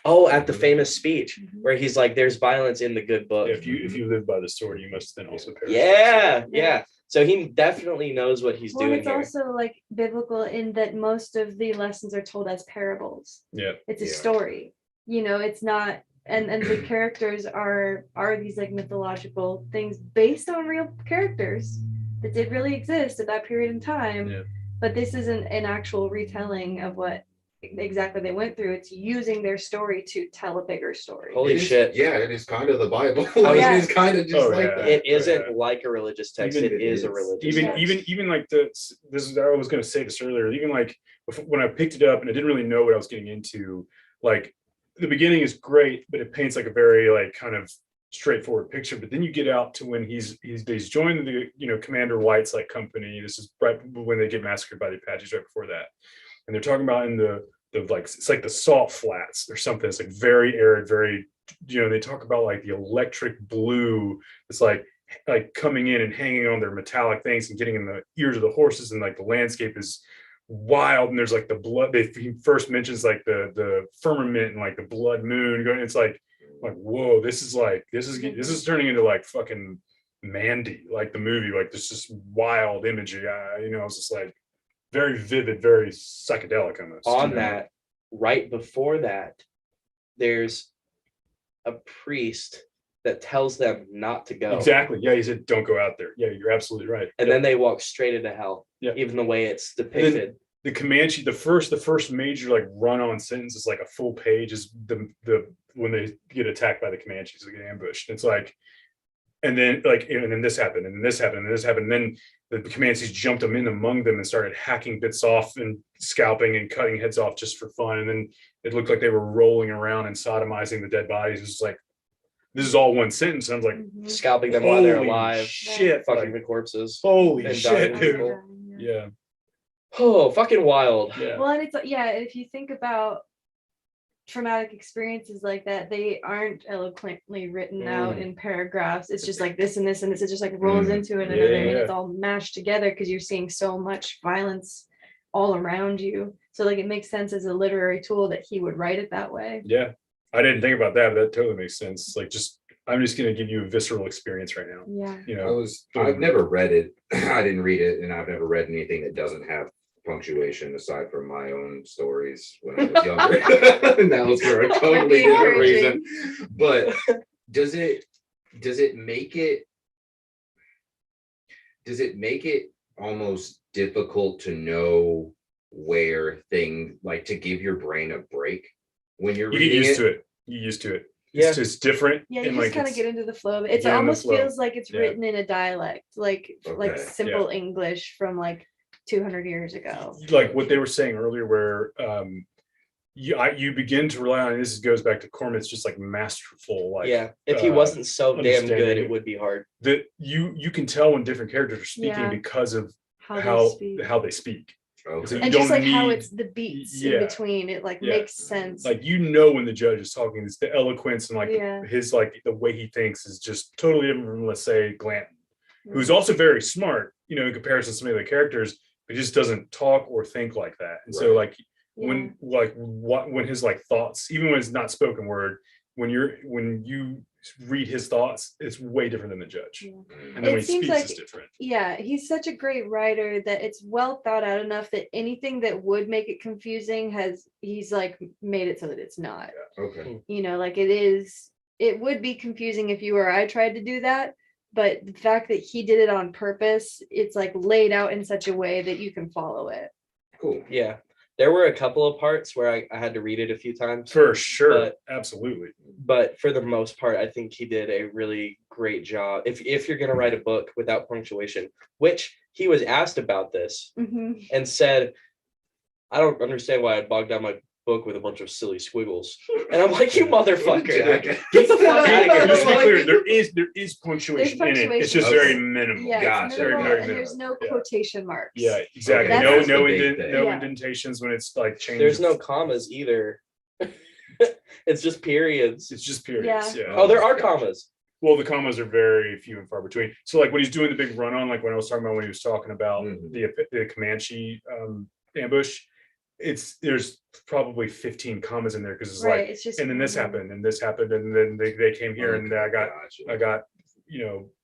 S6: Oh, at the famous speech where he's like, there's violence in the good book.
S3: If you live by the sword, you must then also perish.
S6: Yeah. So he definitely knows what he's doing
S2: it's
S6: here.
S2: also like biblical in that most of the lessons are told as parables.
S3: Yeah.
S2: It's a story. It's not, and the characters are these like mythological things based on real characters that did really exist at that period in time.
S3: Yeah.
S2: But this isn't an actual retelling of what exactly they went through. It's using their story to tell a bigger story.
S6: Holy shit.
S5: Yeah, it is kind of the Bible.
S2: yeah.
S5: It is kind of just like that.
S6: It isn't like a religious text.
S5: Even
S6: it is a religious text.
S3: Even like this is, I was going to say this earlier, even like when I picked it up and I didn't really know what I was getting into, like the beginning is great, but it paints like a very like kind of straightforward picture. But then you get out to when he's joined the Commander White's like company. This is right when they get massacred by the Apaches, right before that. And they're talking about in the like, it's like the salt flats or something. It's like very arid, very, they talk about like the electric blue. It's like coming in and hanging on their metallic things and getting in the ears of the horses. And like the landscape is wild. And there's like the blood. He first mentions like the firmament and like the blood moon going. It's like, whoa, this is turning into like fucking Mandy, like the movie, like this just wild imagery. I was just like, very vivid, very psychedelic almost.
S6: That, right before that, there's a priest that tells them not to go.
S3: Exactly. Yeah, he said, don't go out there. Yeah, you're absolutely right.
S6: And then they walk straight into hell.
S3: Yeah.
S6: Even the way it's depicted.
S3: The Comanche, the first major like run-on sentence is like a full page is the when they get attacked by the Comanches, they get ambushed. It's like, and then this happened, and this happened, and this happened. And then the Comanches jumped them in among them and started hacking bits off and scalping and cutting heads off just for fun. And then it looked like they were rolling around and sodomizing the dead bodies. It was like, this is all one sentence. And I was like,
S6: scalping them while they're
S3: holy
S6: alive.
S3: shit,
S6: Fucking
S3: like,
S6: the corpses.
S3: holy
S6: and
S3: shit,
S6: dying
S3: dude.
S6: people.
S3: Yeah.
S6: Oh, fucking wild.
S3: Yeah.
S2: Well, and it's if you think about traumatic experiences like that, they aren't eloquently written out in paragraphs. It's just like this and this and this. It just like rolls into another, and it's all mashed together because you're seeing so much violence all around you. So like it makes sense as a literary tool that he would write it that way.
S3: Yeah, I didn't think about that, but that totally makes sense. Like, I'm just gonna give you a visceral experience right now.
S2: Yeah.
S3: You know,
S5: I've never read it. I didn't read it, and I've never read anything that doesn't have punctuation aside from my own stories when I was younger. And that was for a totally different reason. But does it make it almost difficult to know where things, like, to give your brain a break when you're
S3: you
S5: reading
S3: get used
S5: it?
S3: to it. You get used to it.
S6: Yeah.
S3: It's just different.
S2: Yeah, you
S3: and
S2: just
S3: like
S2: kind of
S3: it's-
S2: get into the flow of it. It
S3: get in the
S2: almost
S3: flow.
S2: feels like it's
S3: Yeah.
S2: written in a dialect, like
S5: Okay,
S2: simple English from like 200 years ago.
S3: like what they were saying earlier, where you begin to rely on, and this goes back to Corman's just like masterful, like
S6: Yeah, if he
S3: uh,
S6: wasn't so damn good,
S3: understanding
S6: it would be hard.
S3: that you can tell when different characters are speaking
S2: Yeah.
S3: because of
S2: How they speak.
S3: how they speak.
S5: Okay.
S3: So you
S2: And just
S3: don't
S2: like how
S3: need-
S2: it's the beats
S3: yeah.
S2: in between, it like
S3: Yeah.
S2: makes sense.
S3: Like, you know, when the judge is talking, it's the eloquence and like
S2: Yeah.
S3: his, like the way he thinks is just totally different from, let's say, Glanton, who's
S2: Mhm.
S3: also very smart, you know, in comparison to some of the characters, but just doesn't talk or think like that. And so
S5: Right.
S3: like when his like thoughts, even when it's not spoken word, when you read his thoughts, it's way different than the judge.
S2: Yeah.
S3: And then
S2: It
S3: when he
S2: seems
S3: speaks,
S2: like-
S3: it's different.
S2: Yeah, he's such a great writer that it's well thought out enough that anything that would make it confusing he's like made it so that it's not.
S5: Okay.
S2: You know, like it would be confusing if you or I tried to do that, but the fact that he did it on purpose, it's like laid out in such a way that you can follow it.
S5: Cool.
S6: Yeah, there were a couple of parts where I had to read it a few times,
S3: For sure.
S6: But-
S3: Absolutely.
S6: but for the most part, I think he did a really great job. If you're gonna write a book without punctuation, which he was asked about this
S2: Mhm.
S6: and said, I don't understand why I bogged down my book with a bunch of silly squiggles. And I'm like, you motherfucker,
S5: Jack.
S6: dude. Get the fuck out of here.
S3: Just to be
S5: Like-
S3: clear, there is punctuation in it. It's just
S5: punctuation.
S3: very minimal.
S2: Yeah,
S5: Gotcha.
S2: it's
S3: Very,
S2: minimal,
S3: very
S2: and there's no
S3: minimal. Yeah.
S2: quotation marks.
S3: Yeah, exactly.
S5: Okay,
S3: No,
S5: that's the
S3: no,
S5: big thing.
S2: Yeah.
S3: indentations when it's like changed.
S6: There's no commas either. It's just periods.
S3: It's just periods.
S2: Yeah.
S3: Yeah.
S6: Oh, there are commas.
S3: Well, the commas are very few and far between. So, like when he's doing the big run on, like when I was talking about when he was talking about
S5: Mhm.
S3: the Comanche ambush, there's probably 15 commas in there because it's
S2: Right.
S3: like,
S2: It's just
S3: and then this happened, and this happened, and then they came here, and I got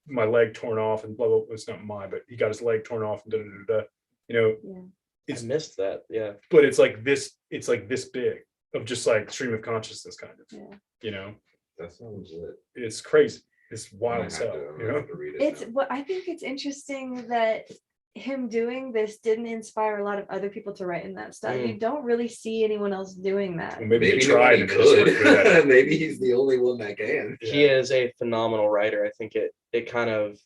S3: my leg torn off, and blah blah. It's not mine, but he got his leg torn off, and da da da da. You know,
S2: Yeah.
S3: It's-
S6: I missed that. Yeah.
S3: but it's like this. It's like this big of just like stream of consciousness, kind of.
S2: Yeah.
S3: You know,
S5: That sounds lit.
S3: it's crazy. It's
S5: I
S3: wild
S5: might
S3: as
S5: have
S3: hell.
S5: to- I'm
S3: You
S5: gonna
S3: know.
S5: have to read it
S2: It's
S5: now.
S2: what I think it's interesting that him doing this didn't inspire a lot of other people to write in that style. You don't really see anyone else doing that.
S3: Well, maybe they
S5: Maybe
S3: tried
S5: nobody
S3: and they just weren't good at
S5: could.
S3: it.
S5: Maybe he's the only one that can.
S6: He is a phenomenal writer. I think it kind of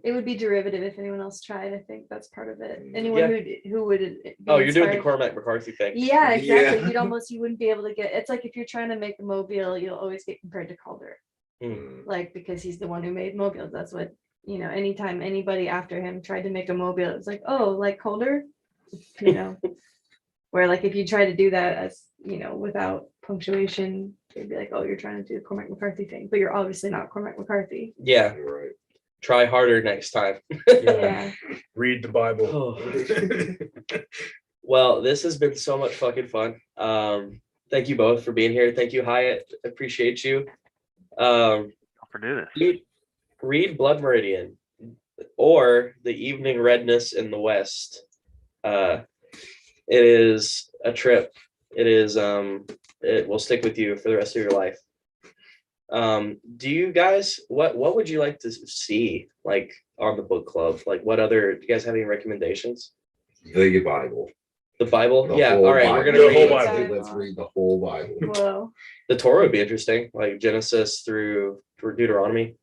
S2: It would be derivative if anyone else tried. I think that's part of it.
S5: Yeah.
S2: Anyone who would be
S6: oh, you're doing the
S2: inspired-
S6: Cormac McCarthy thing.
S2: Yeah, exactly.
S5: Yeah.
S2: You wouldn't be able to get. It's like if you're trying to make a mobile, you'll always get compared to Calder, like because he's the one who made mobiles. That's what anytime anybody after him tried to make a mobile, it's like, oh, like Calder, where like if you try to do that as without punctuation, they'd be like, oh, you're trying to do the Cormac McCarthy thing, but you're obviously not Cormac McCarthy.
S6: Yeah.
S5: You're right.
S6: Try harder next time.
S2: Yeah.
S3: Read the Bible.
S6: Well, this has been so much fucking fun. Thank you both for being here. Thank you, Hiatt. Appreciate you.
S4: I'll do this.
S6: Read Blood Meridian or The Evening Redness in the West. It is a trip. It is it will stick with you for the rest of your life. Do you guys what would you like to see like on the book club? Like what other, do you guys have any recommendations?
S5: The Bible.
S6: The Bible?
S5: The
S6: Yeah,
S5: whole
S6: all right, we're
S5: Bible.
S6: gonna
S3: The whole
S6: read
S3: Bible.
S5: Let's read the whole Bible.
S2: Whoa.
S6: the Torah would be interesting, like Genesis through Deuteronomy.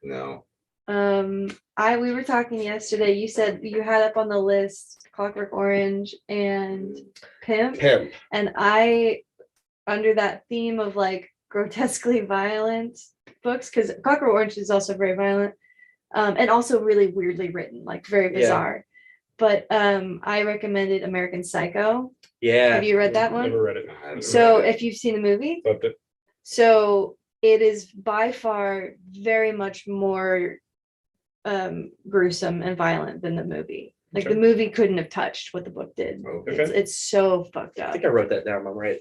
S5: No.
S2: We were talking yesterday. You said you had up on the list Clockwork Orange and Pimp. And I, under that theme of like grotesquely violent books, because Clockwork Orange is also very violent, and also really weirdly written, like very
S6: Yeah.
S2: bizarre. but I recommended American Psycho.
S6: Yeah.
S2: Have you read that one?
S3: Never read it.
S5: I haven't
S2: So
S5: read it.
S2: if you've seen the movie,
S3: But the,
S2: so it is by far very much more gruesome and violent than the movie. Like
S3: Okay.
S2: the movie couldn't have touched what the book did.
S5: Okay.
S2: It's so fucked
S6: I
S2: up.
S6: think I wrote that down. I'm right.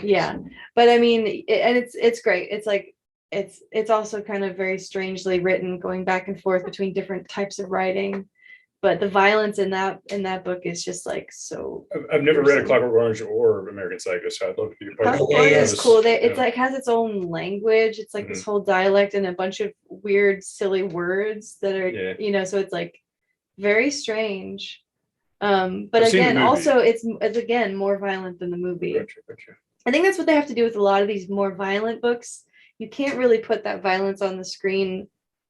S2: Yeah, but I mean, and it's great. It's like it's also kind of very strangely written, going back and forth between different types of writing. But the violence in that book is just like so.
S3: I've never read a
S2: gruesome.
S3: Clockwork Orange or American Psycho, so I'd love to be a part of
S2: Clockwork
S6: Yeah,
S2: Orange
S6: yeah.
S2: is cool. It's
S3: Yeah.
S2: like has its own language. It's like this whole dialect and a bunch of weird, silly words that are,
S3: Yeah.
S2: so it's like very strange. But
S3: I've seen the
S2: again,
S3: movie.
S2: also it's again more violent than the movie.
S3: Gotcha.
S2: I think that's what they have to do with a lot of these more violent books. You can't really put that violence on the screen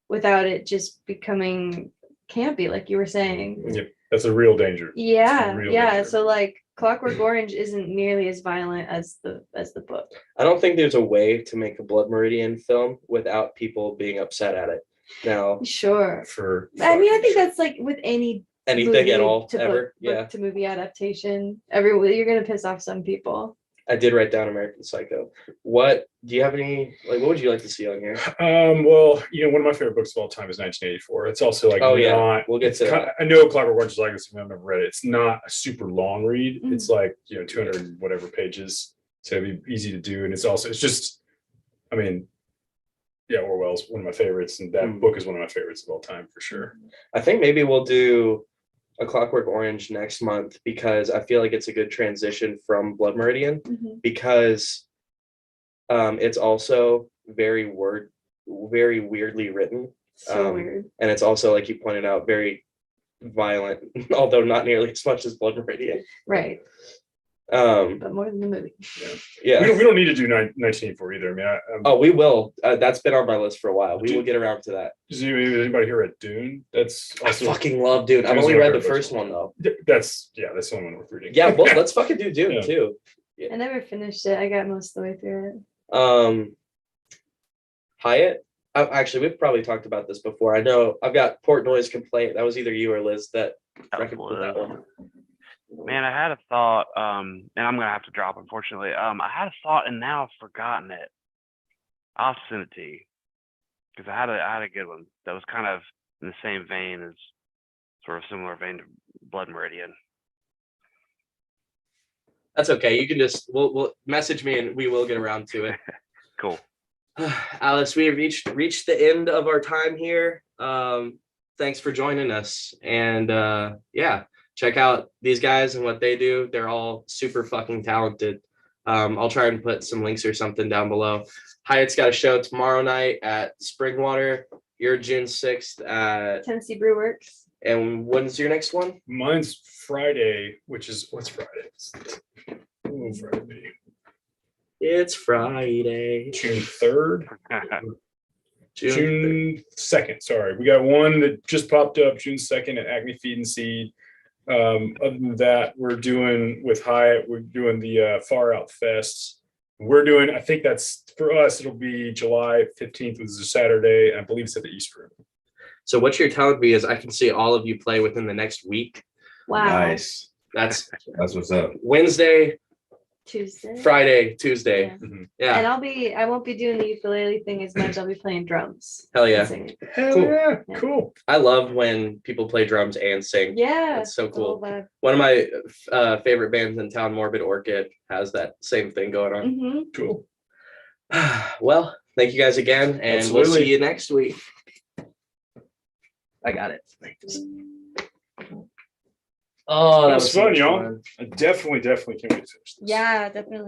S2: without it just becoming campy, like you were saying.
S3: Yep, that's a real danger.
S2: Yeah,
S3: real
S2: yeah.
S3: danger.
S2: So like Clockwork Orange isn't nearly as violent as the book.
S6: I don't think there's a way to make a Blood Meridian film without people being upset at it. Now,
S2: Sure.
S3: For
S2: I mean, I think that's like with any
S6: anything
S2: movie
S6: at all,
S2: to
S6: ever.
S2: book to movie adaptation. You're gonna piss off some people.
S6: I did write down American Psycho. What do you have any, like, what would you like to see on here?
S3: Well, one of my favorite books of all time is 1984. It's also like
S6: Oh, yeah.
S3: not,
S6: We'll get to that.
S3: I know Clockwork Orange is like this. I've never read it. It's not a super long read.
S2: Mm.
S3: It's like 200 and whatever pages, so it'd be easy to do. And it's just, I mean, yeah, Orwell's one of my favorites, and that book is one of my favorites of all time for sure.
S6: I think maybe we'll do a Clockwork Orange next month because I feel like it's a good transition from Blood Meridian because it's also very weirdly written.
S2: So weird.
S6: And it's also, like you pointed out, very violent, although not nearly as much as Blood Meridian.
S2: Right.
S6: Um,
S2: But more than the movie.
S6: yeah.
S3: We don't need to do 1984 either. I mean,
S6: Oh, we will. That's been on my list for a while. We will get around to that.
S3: Does anybody here read Dune? That's
S6: I
S3: also
S6: fucking love Dune. I've
S3: Dune's
S6: only
S3: one of
S6: read
S3: my
S6: the
S3: favorite
S6: first one though.
S3: that's the only one worth reading.
S6: Yeah, well, let's fucking do Dune
S3: Yeah.
S6: too.
S2: I never finished it. I got most of the way through it.
S6: Hiatt. Actually, we've probably talked about this before. I know I've got Portnoy's Complaint. That was either you or Liz that recommended that one.
S4: Man, I had a thought, and I'm gonna have to drop, unfortunately. I had a thought, and now I've forgotten it. I'll send it to you because I had a good one that was kind of in the same vein as, sort of similar vein to Blood Meridian.
S6: That's okay. You can just we'll message me and we will get around to it.
S4: Cool.
S6: Alice, we have reached the end of our time here. Thanks for joining us, and yeah, check out these guys and what they do. They're all super fucking talented. I'll try and put some links or something down below. Hyatt's got a show tomorrow night at Springwater. You're June 6th at
S2: Tennessee Brew Works.
S6: And when's your next one?
S3: Mine's Friday, which is what's Friday? Oh, Friday.
S6: It's Friday.
S3: June 3rd.
S6: June
S3: June 2nd. Sorry. We got one that just popped up June 2nd at Acme Feed and Seed. Other than that, we're doing with Hiatt, we're doing the Far Out Fest. I think that's for us, it'll be July 15th, which is a Saturday, and I believe it's at the East Room.
S6: So what you're telling me is I can see all of you play within the next week.
S2: Wow.
S5: Nice.
S6: That's
S5: That's what's up.
S6: Wednesday,
S2: Tuesday.
S6: Friday, Tuesday.
S2: Yeah.
S6: Yeah.
S2: And I won't be doing the ukulele thing as much. I'll be playing drums.
S6: Hell yeah.
S2: and singing.
S3: Hell
S6: Cool.
S3: yeah,
S2: Yeah.
S3: cool.
S6: I love when people play drums and sing.
S2: Yeah.
S6: That's so
S2: the whole
S6: cool.
S2: vibe.
S6: One of my favorite bands in town, Morbid Orchid, has that same thing going on.
S2: Mhm.
S3: Cool.
S6: Well, thank you guys again, and we'll
S3: Absolutely.
S6: see you next week.
S2: I got it.
S6: Oh,
S3: That was fun,
S6: so
S3: y'all.
S6: fun.
S3: I definitely can't wait to finish this.
S2: Yeah, definitely.